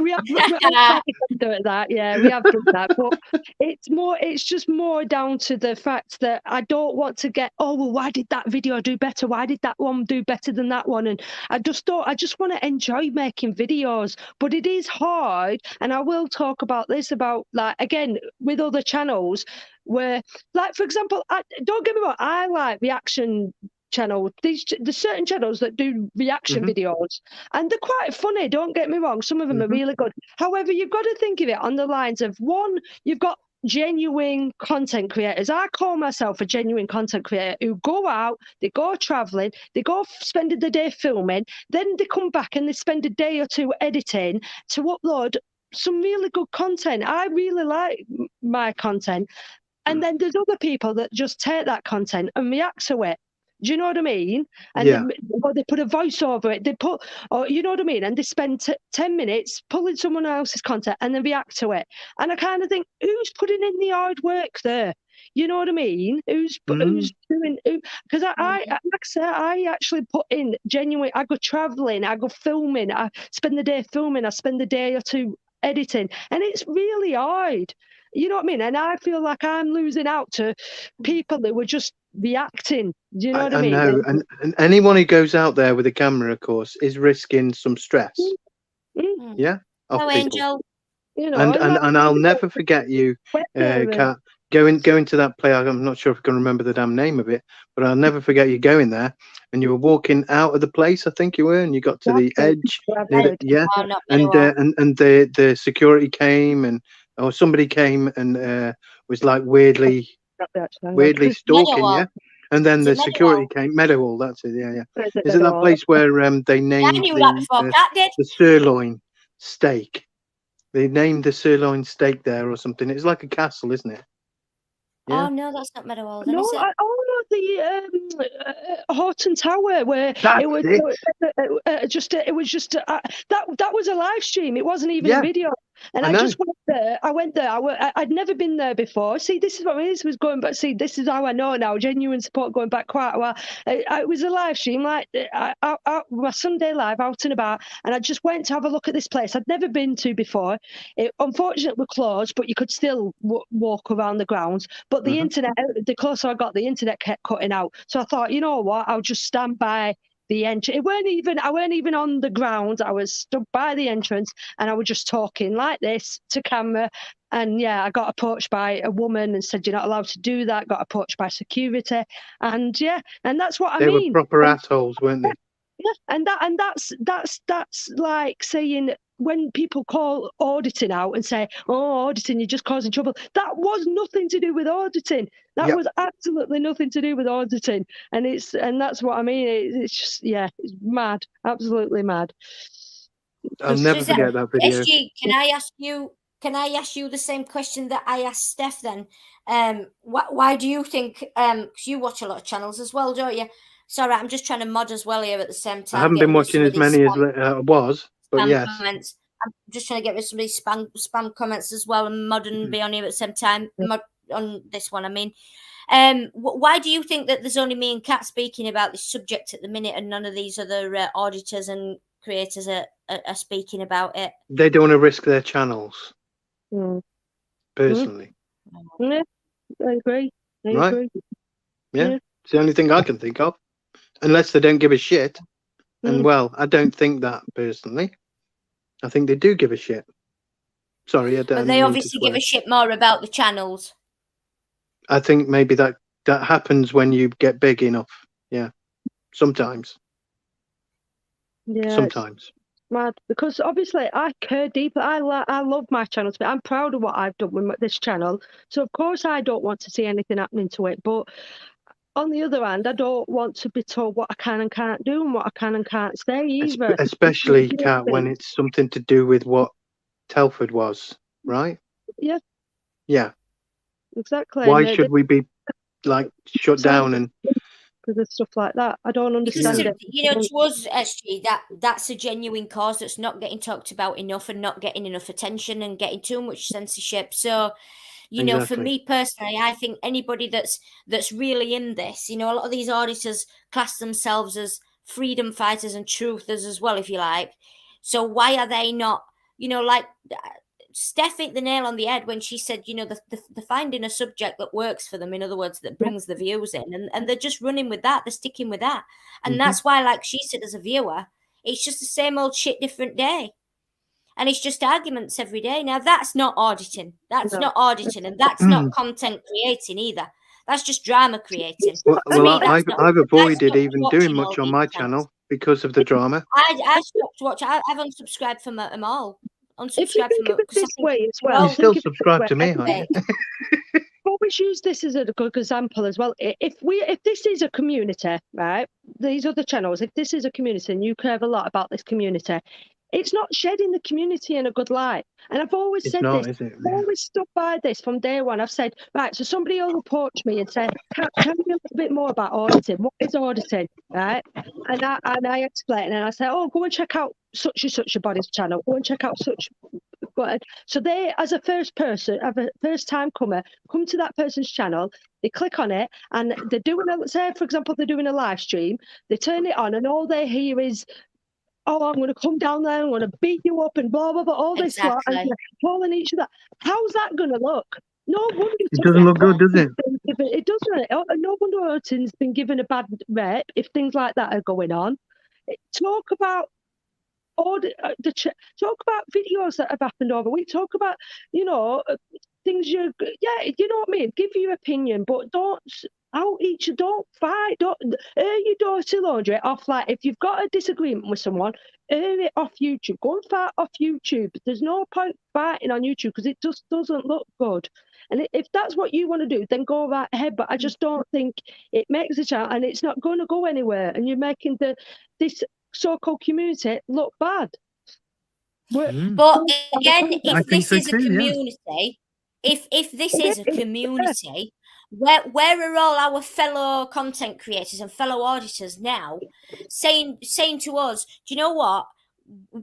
we have that. Yeah, we have done that. But it's just more down to the fact that I don't want to get, oh, well, why did that video do better? Why did that one do better than that one? And I just want to enjoy making videos. But it is hard, and I will talk about this, about like, again, with other channels where, like, for example, don't get me wrong, I like reaction channel. There's certain channels that do reaction videos, and they're quite funny, don't get me wrong. Some of them are really good. However, you've got to think of it on the lines of, one, you've got genuine content creators. I call myself a genuine content creator who go out, they go traveling, they go spend the day filming, then they come back and they spend a day or two editing to upload some really good content. I really like my content. And then there's other people that just take that content and react to it. Do you know what I mean? And they put a voice over it. They put, you know what I mean? And they spend 10 minutes pulling someone else's content and then react to it. And I kind of think, who's putting in the hard work there? You know what I mean? Who's doing? Because like I said, I actually put in genuine. I go traveling, I go filming, I spend the day filming, I spend the day or two editing, and it's really hard. You know what I mean? And I feel like I'm losing out to people that were just reacting. Do you know what I mean? I know. And anyone who goes out there with a camera, of course, is risking some stress. Yeah, of people. Angel. You know, and I'll never forget you, Kat, going to that play. I'm not sure if I can remember the damn name of it, but I'll never forget you going there, and you were walking out of the place, I think you were, and you got to the edge. And the security came, or somebody came and was like weirdly stalking you. And then the security came. Meadowhall, that's it. Yeah. Is it that place where they named the sirloin steak? They named the sirloin steak there or something. It's like a castle, isn't it? Yeah. Oh no, that's not Meadowhall. No, the Horton Tower, where it was that was a live stream. It wasn't even a video. And I just went there. I went there. I'd never been there before. See, this is what this was going back. See, this is how I know now. Genuine support going back quite a while. It was a live stream, like my Sunday live out and about, and I just went to have a look at this place I'd never been to before. It unfortunately was closed, but you could still walk around the grounds. But the internet, the closer I got, the internet kept cutting out. So I thought, you know what, I'll just stand by the entrance. I weren't even on the ground. I was stood by the entrance, and I was just talking like this to camera. And yeah, I got approached by a woman and said, "You're not allowed to do that." Got approached by security, and that's what I mean. They were proper assholes, weren't they? Yeah, and that's like saying, when people call auditing out and say, "Oh, auditing, you're just causing trouble," that was nothing to do with auditing. That was absolutely nothing to do with auditing. And that's what I mean. It's just, it's mad, absolutely mad. I'll never forget that video. SG, can I ask you the same question that I asked Steph then? Why do you think? Because you watch a lot of channels as well, don't you? Sorry, I'm just trying to mod as well here at the same time. I haven't been watching as many as I was, but yes. Comments. I'm just trying to get rid of some of these spam comments as well and mod and be on here at the same time. Mod on this one, I mean. Why do you think that there's only me and Kat speaking about this subject at the minute and none of these other auditors and creators are speaking about it. They don't want to risk their channels, Mm. personally. Yeah, I agree. I Right? agree. Yeah, it's the only thing I can think of. Unless they don't give a shit. And well, I don't think that personally. I think they do give a shit. Sorry, I don't But they mean obviously to give swear. a shit more about the channels. I think maybe that happens when you get big enough. Yeah, sometimes. Yeah, it's Sometimes. mad because obviously I care deeply. I love my channel. I'm proud of what I've done with this channel. So of course I don't want to see anything happening to it. But on the other hand, I don't want to be told what I can and can't do and what I can and can't say either. Especially, Kat, when it's something to do with what Telford was, right? Yeah, Yeah. exactly. Why And should we be like shut down and because of stuff like that? I don't Because understand it. to us, SG, that's a genuine cause that's not getting talked about enough and not getting enough attention and getting too much censorship. So, for Exactly. me personally, I think anybody that's really in this, a lot of these auditors class themselves as freedom fighters and truthers as well, if you like. So why are they not, like Steph hit the nail on the head when she said, they're finding a subject that works for them. In other words, that brings the views in, and they're just running with that. They're sticking with that, and that's why, like she said, as a viewer, it's just the same old shit, different day, and it's just arguments every day. Now that's not auditing. That's not auditing, and that's not content creating either. That's just drama creating. Well, I've avoided even doing watching much all on my these channels. channel because of the drama. I stopped watching. I've unsubscribed from them all. If you think of it this way as well, You still subscribe to me, aren't you? always use this as a good example as well. If this is a community, right? These other channels, if this is a community and you care a lot about this community, it's not shedding the community in a good light. And I've always said this. Is it? I've always stuck by this from day one. I've said, right, so somebody will approach me and say, tell me a little bit more about auditing. What is auditing, right? And I explain, and I say, oh, go and check out such and such a body's channel. Go and check out such. So they, as a first time comer, come to that person's channel, they click on it, and they're doing say, for example, they're doing a live stream, they turn it on, and all they hear is, oh, I'm going to come down there, I'm going to beat you up, and blah, blah, blah, all this, and calling each other. How's that going to look? No wonder it doesn't look good, does it? It doesn't. No wonder Orton's been given a bad rep if things like that are going on. Talk about talk about videos that have happened over week. Talk about things you know what I mean. Give your opinion, but don't fight. Don't air your dirty laundry off. Like if you've got a disagreement with someone, air it off YouTube. Go and fight off YouTube. There's no point fighting on YouTube because it just doesn't look good. And if that's what you want to do, then go right ahead. But I just don't think it makes a chance, and it's not going to go anywhere. And you're making this so-called community look bad. But again, if this is a community, if this is a community, where are all our fellow content creators and fellow auditors now saying to us, do you know what?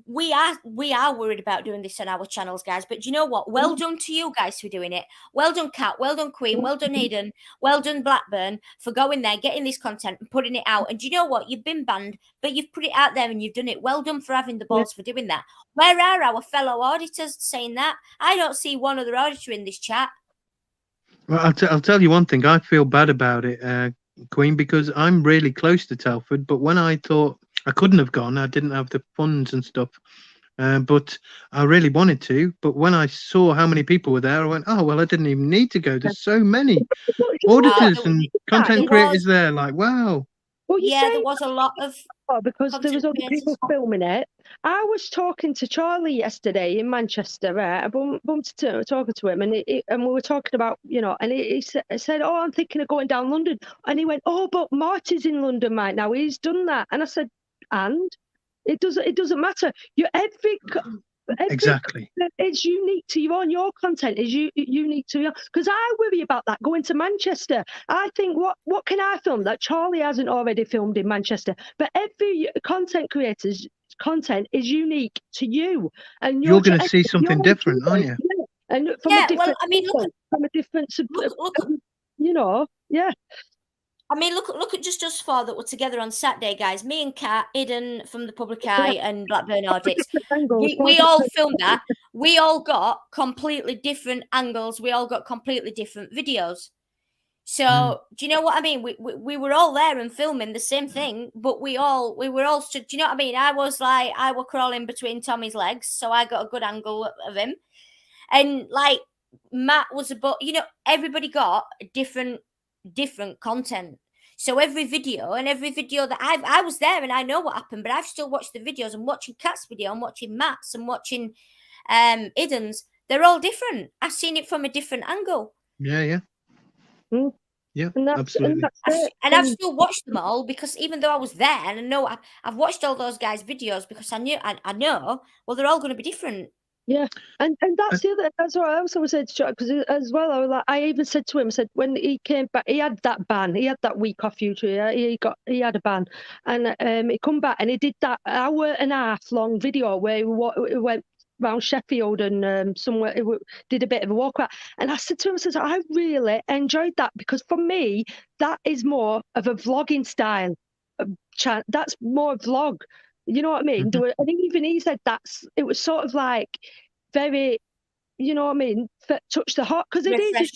We are worried about doing this on our channels, guys. But do you know what? Well done to you guys for doing it. Well done, Kat. Well done, Queen. Well done, Eden. Well done, Blackburn, for going there, getting this content and putting it out. And do you know what? You've been banned, but you've put it out there and you've done it. Well done for having the balls for doing that. Where are our fellow auditors saying that? I don't see one other auditor in this chat. Well, I'll tell you one thing. I feel bad about it, Queen, because I'm really close to Telford. But when I thought I couldn't have gone, I didn't have the funds and stuff. But I really wanted to. But when I saw how many people were there, I went, oh, well, I didn't even need to go. There's so many auditors and content creators there. Like, wow. Well, there was a lot of... because there was other people filming it. I was talking to Charlie yesterday in Manchester, right? I bumped talking to him, and we were talking about, and he said, oh, I'm thinking of going down London. And he went, oh, but Marty's in London right now. He's done that. And I said, and? It doesn't matter. Every exactly. It's unique to you. Your content is unique to you. Because I worry about that going to Manchester. I think what can I film that Charlie hasn't already filmed in Manchester? But every content creator's content is unique to you, and you're going to see something different, aren't you? And from a different, yeah. I mean, look at just us four that were together on Saturday, guys. Me and Kat, Eden from the Public Eye, and Blackburn Audits. We all filmed that. We all got completely different angles. We all got completely different videos. So do you know what I mean? We were all there and filming the same thing, but we were all stood. Do you know what I mean? I were crawling between Tommy's legs, so I got a good angle of him, and like Matt was everybody got different content. So every video that I was there and I know what happened, but I've still watched the videos. I'm watching Kat's video, I'm watching Matt's, I'm watching Iden's. They're all different. I've seen it from a different angle. Yeah. Mm. Yeah, And absolutely. And I've still watched them all, because even though I was there and I know I've watched all those guys' videos, because I know, well, they're all going to be different. Yeah, and that's the other. That's what I also said to Chuck, because as well, I even said to him, I said when he came back, he had that ban, he had that week off YouTube. He had a ban, and he come back and he did that 1.5 hour long video where he went around Sheffield and somewhere did a bit of a walkabout. And I said to him, I said, I really enjoyed that, because for me that is more of a vlogging style. That's more vlog. You know what I mean? Mm-hmm. And even he said it was sort of like very, you know what I mean, touch the heart, because it is.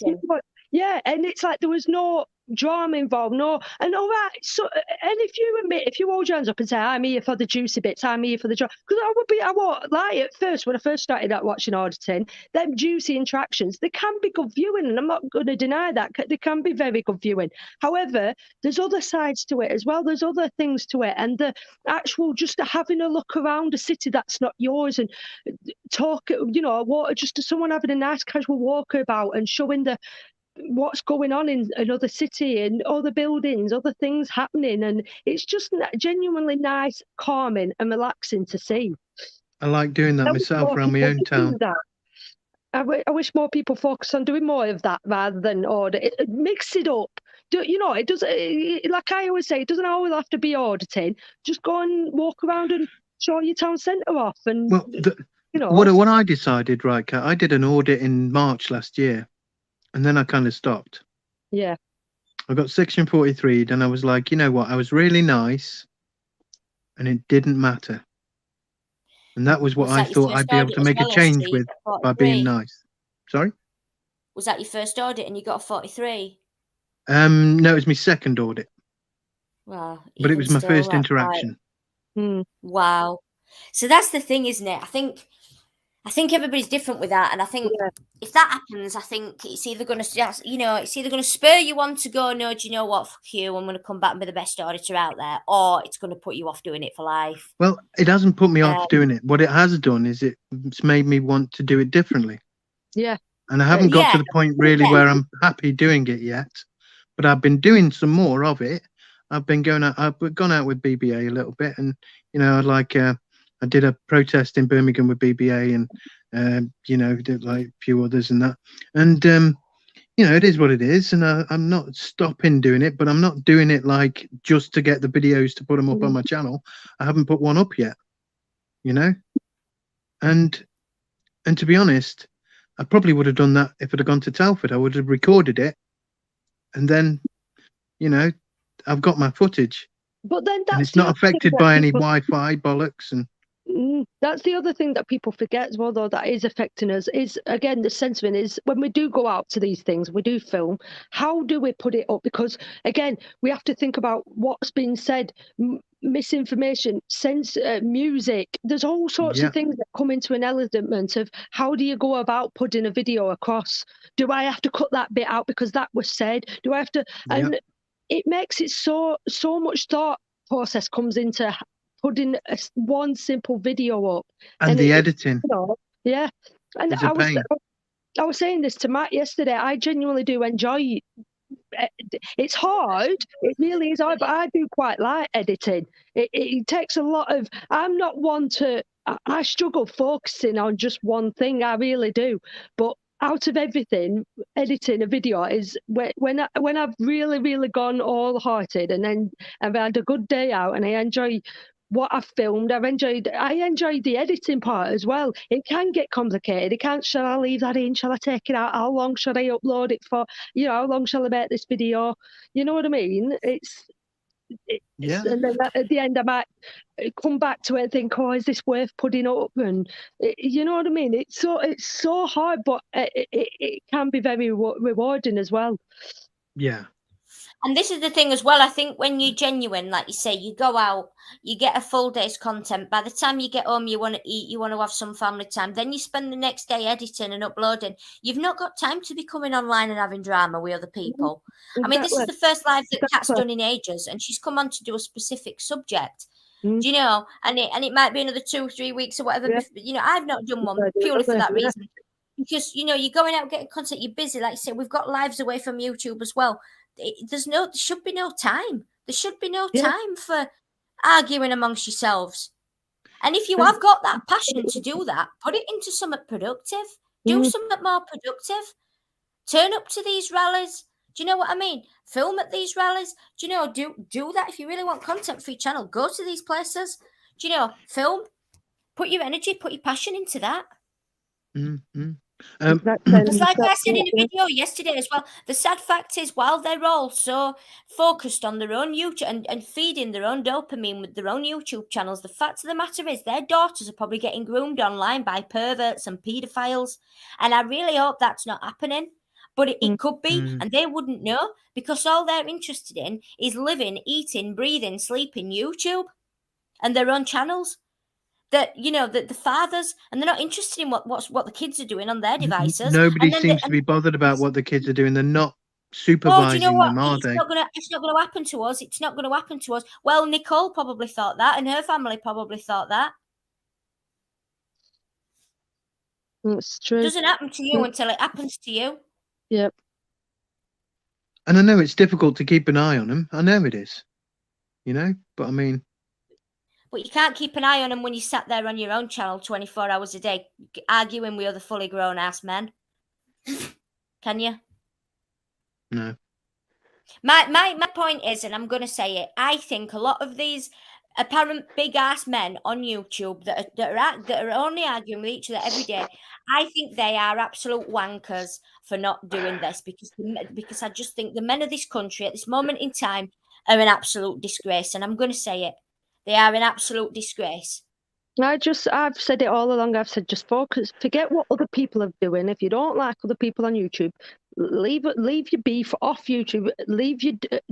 Yeah, and it's like there was no drama involved, and all right. So, and if you hold your hands up and say, I'm here for the juicy bits, I'm here for the drama, because I won't lie, at first, when I first started out watching auditing, them juicy interactions, they can be good viewing, and I'm not going to deny that. They can be very good viewing. However, there's other sides to it as well. There's other things to it, and the actual just having a look around a city that's not yours, and talk, just to someone having a nice casual walk about and showing what's going on in another city and other buildings, other things happening, and it's just genuinely nice, calming and relaxing to see. I like doing that myself around my own town. I wish more people focus on doing more of that rather than mix it up. It doesn't, like I always say, it doesn't always have to be auditing. Just go and walk around and show your town centre off. And what I decided, right, Kat, I did an audit in March last year. And then I kind of stopped. Yeah. I got section 43, and I was like, you know what? I was really nice, and it didn't matter. And that was what I thought I'd be able to make a change with by being nice. Sorry? Was that your first audit and you got a 43? No, it was my second audit. Well, but it was my first interaction. Wow. So that's the thing, isn't it? I think everybody's different with that, and I think if that happens, I think it's either going to spur you on to go, no, do you know what, fuck you, I'm going to come back and be the best auditor out there, or it's going to put you off doing it for life. Well, it hasn't put me off doing it. What it has done is it's made me want to do it differently. Yeah. And I haven't got to the point really where I'm happy doing it yet, but I've been doing some more of it. I've gone out with BBA a little bit, and I did a protest in Birmingham with BBA, and did like a few others and that. And it is what it is, and I'm not stopping doing it, but I'm not doing it like just to get the videos to put them up on my channel. I haven't put one up yet, and to be honest, I probably would have done that if I'd have gone to Telford. I would have recorded it, and then I've got my footage. But then it's not affected by any Wi-Fi bollocks. And that's the other thing that people forget as well, though, that is affecting us, is, again, the sentiment is when we do go out to these things, we do film, how do we put it up? Because, again, we have to think about what's been said, misinformation, music. There's all sorts of things that come into an element of how do you go about putting a video across? Do I have to cut that bit out because that was said? Do I have to? And it makes it so much thought process comes into putting one simple video up, and the editing. And I was saying this to Matt yesterday. I genuinely do enjoy. It's hard. It really is hard, but I do quite like editing. It takes a lot of. I'm not one to. I struggle focusing on just one thing. I really do, but out of everything, editing a video is when I've really, really gone all hearted, and then I've had a good day out and I enjoy what I've filmed. I enjoyed the editing part as well. It can get complicated. It can't, shall I leave that in? Shall I take it out? How long should I upload it for? You know, how long shall I make this video? You know what I mean? Yeah. And then at the end I might come back to it and think, oh, is this worth putting up? And you know what I mean? It's so hard, but it can be very rewarding as well. Yeah. And this is the thing as well. I think when you're genuine, like you say, you go out, you get a full day's content. By the time you get home, you want to eat, you want to have some family time. Then you spend the next day editing and uploading. You've not got time to be coming online and having drama with other people. Exactly. I mean, this is the first live that Kat's done in ages, and she's come on to do a specific subject. Do you know? And it might be another 2-3 weeks or whatever. Yeah. You know, I've not done one purely for that reason. Because, you know, you're going out getting content, you're busy. Like I said, we've got lives away from YouTube as well. There should be no time. There should be no time for arguing amongst yourselves. And if you have got that passion to do that, put it into something productive. Do something more productive. Turn up to these rallies. Do you know what I mean? Film at these rallies. Do you know? Do that if you really want content for your channel. Go to these places. Do you know? Film. Put your energy, put your passion into that. Mm-hmm. Because like I said in a video yesterday as well, the sad fact is while they're all so focused on their own YouTube and feeding their own dopamine with their own YouTube channels, the fact of the matter is their daughters are probably getting groomed online by perverts and paedophiles. And I really hope that's not happening. But it could be, and they wouldn't know because all they're interested in is living, eating, breathing, sleeping YouTube and their own channels. That, you know, the fathers, and they're not interested in what the kids are doing on their devices. Nobody seems to be bothered about what the kids are doing. They're not supervising them, are they? It's not going to happen to us. It's not going to happen to us. Well, Nicole probably thought that, and her family probably thought that. It's true. It doesn't happen to you until it happens to you. Yep. And I know it's difficult to keep an eye on them. I know it is. You know, but I mean. But you can't keep an eye on them when you sat there on your own channel 24 hours a day arguing with other fully grown-ass men. Can you? No. My point is, and I'm going to say it, I think a lot of these apparent big-ass men on YouTube that are only arguing with each other every day, I think they are absolute wankers for not doing this because I just think the men of this country at this moment in time are an absolute disgrace, and I'm going to say it. They are an absolute disgrace. I've said it all along. I've said just forget what other people are doing. If you don't like other people on YouTube, leave your beef off YouTube.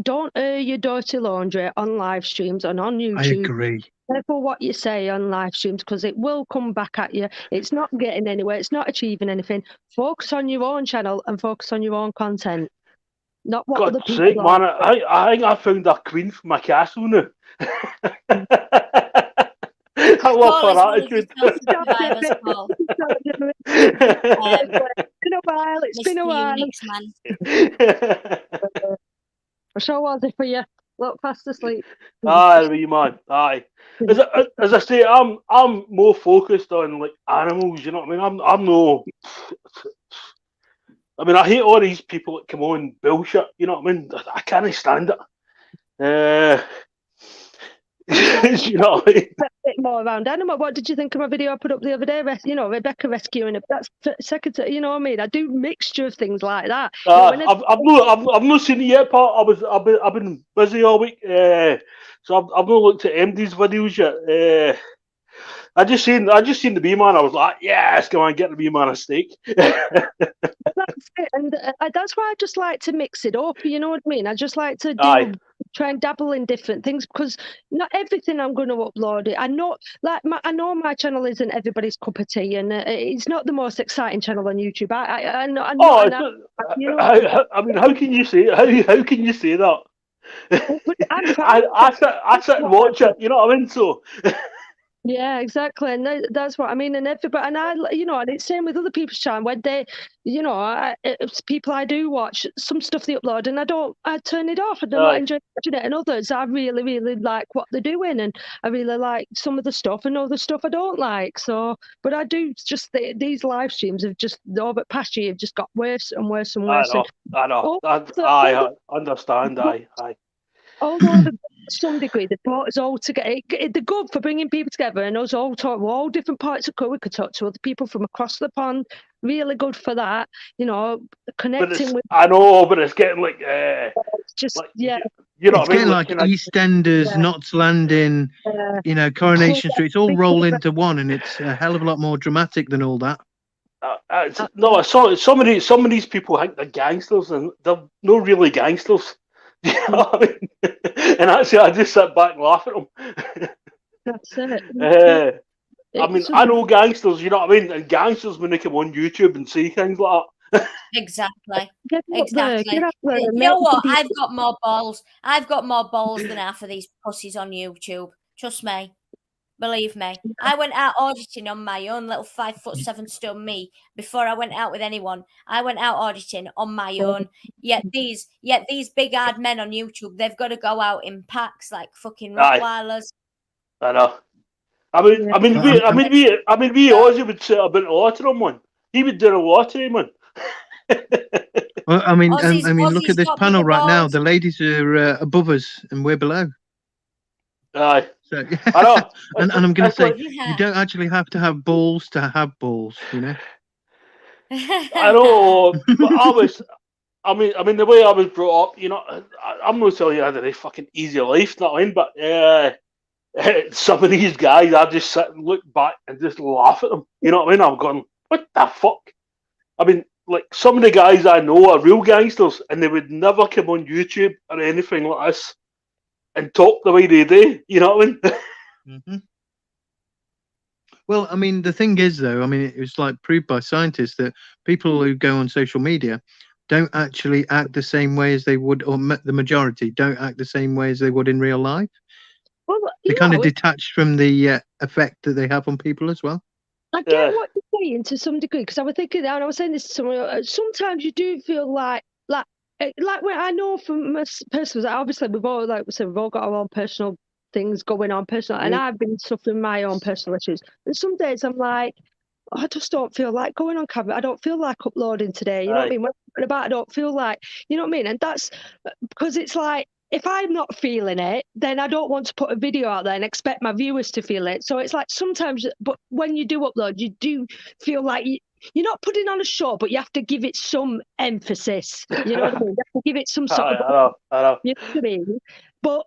Don't air your dirty laundry on live streams and on YouTube. I agree. Careful what you say on live streams because it will come back at you. It's not getting anywhere. It's not achieving anything. Focus on your own channel and focus on your own content. Not what other people sake, man, I think I found a queen for my castle now. I love her attitude. It's been a while. It's been a while. So was it for you? Look fast asleep. Aye, wee man. Aye. As I say, I'm more focused on like animals. You know what I mean? I'm no. I mean, I hate all these people that come on bullshit. You know what I mean? I can't stand it. You know what I mean? A bit more around animal. What did you think of my video I put up the other day? You know, Rebecca rescuing it. That's second. You know what I mean? I do mixture of things like that. I've not seen it yet, Pat. I've been busy all week, so I've not looked at MD's videos yet. I just seen the bee man. I was like, yes, come on, get the bee man a steak. That's it, and that's why I just like to mix it up. You know what I mean? I just like to try and dabble in different things because not everything I'm going to upload it. I know my channel isn't everybody's cup of tea, and it's not the most exciting channel on YouTube. I know. I mean, how can you say how can you say that? I sit and watch it. You know what I mean? So. Yeah, exactly, and that's what I mean. And everybody, and I, you know, and it's same with other people's channel when they, you know, it's people I do watch some stuff they upload, and I turn it off, and I'm not enjoying watching it. And others, I really, really like what they're doing, and I really like some of the stuff, and other stuff I don't like. So, but I do just these live streams have just over the past year have just got worse and worse and worse. I know. I understand. Aye. Although the some degree, they brought us all together. They're good for bringing people together, and us all talk. We're all different parts of we could talk to other people from across the pond. Really good for that, you know, connecting with. I know, but it's getting like just like, yeah. You know it's what I mean? getting like EastEnders, Knots Landing, you know, Coronation Street. It's all rolled into one, and it's a hell of a lot more dramatic than all that. No, some of these people think they're gangsters, and they're not really gangsters. You know what I mean? And actually, I just sit back and laugh at them. That's it. I mean, I know gangsters, you know what I mean? And gangsters, when they come on YouTube and say things like that. Exactly. Exactly. You know what? I've got more balls. I've got more balls than half of these pussies on YouTube. Trust me. Believe me. I went out auditing on my own, little 5'7" me, before I went out with anyone. I went out auditing on my own. Yet these big hard men on YouTube, they've got to go out in packs like fucking Rottweilers. I know. I mean, we Ozzy would set up an lottery on one. He would do a lottery, man. Well, I mean, Aussie's look at this panel right now. The ladies are above us, and we're below. Aye. So, I know. and I'm going to say, you don't actually have to have balls to have balls, you know. I know, but I mean, the way I was brought up, you know, I'm not telling you I had a fucking easy life, not in, but some of these guys, I just sit and look back and just laugh at them. You know what I mean? I'm going, what the fuck? I mean, like, some of the guys I know are real gangsters, and they would never come on YouTube or anything like this and talk the way they do. You know what I mean? Mm-hmm. Well, I mean, the thing is, though, I mean, it was like proved by scientists that people who go on social media don't actually act the same way as they would, or the majority don't act the same way as they would in real life. Well, they're kind of detached from the effect that they have on people as well. I get what you're saying to some degree, because I was thinking, and I was saying this to someone, sometimes you do feel like when I know from my personal, obviously we've all, like we said, we've all got our own personal things going on, and I've been suffering my own personal issues. And some days I'm like, I just don't feel like going on camera. I don't feel like uploading today. You know what I mean? I don't feel like, you know what I mean? And that's because it's like, if I'm not feeling it, then I don't want to put a video out there and expect my viewers to feel it. So it's like sometimes, but when you do upload, you do feel like you're not putting on a show, but you have to give it some emphasis. You know what I mean? You have to give it some sort of. I know. You know what I mean? But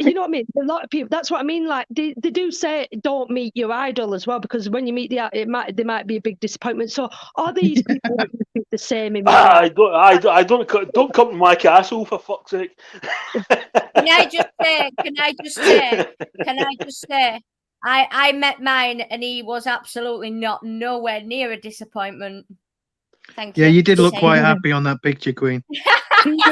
you know what I mean? A lot of people, that's what I mean. Like they do say, don't meet your idol as well, because when you meet there might be a big disappointment. So are these people the same in real life? Don't come to my castle, for fuck's sake. Can I just say, I met mine, and he was absolutely nowhere near a disappointment. Thank you. Yeah, you did look quite happy on that picture, Queen. Please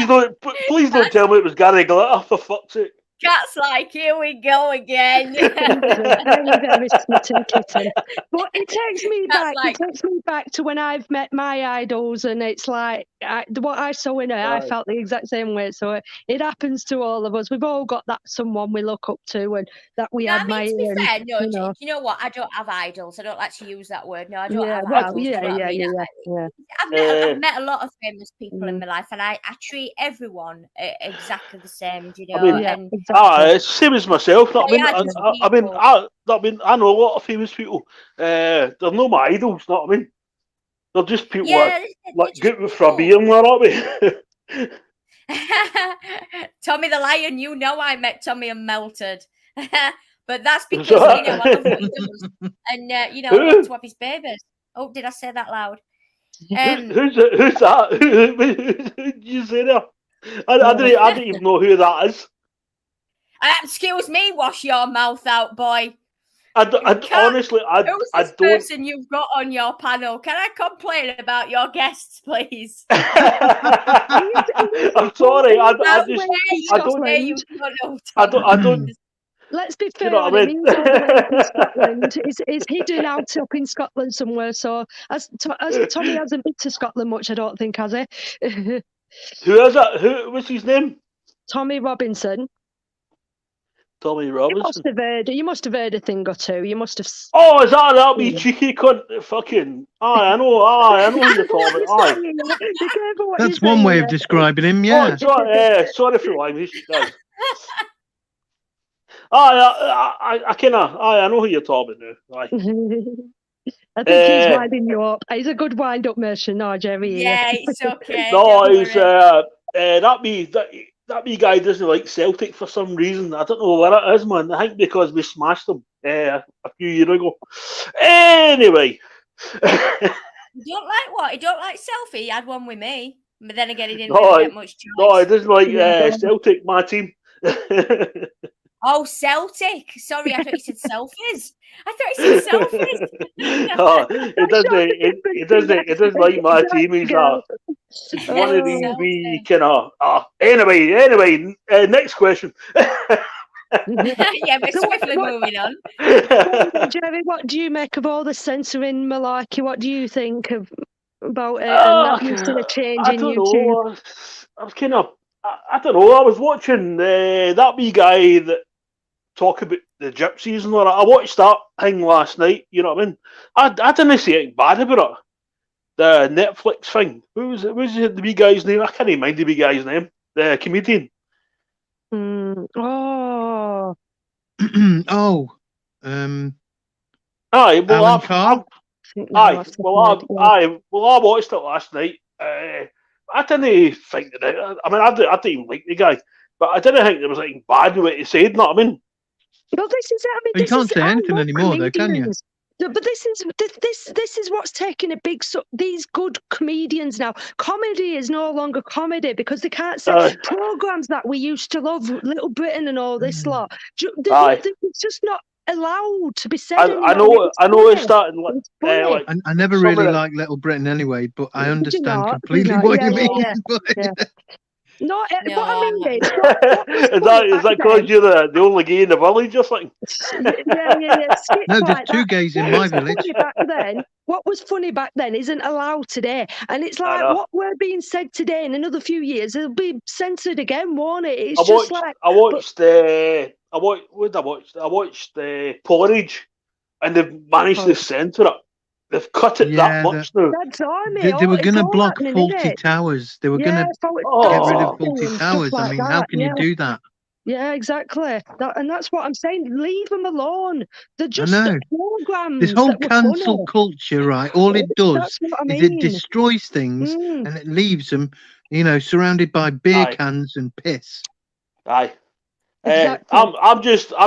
don't tell me it was Gary Glitter, for fuck's sake. Cat's like, here we go again. Very smitten kitten. But it takes me back. It takes me back to when I've met my idols, and it's like what I saw in her. I felt the exact same way. So it happens to all of us. We've all got that someone we look up to and that we admire. I mean, to be fair, do you know what? I don't have idols. I don't like to use that word. No, I don't have idols. I've met a lot of famous people in my life, and I treat everyone exactly the same. Do you know? It's the same as myself. I know a lot of famous people. They're not my idols. Not what I mean. They're just people like get with for a beer and what I Tommy the Lion, you know, I met Tommy and melted. But that's because you know I love what he does, and you know, I want to have his babies. Oh, did I say that loud? Who's that? Who did you say that? I didn't even know who that is. Excuse me, wash your mouth out, boy. Honestly, who's this person you've got on your panel? Can I complain about your guests, please? I'm sorry. I don't. Let's be fair. You know what I mean? In Scotland, is hidden out up in Scotland somewhere. So as Tommy hasn't been to Scotland much, I don't think, has he? Who is that? What's his name? Tommy Robinson. Tommy You Robinson. must have heard a thing or two. You must have. Oh, is that wee cheeky cunt? Fucking. Aye, I know who you're talking about. Aye. Be careful what That's you're one saying way of there. describing him. Oh, Yeah. sorry for language, guys. I know who you're talking about now. Aye. I think he's winding you up. He's a good wind-up merchant, no, Jerry. Yeah, it's okay. No, don't he's worry. that wee guy doesn't like Celtic for some reason. I don't know what it is, man. I think because we smashed them a few years ago. Anyway. You don't like what? You don't like selfie? He had one with me. But then again, he didn't really get much choice. No, he doesn't like Celtic, my team. Oh, Celtic. Sorry, I thought you said selfies. I thought you said selfies. No, it doesn't like my team. He's one of these wee kind of. Anyway, next question. Yeah, we're swiftly moving on. Jerry, what do you make of all the censoring malarkey? What do you think about it? And that used to change in YouTube. Know. I was kind of. I don't know. I was watching that wee guy that talk about the gypsies and all that. I watched that thing last night. You know what I mean? I didn't say anything bad about it. The Netflix thing. Who was it? Was it the wee guy's name? I can't even mind the wee guy's name. The comedian. Oh. Aye. Well, Alan Carr? I watched it last night. I didn't think that. I mean, I didn't even like the guy, but I didn't think there was anything bad with what he said. You know what I mean? Well, this is it. I mean, you can't say anything anymore, though, can you? But this is what's taking a big. These good comedians now. Comedy is no longer comedy because they can't say programs that we used to love, Little Britain and all this lot. It's just not allowed to be said. I know it's starting. I never really liked Little Britain anyway, but I understand completely what you mean. Yeah. No, what I mean is, is that because you're the only gay in the village or something? Yeah. No, there's two gays in my village. What was funny back then isn't allowed today, and it's like what were being said today. In another few years, it'll be censored again, won't it? It's I watched Porridge, and they've managed to censor it. They've cut it that much now. They were going to block Faulty Towers. They were going to get rid of Faulty Towers. I mean, how can you do that? Yeah, exactly. And that's what I'm saying. Leave them alone. They're just programs. This whole cancel culture, right? All it does is it destroys things and it leaves them, surrounded by beer cans and piss. Aye. Exactly. I'm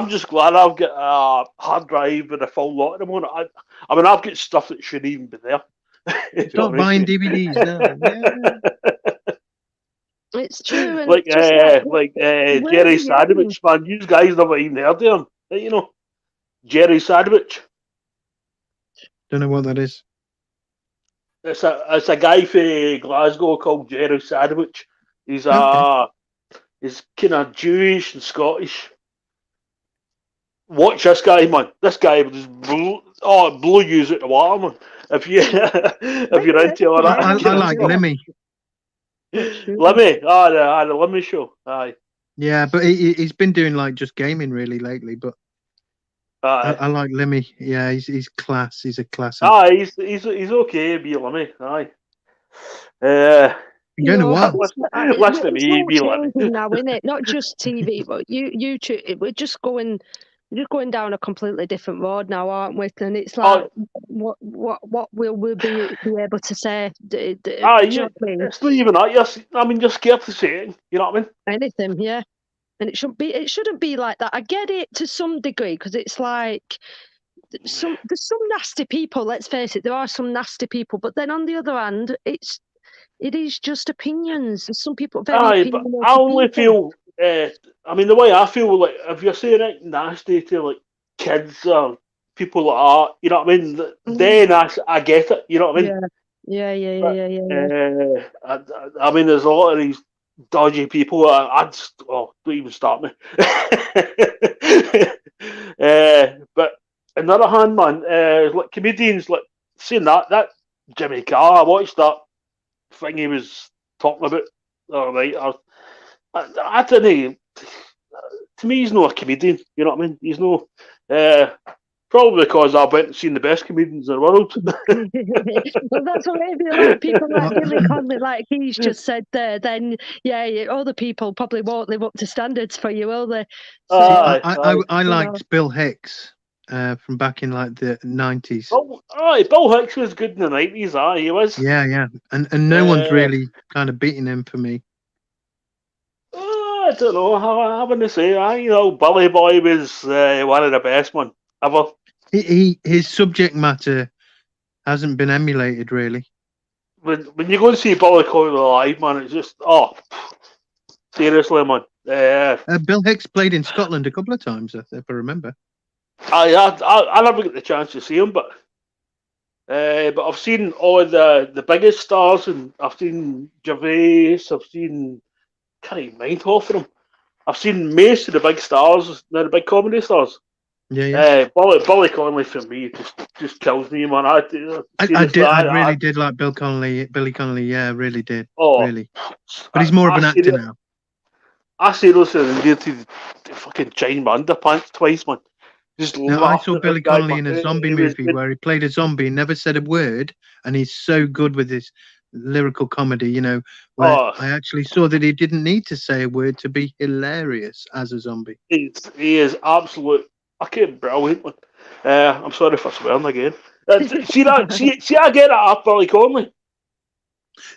just glad I've got a hard drive with a full lot of them on it. I mean, I've got stuff that shouldn't even be there. Stop buying DVDs now. Yeah. It's true. And like Jerry Sadowitz, man. You guys never even heard of him. Jerry Sadowitz. Don't know what that is. It's a guy from Glasgow called Jerry Sadowitz. He's He's kind of Jewish and Scottish. Watch this guy, man. This guy will just blow you out the water, man. If you're into all that. I like Lemmy. Lemmy, the Lemmy show. Aye. Yeah, but he's been doing just gaming really lately. But I like Lemmy. Yeah, he's class. He's a class. He's okay. Be Lemmy. Aye. Going to what? Less than me, be Lemmy. Now, isn't it? Not just TV, but YouTube. We're just going down a completely different road now, aren't we? And it's like, what will we be able to say? It's not even that. You're scared to say it. You know what I mean? Anything, yeah. And it shouldn't be like that. I get it to some degree because it's like there's some nasty people. Let's face it, there are some nasty people. But then on the other hand, it is just opinions. There's some people very opinionated. But I only feel. The way I feel, like if you're saying it nasty to kids or people like that, you know what I mean? Then I get it. You know what I mean? Yeah. I mean, there's a lot of these dodgy people. Don't even start me. But on the other hand, man, like comedians, like seeing that Jimmy Carr, I watched that thing he was talking about. All right, I don't know. to me, he's not a comedian. You know what I mean? He's no. Probably because I went and seen the best comedians in the world. Well, that's what maybe a lot of people like Billy Connolly, like he's just said there. Then, other people probably won't live up to standards for you, will they? So, I liked Bill Hicks from back in like the 90s. Bill Hicks was good in the 90s. He was. Yeah, and no one's really kind of beating him for me. I don't know. I wouldn't say. Billy Boy was one of the best one ever. His subject matter hasn't been emulated really. When you go and see Billy Connolly live, man, it's just seriously, man. Bill Hicks played in Scotland a couple of times, if I remember. I never get the chance to see him, but I've seen all the biggest stars, and I've seen Gervais. I've seen can't even mind half of them. I've seen most of the big stars, the big comedy stars. Yeah. Billy Connolly for me just kills me, man. I really did like Billy Connolly. Yeah, really did. Really. But he's more of an actor now. I seriously needed to fucking change my underpants twice, man. I saw Billy Connolly in a zombie movie where he played a zombie and never said a word, and he's so good with his lyrical comedy, where I actually saw that he didn't need to say a word to be hilarious as a zombie. He is absolute fucking brilliant, man. I'm sorry for swearing again. See, I get it up Billy Connolly.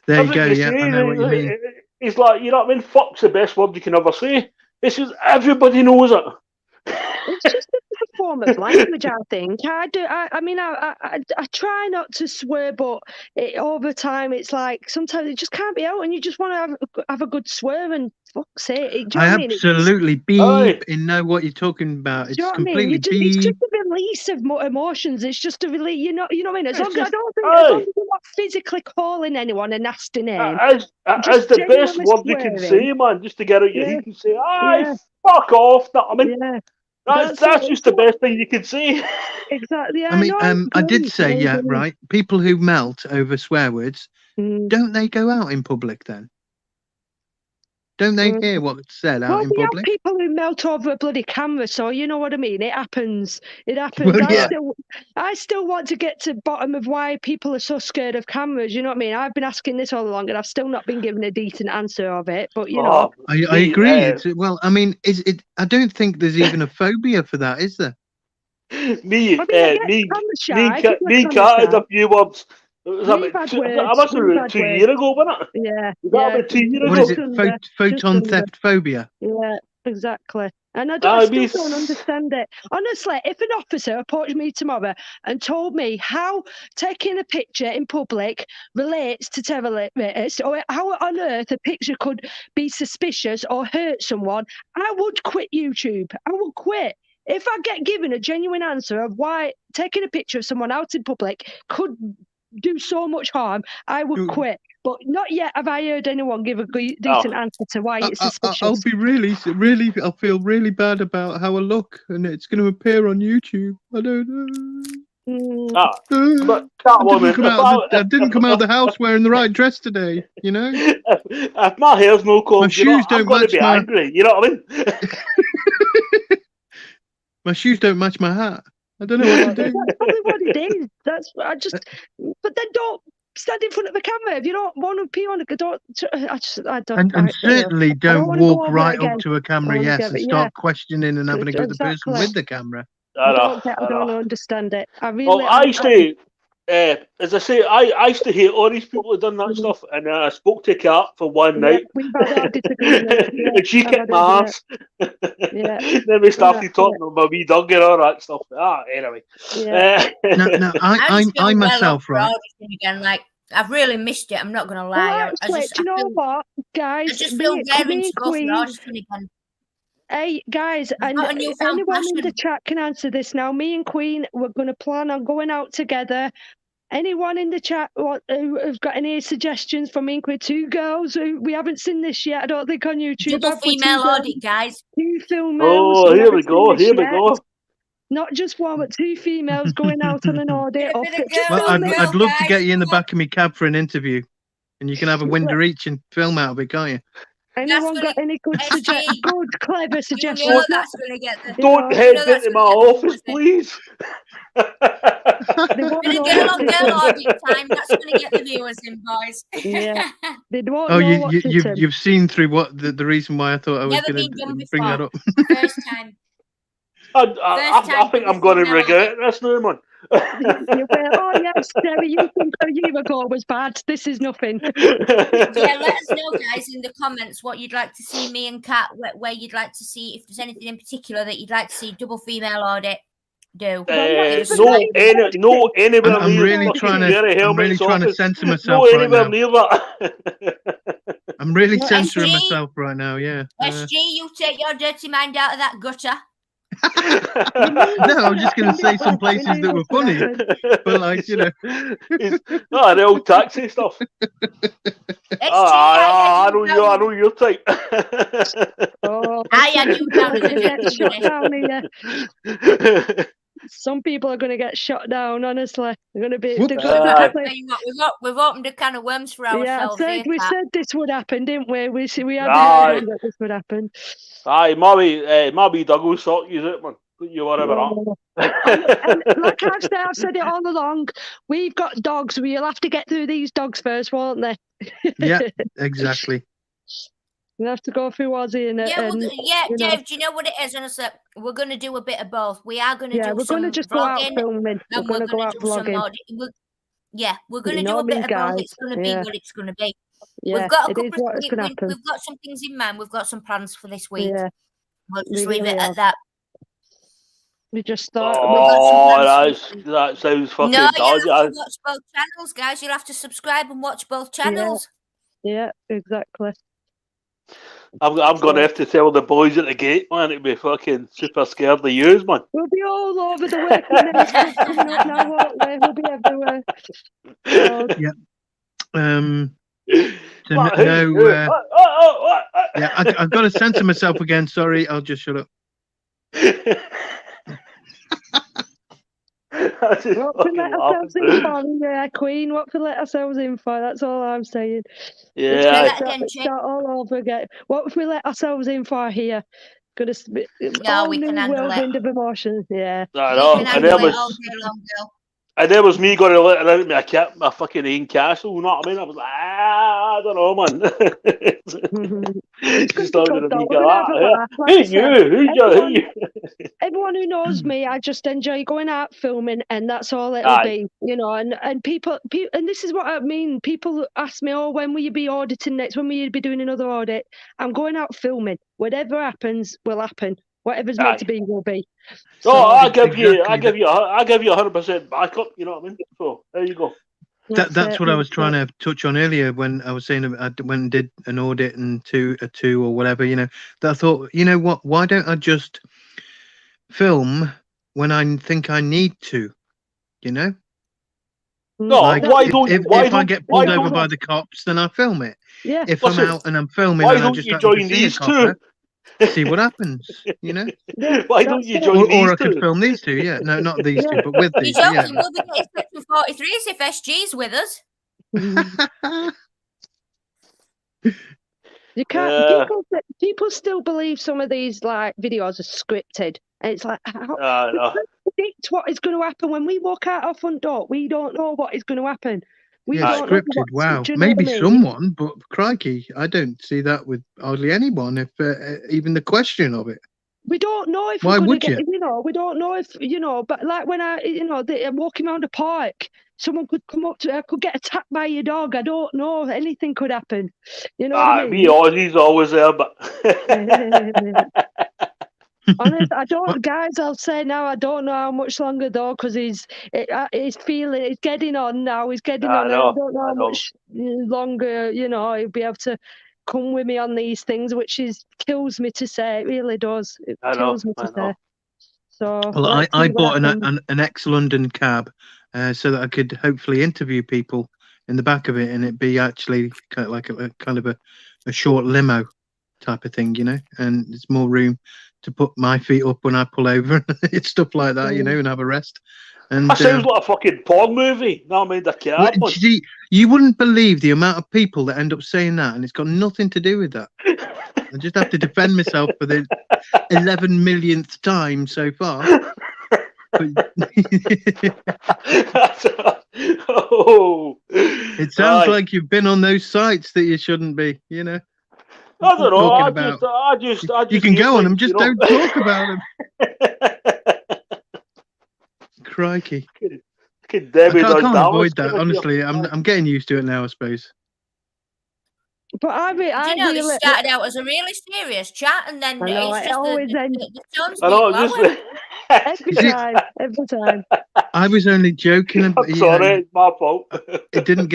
There you go, yeah, I know what you mean. He's like, you know what I mean? Fuck's the best word you can ever say. This is, everybody knows it. It's just a form of language, I think. I try not to swear, but over time, it's like sometimes it just can't be out, and you just want to have a good swear, and fuck's sake. I absolutely beep and know what you're talking about. It's completely beep. It's just a release of emotions. It's just a release. You know what I mean? As long as you're not physically calling anyone a nasty name. As the best word you can say, man, just to get out your head and say, fuck off. I mean, that's just the best thing you can say. Exactly. I did say, right. People who melt over swear words, don't they go out in public then? Don't they hear what's said out in public? Have people who melt over a bloody camera, so you know what I mean. It happens. Well, I still want to get to the bottom of why people are so scared of cameras. You know what I mean? I've been asking this all along, and I've still not been given a decent answer of it. But I agree. I don't think there's even a phobia for that, is there? Me, Kat had a few words. I must have been 2 years ago, wasn't it? Yeah. About 2 years ago. What is it? Photon theft phobia? Yeah, exactly. And I still don't understand it. Honestly, if an officer approached me tomorrow and told me how taking a picture in public relates to terrorists, or how on earth a picture could be suspicious or hurt someone, I would quit YouTube. I would quit. If I get given a genuine answer of why taking a picture of someone out in public could do so much harm, I would quit. But not yet have I heard anyone give a decent answer to why it's suspicious. I'll be I'll feel really bad about how I look, and it's going to appear on YouTube. I don't know. But I didn't come out of the house wearing the right dress today, you know? If my hair's no combed, my shoes don't match my... angry, you know what I mean? My shoes don't match my hat. I don't know what to do. That's probably what it is. But then don't stand in front of the camera if you don't want to pee on it. I don't. And certainly don't walk right up to a camera, and start questioning and having a go at the person with the camera. I don't understand it. As I say, I used to hate all these people who've done that stuff, and I spoke to Kat for one night, and she kicked my ass. Then we started talking about me dog and all that stuff. Anyway. No, I myself, right? Again, like, I've really missed it. I'm not going to lie. Do you know what, guys? I just feel very insecure. Hey guys, and anyone in the chat can answer this now. Me and Queen, we're going to plan on going out together. Anyone in the chat who have got any suggestions for me and Queen? 2 girls who we haven't seen this yet. I don't think on YouTube. Double female audit, guys. 2 females. Oh, here we go. Not just one, but 2 females going out on an audit. I'd love to get you in the back of my cab for an interview, and you can have a window each and film out of it, can't you? Anyone got any good, SG, good, clever you suggestions? know that's going to get the. Don't you head know that's into my gonna get the office, viewers in. please. They won't Bit of know girl what's on girl happened. audit time. That's going to get the viewers in, boys. Yeah. They won't Oh, know what's happened. you've seen through what the reason why I thought I was Never going been done to bring that before. up. First time. I time think double I'm going to female regret this now, man. You went, oh yes, Terry, you think a year ago was bad. This is nothing. Yeah, let us know, guys, in the comments what you'd like to see me and Kat, where you'd like to see, if there's anything in particular that you'd like to see double female audit do. No, anywhere I'm near really fucking trying to. Gary I'm really Helmet's trying to office. censor No, myself right anywhere now. near that. I'm really No, censoring SG, myself right now. Yeah. SG, you take your dirty mind out of that gutter. No, I was just going to say some places that were funny, but like the old taxi stuff. SG, I know your type. Oh, I had you down as a get dirty shut minute. down here. Some people are going to get shut down. Honestly, they're going to be. They're Whoops. going to I'll be tell you what, we've opened a can of worms for ourselves. yeah, we said this would happen, didn't we? We had Aye. the inkling that this would happen. Aye, maybe Doug will sort you out, man. Don't you worry about And like I've said it all along. We've got dogs. We'll have to get through these dogs first, won't they? Yeah, exactly. We'll have to go through Aussie and Dave, do you know what it is? Honestly, we're going to do a bit of both. We are going to do we're some going to just vlogging, go out filming. and We're going to go out do some vlogging. audio. We're going to You do know a bit me, of guys. both. It's going to be what it's going to be. Yeah, We've got a it is couple what of is going to happen. we've got some things in mind. We've got some plans for this week. Yeah, We'll just we leave really it have. at that. We just thought. That sounds fucking No, dodgy. you'll have to watch both channels, guys. You'll have to subscribe and watch both channels. Yeah, exactly. I'm going to have to tell the boys at the gate, man, to be fucking super scared of you, man. We'll be all over the working days coming up now, won't we? We'll be everywhere. So, Yeah, I've got to censor myself again. Sorry, I'll just shut up. what to let ourselves in for, yeah, Queen? What to let ourselves in for? That's all I'm saying. Yeah. Start all over again. What if we let ourselves in for here? Gonna No, we can handle it. Whirlwind of emotions. Yeah. I know. And there was me going to let her out of my fucking own castle. You know what I mean? I was like, I don't know, man. Just talking to me, everyone who knows me, I just enjoy going out filming, and that's all it'll be, you know. And people, and this is what I mean. People ask me, "Oh, when will you be auditing next? When will you be doing another audit?" I'm going out filming. Whatever happens will happen. Whatever's meant to be will be. So, I give you 100% backup. You know what I mean? So there you go. That's what I was trying to touch on earlier when I was saying I went and did an audit and a two or whatever. You know, that I thought, you know what? Why don't I just film when I think I need to? You know. No, like if I get pulled over by I the cops, then I film it. Yeah. If I'm out and I'm filming, why and don't I just you happen to join see these a copper, two? see what happens, you know. Why don't you join these or I two? could film these two, yeah. No, not these two, but with these. You're Yeah. joking, we'll be getting Section 43s if SG's with us. You can't. People still believe some of these like videos are scripted, and it's like, how predict what is going to happen when we walk out our front door? We don't know what is going to happen. We don't scripted. know Wow, do you know maybe what I mean? someone, but crikey, I don't see that with hardly anyone. If even the question of it. We don't know if Why we're going would to get, you? you know, we don't know if, you know, but like when I'm walking around a park, someone could come up to, I could get attacked by your dog. I don't know. Anything could happen. You know what I mean? Me, Aussie's always there, but. Honest, I don't, guys. I'll say now, I don't know how much longer though, because he's getting on now. He's getting on. I don't know how much longer, you know, he'll be able to come with me on these things, which kills me to say. It really does. It kills me to say. So, well, I bought an ex-London cab so that I could hopefully interview people in the back of it, and it'd be actually kind of like a short limo type of thing, you know, and there's more room to put my feet up when I pull over. It's stuff like that, you know, and have a rest. And That sounds like a fucking porn movie. No, I mean, the cat one. see, you wouldn't believe the amount of people that end up saying that, and it's got nothing to do with that. I just have to defend myself for the 11 millionth time so far. Oh, It sounds like you've been on those sites that you shouldn't be, you know. I don't know. I just you can go on them, just don't talk about them. Crikey. I can't avoid that, honestly. I'm getting used to it now, I suppose. But I you know, this started out as a really serious chat, and then it's just the tone's been lower. Every time. I was only joking. I'm sorry, it's my fault. I didn't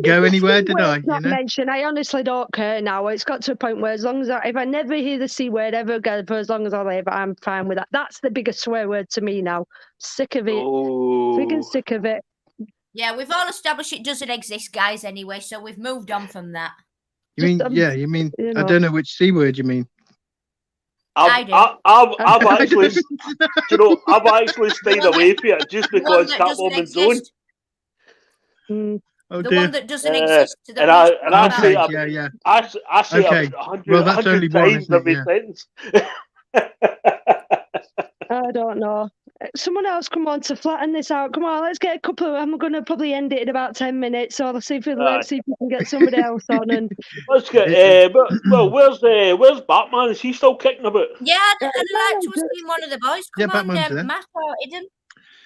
go anywhere, did I? Not mention. I honestly don't care now. It's got to a point where, as long as if I never hear the C word ever again, for as long as I live, I'm fine with that. That's the biggest swear word to me now. Sick of it. Freaking sick of it. Yeah, we've all established it doesn't exist, guys. Anyway, so we've moved on from that. You mean, you mean, you know. I don't know which C word you mean. I've actually, you know, I've actually stayed away from it just because Catwoman's own. Oh, the one that doesn't exist. I say okay. 100 times every sentence. I don't know. Someone else come on to flatten this out. Come on, let's get a couple of. I'm going to probably end it in about 10 minutes. So let's see if we can get somebody else on. And let's get. Well, where's Batman? Is he still kicking about? Yeah, I'd like to have seen one of the boys. Come on, Matt or Eden.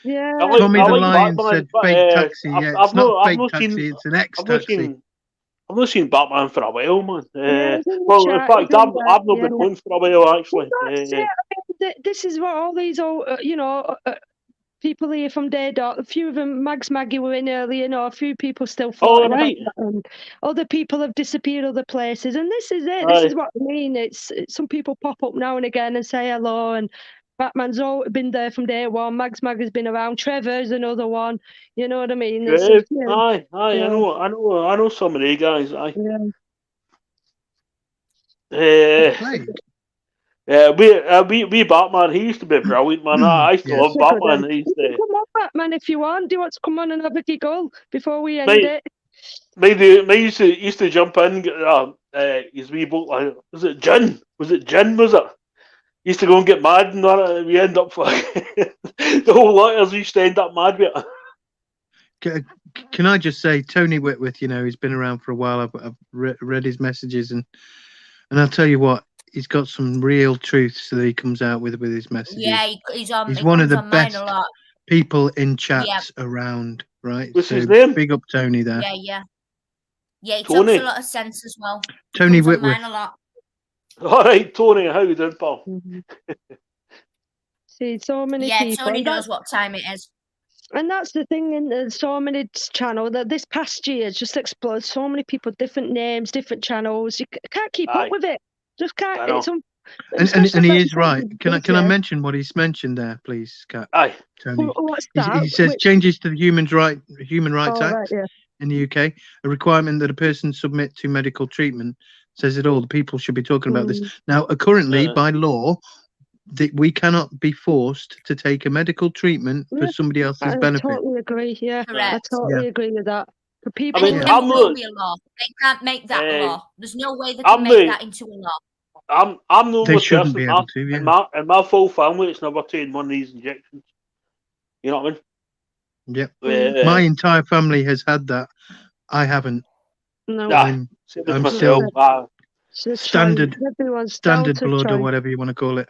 Yeah. Tommy the Lion said fake taxi. Yeah, it's not fake taxi. It's an ex-taxi. I've not seen Batman for a while, man. Well, in fact, I've not been home for a while, actually. This is what all these old, people here from Day Dot, a few of them, Maggie were in earlier, you know, a few people still floating right. and other people have disappeared other places, and this is it. This is what I mean. It's some people pop up now and again and say hello, and Batman's always been there from day one. Mag has been around. Trevor's another one. You know what I mean? Aye. I know some of the guys. Aye. We Batman. He used to be brilliant, man. I used to love Batman. Come on, Batman, if you want. Do you want to come on and have a giggle before we end it? Mate used to jump in. His wee boat. Was it Jin? Was it? Used to go and get mad and that. We end up the whole lot as we used to end up mad with it. Can I just say, Tony Whitworth, you know, he's been around for a while. I've read his messages, and I'll tell you what, he's got some real truths that he comes out with his messages. Yeah, he's one of the best people in chats around, right? What's his name? Big up Tony there. Yeah, he talks a lot of sense as well. Tony Whitworth. All right, Tony, how you doing, pal? See, so many people. Yeah, Tony knows what time it is. And that's the thing in so many channels that this past year has just exploded. So many people, different names, different channels. You can't keep up with it. Just can't. And he is right. Can I mention what he's mentioned there, please, Kat? Aye. Tony. What's that? He says changes to the Human Rights Act in the UK, a requirement that a person submit to medical treatment. Says it all. The people should be talking about this now. Currently, by law, we cannot be forced to take a medical treatment for somebody else's benefit. I totally agree. Yeah, correct. I totally agree with that. For people, there will be a law. They can't make that law. There's no way they can make that into a law. I'm the only person be able to, in my full family that's never taken one of these injections. You know what I mean? Yep. My entire family has had that. I haven't. No. I'm still standard blood or whatever you want to call it.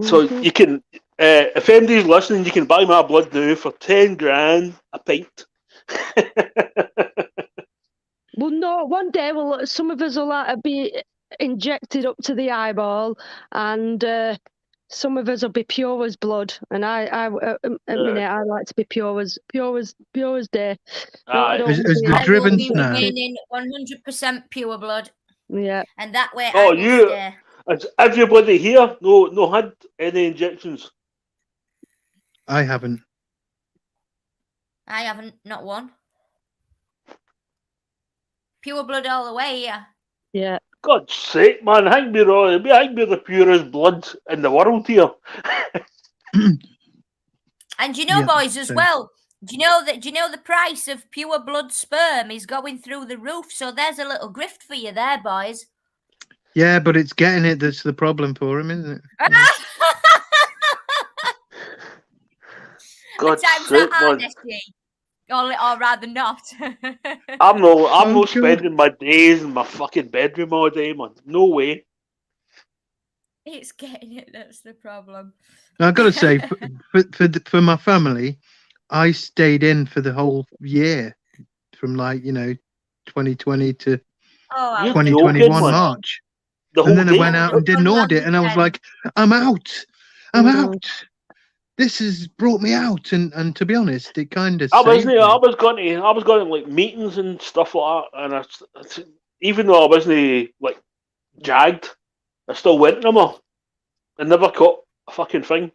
So you can, if anybody's listening, you can buy my blood now for 10 grand a pint. Well, no, one day some of us will be injected up to the eyeball, and some of us will be pure as blood. And I like to be pure as day. As the driven snare. 100% pure blood. Yeah. And that way has everybody here no had any injections? I haven't. Not one. Pure blood all the way, yeah. Yeah. God's sake, man, I think we're the purest blood in the world here. And do you know, Yeah, boys, as so- well, do you know the price of pure blood sperm is going through the roof? So there's a little grift for you there, boys. Yeah, but it's getting it that's the problem for him, isn't it? Yeah. God's Times sake, that hard, man. SG. Or rather not. I'm Oh, not sure. spending my days in my fucking bedroom all day, man. No way. It's getting it, that's the problem. I've got to say, for my family, I stayed in for the whole year, from 2020 to Oh, I You're would 2021 joking, man. March, The and whole then I day. went out and did an audit, and I was like, I'm out. This has brought me out, and to be honest, it kind of I saved me. was going to like meetings and stuff like that, and even though I wasn't like jagged, I still went to them all. I never caught a fucking thing.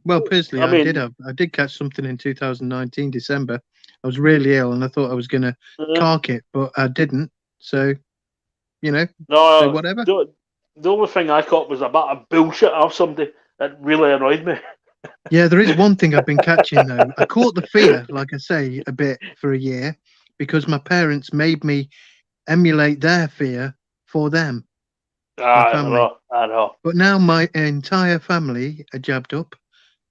Well, personally, I mean- I did catch something in 2019 December. I was really ill, and I thought I was going to cark it, but I didn't. So, No, so whatever. The only thing I caught was a bit of bullshit off somebody that really annoyed me. Yeah, there is one thing I've been catching though. I caught the fear, like I say, a bit for a year because my parents made me emulate their fear for them. I family. know. But now my entire family are jabbed up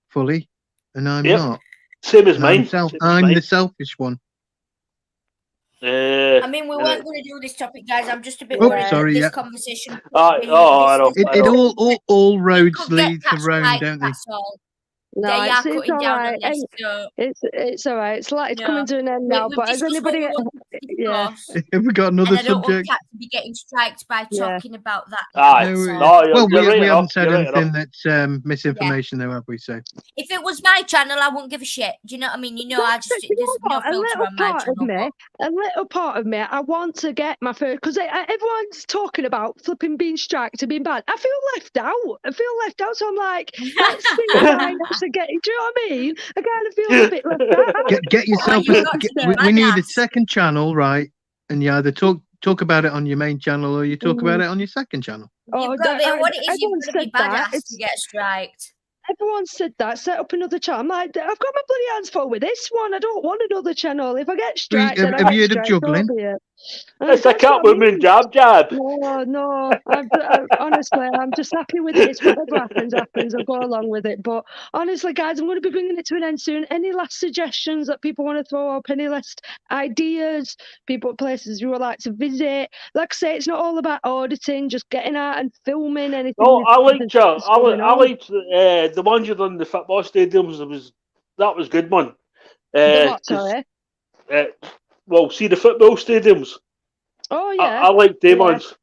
fully, and I'm Yep. not. Same as And mine. I'm the selfish one. I mean, we weren't going to do this topic, guys. I'm just a bit Oh, worried sorry, that this yeah. conversation. I know. It all roads could get lead to catch Rome, right, don't they? that's all. No, They are it's cutting all down right. on this. So It's all right. It's like it's No. coming to an end now. we've But has discussed what anybody? we want to Yeah. discuss, Have we got and another I don't want subject? Kat to be getting striked by Yeah. talking about that. Aye. That's No, all. No, well, you're right we haven't enough, said you're right anything that's misinformation, though, have we? So If it was my channel, I wouldn't give a shit. Do you know what I mean? You know, I just You know there's no what? A filter little on my part of channel. me, a little part of me, I want to get my first because everyone's talking about flipping being striked and being bad. I feel left out. So I'm like, let's see if I actually get it. Do you know what I mean? I kind of feel a bit left out. get yourself. you've got to be We need a badass. second channel, right? And you either talk about it on your main channel or you talk about it on your second channel. You've got to be, what it is, you've everyone got to be said that. badass to get striked. Everyone said that. Set up another channel. I'm like, I've got my bloody hands full with this one. I don't want another channel. If I get striked, then I have get you heard of striked, juggling? so be it. It's a That's cat what I woman mean. jab. No. Honestly, I'm just happy with this. Whatever happens. I'll go along with it. But honestly, guys, I'm going to be bringing it to an end soon. Any last suggestions that people want to throw up? Any last ideas? Places you would like to visit? Like I say, it's not all about auditing. Just getting out and filming anything. No, I liked that's going I on. liked the ones you done in the football stadiums. That was good, man. The what, 'Cause, sorry? well, see the football stadiums. Oh yeah. I like them Yeah. ones.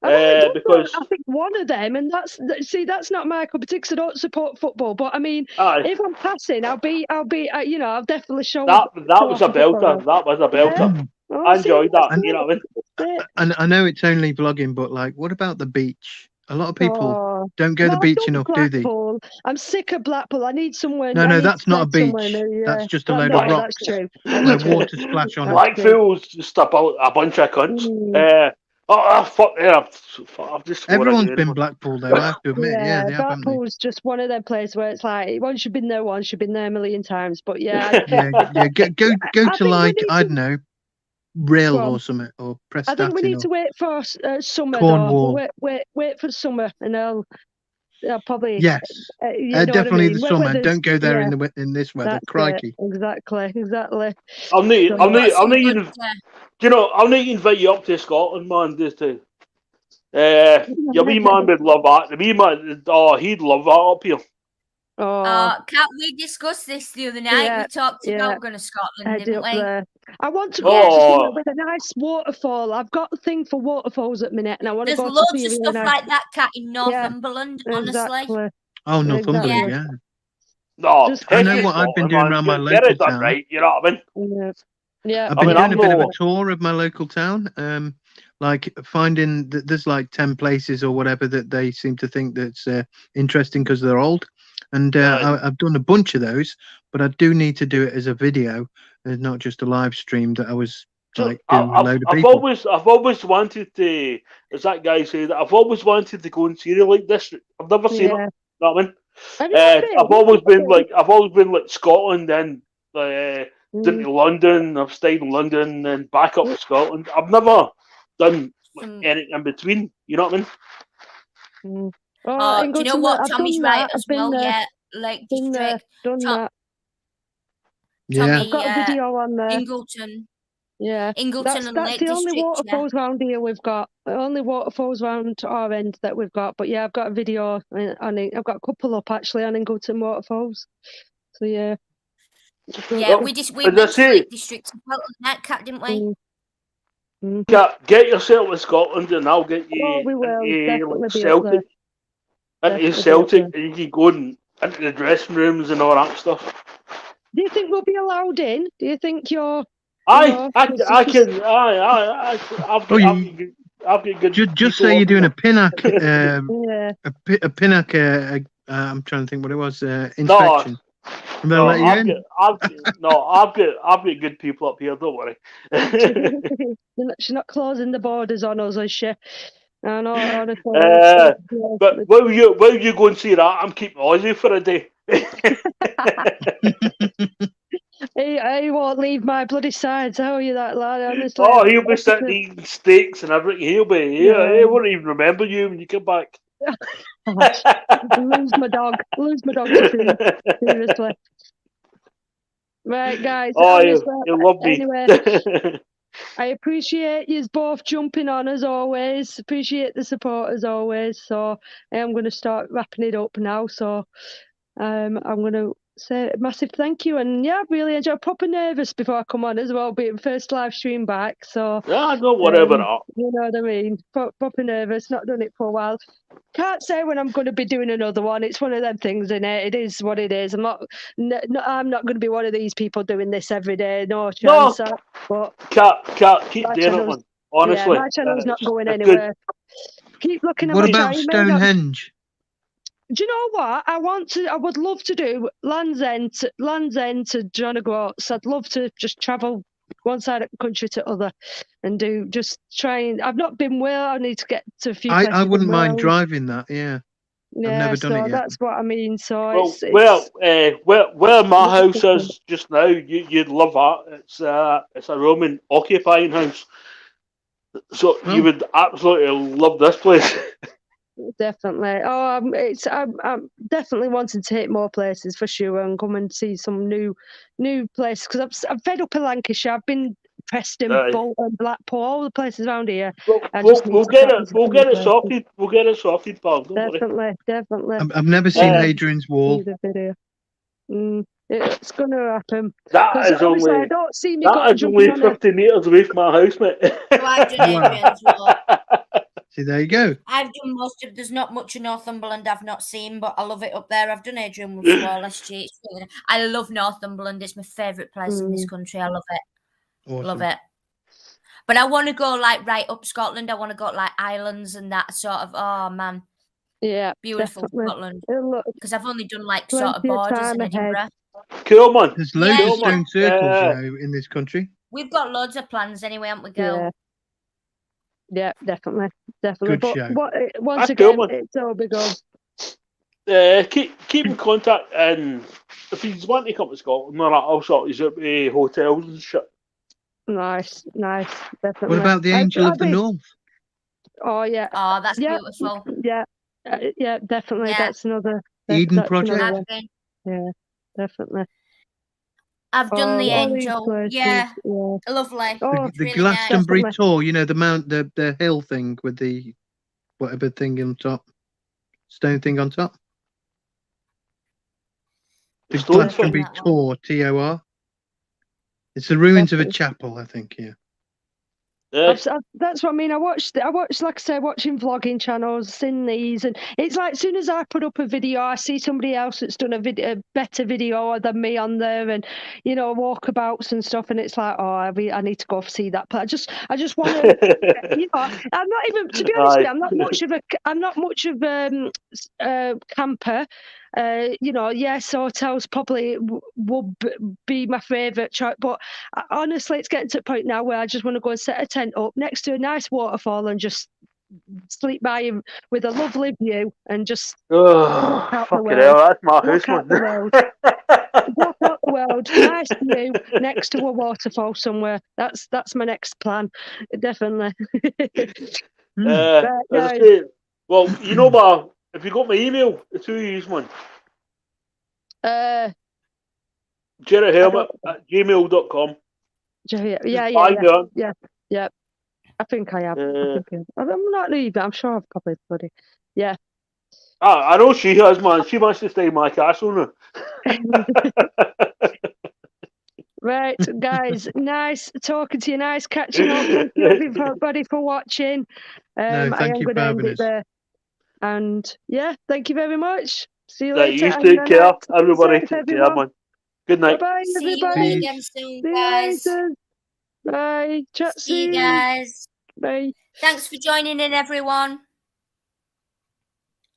I've only done because I think one of them, and that's not my cup of tea 'cause I don't support football. But I mean, aye, if I'm passing, I'll definitely show that up. was a belter. That was a belter. Oh, I see, enjoyed that. that's You know what I mean? it. And I know it's only vlogging, but like, what about the beach? A lot of people Oh. don't go to the I've beach done enough, do they? Blackpool. I'm sick of Blackpool. I need somewhere. No, I need that's to not a find somewhere beach. new, That's yeah. just a Oh, load no, of rocks that's true. where That's true. water splash on it. Blackpool's just about a bunch of cunts. Fuck yeah! I've just swore Everyone's again, been man. Blackpool though, I have to admit. Yeah, they have, haven't they? Blackpool's just one of them places where it's like once you've been there once, you've been there a million times. But yeah, Yeah. Go I to think we like, need I to- don't know, Rill Go on. or something, or I think we Prestatyn need to or wait for summer. Cornwall. Though. Wait for summer, and I'll probably. Yes, You know what I definitely mean? the summer. Weather's- Don't go there yeah, in this weather. that's it. Crikey. Exactly. I'll need Got some you. good, I'll need to invite you up to Scotland, man. This time. Your wee man would love that. The wee man, he'd love that up here. Kat, we discussed this the other night. Yeah, We talked yeah. about going to Scotland, Head didn't up we? there. I want to go Oh. somewhere with a nice waterfall. I've got a thing for waterfalls at minute, and I want to There's go loads to of see stuff a nice. like that, Kat, in Northumberland, honestly. Exactly. Oh, Northumberland, Exactly. yeah. No, Just- I know heck what I've been Scotland, doing man. around my Get local it done town. right. You know what I mean? Yeah. I've been mean, doing I'm a bit of a no- tour of my local town, like finding that there's like 10 places or whatever that they seem to think that's interesting because they're old, and Right. I've done a bunch of those, but I do need to do it as a video and not just a live stream that I was like doing with a load of I've people. always wanted to, as that guy said, I've always wanted to go and see it like this. I've never seen it. Yeah. You know what I mean? Have you not been? I've always been like Scotland, then then Mm. to London. I've stayed in London, then back up to Scotland. I've never done anything in between. You know what I mean? Mm. Do you know what? I've Tommy's done right that. as I've been well. there. Yeah, Lake Been there. District. Done that. Yeah. Tommy, I've got a video on there. Ingleton. Yeah. Ingleton That's and the Lake only District. waterfalls round here we've got. The only waterfalls round our end that we've got. But yeah, I've got a video on it. I've got a couple up actually on Ingleton waterfalls. So yeah. Yeah, Well, we as went I to say, Lake District as well, that cat, didn't we? Mm. get yourself to Scotland, and I'll get you We will into definitely like be up there. Celtic, into Celtic, and you can go into the dressing rooms and all that stuff. Do you think we'll be allowed in? Do you think you're? I can. I've got good. Just say you're doing a pinnack, Yeah. a pinnack. I'm trying to think what it was. Inspection. And they'll let you in. I've got good people up here. Don't worry. She's not closing the borders on us, is she? I know, honestly. But will you go and see that? I'm keeping Aussie for a day. He won't leave my bloody side, tell you that, lad, honestly. Oh, he'll be sitting eating steaks and everything. He won't even remember you when you come back. Lose my dog to food, seriously. Right, guys. Oh, honestly, you love me. Anyway, I appreciate you both jumping on as always. Appreciate the support as always. So I am going to start wrapping it up now. So I'm going to say a massive thank you. And yeah, I've really enjoyed. Proper nervous before I come on as well, being first live stream back. So yeah, don't worry about that. You know what I mean? Proper nervous. Not done it for a while. Can't say when I'm going to be doing another one. It's one of them things, innit? It is what it is. I'm not going to be one of these people doing this every day. No chance. No, but can't keep doing it, man. Honestly, yeah, my channel's not going anywhere. Keep looking at my channel. What about Stonehenge? Do you know what? I would love to do Land's End to John O'Groats. I'd love to just travel one side of the country to other and I've not been well. I need to get to a few places. I wouldn't mind driving that, yeah. Yeah, I've never done it yet. That's what I mean. So where my house is just now, you'd love that. It's a Roman occupying house. So you would absolutely love this place. Definitely. I'm definitely wanting to hit more places for sure and come and see some new places because I'm fed up in Lancashire. I've been Preston, Bolton, Blackpool, all the places around here. We'll get it sorted. We'll get it sorted, pal. Definitely. I've never seen Hadrian's Wall. It's gonna happen. That is I don't see me only 50 metres away from my house, mate. I've done Hadrian's Wall. See, there you go. I've done most of. There's not much of Northumberland I've not seen, but I love it up there. I've done Hadrian's Wall, SG. I love Northumberland. It's my favourite place in this country. I love it. Awesome. Love it. But I want to go like right up Scotland. I want to go like islands and that sort of. Oh man. Yeah. Beautiful definitely. Scotland. Because I've only done like Plenty sort of borders in Edinburgh. Cool, man. There's loads of stone circles, in this country. We've got loads of plans anyway, haven't we, girl? Yeah, definitely. Good show. Once again, it's all big on. Keep in contact, and if you want to come to Scotland, I'll sort you out hotels and shit. Nice, definitely. What about the Angel of the North? Oh yeah. Oh, that's beautiful. Yeah, definitely. Yeah. That's another Eden Project. Yeah, definitely. I've done the Angel. Yeah, lovely. The Glastonbury tour, the mount, the hill thing with the whatever thing on top, stone thing on top. The Glastonbury tour, TOR. It's the ruins of a chapel, I think. Yeah. That's what I mean. I watched, like I say, watching vlogging channels, seen these, and it's like as soon as I put up a video, I see somebody else that's done a better video than me on there, and walkabouts and stuff, and it's like, oh, I need to go see that. But I just want to, I'm not even, to be honest with you, I'm not much of a camper. Yes, hotels probably would be my favourite choice, but honestly, it's getting to the point now where I just want to go and set a tent up next to a nice waterfall and just sleep by him with a lovely view and just Oh, look out the fucking world. hell, that's my house, Look out the man. world. Look out the world. Nice view next to a waterfall somewhere. That's my next plan. Definitely. Right, As I guys. say, well, you know, but if you got my email, it's who you use, man. JerryHelmet@gmail.com. Yeah. I think I have. I'm not even. I'm sure I've probably bloody. Yeah. I know she has, man. She wants to stay in my castle now. Right, guys. Nice talking to you. Nice catching up. Thank you everybody for watching. No, I thank am you going for to end having it us. there. And yeah, thank you very much. See you Right, later. you and take care, night. everybody. Safe, Take care, everyone. man. Good night. Bye-bye, See you everybody. again soon, See you guys. later. Bye. Chat See you soon. guys. Bye. Thanks for joining in, everyone.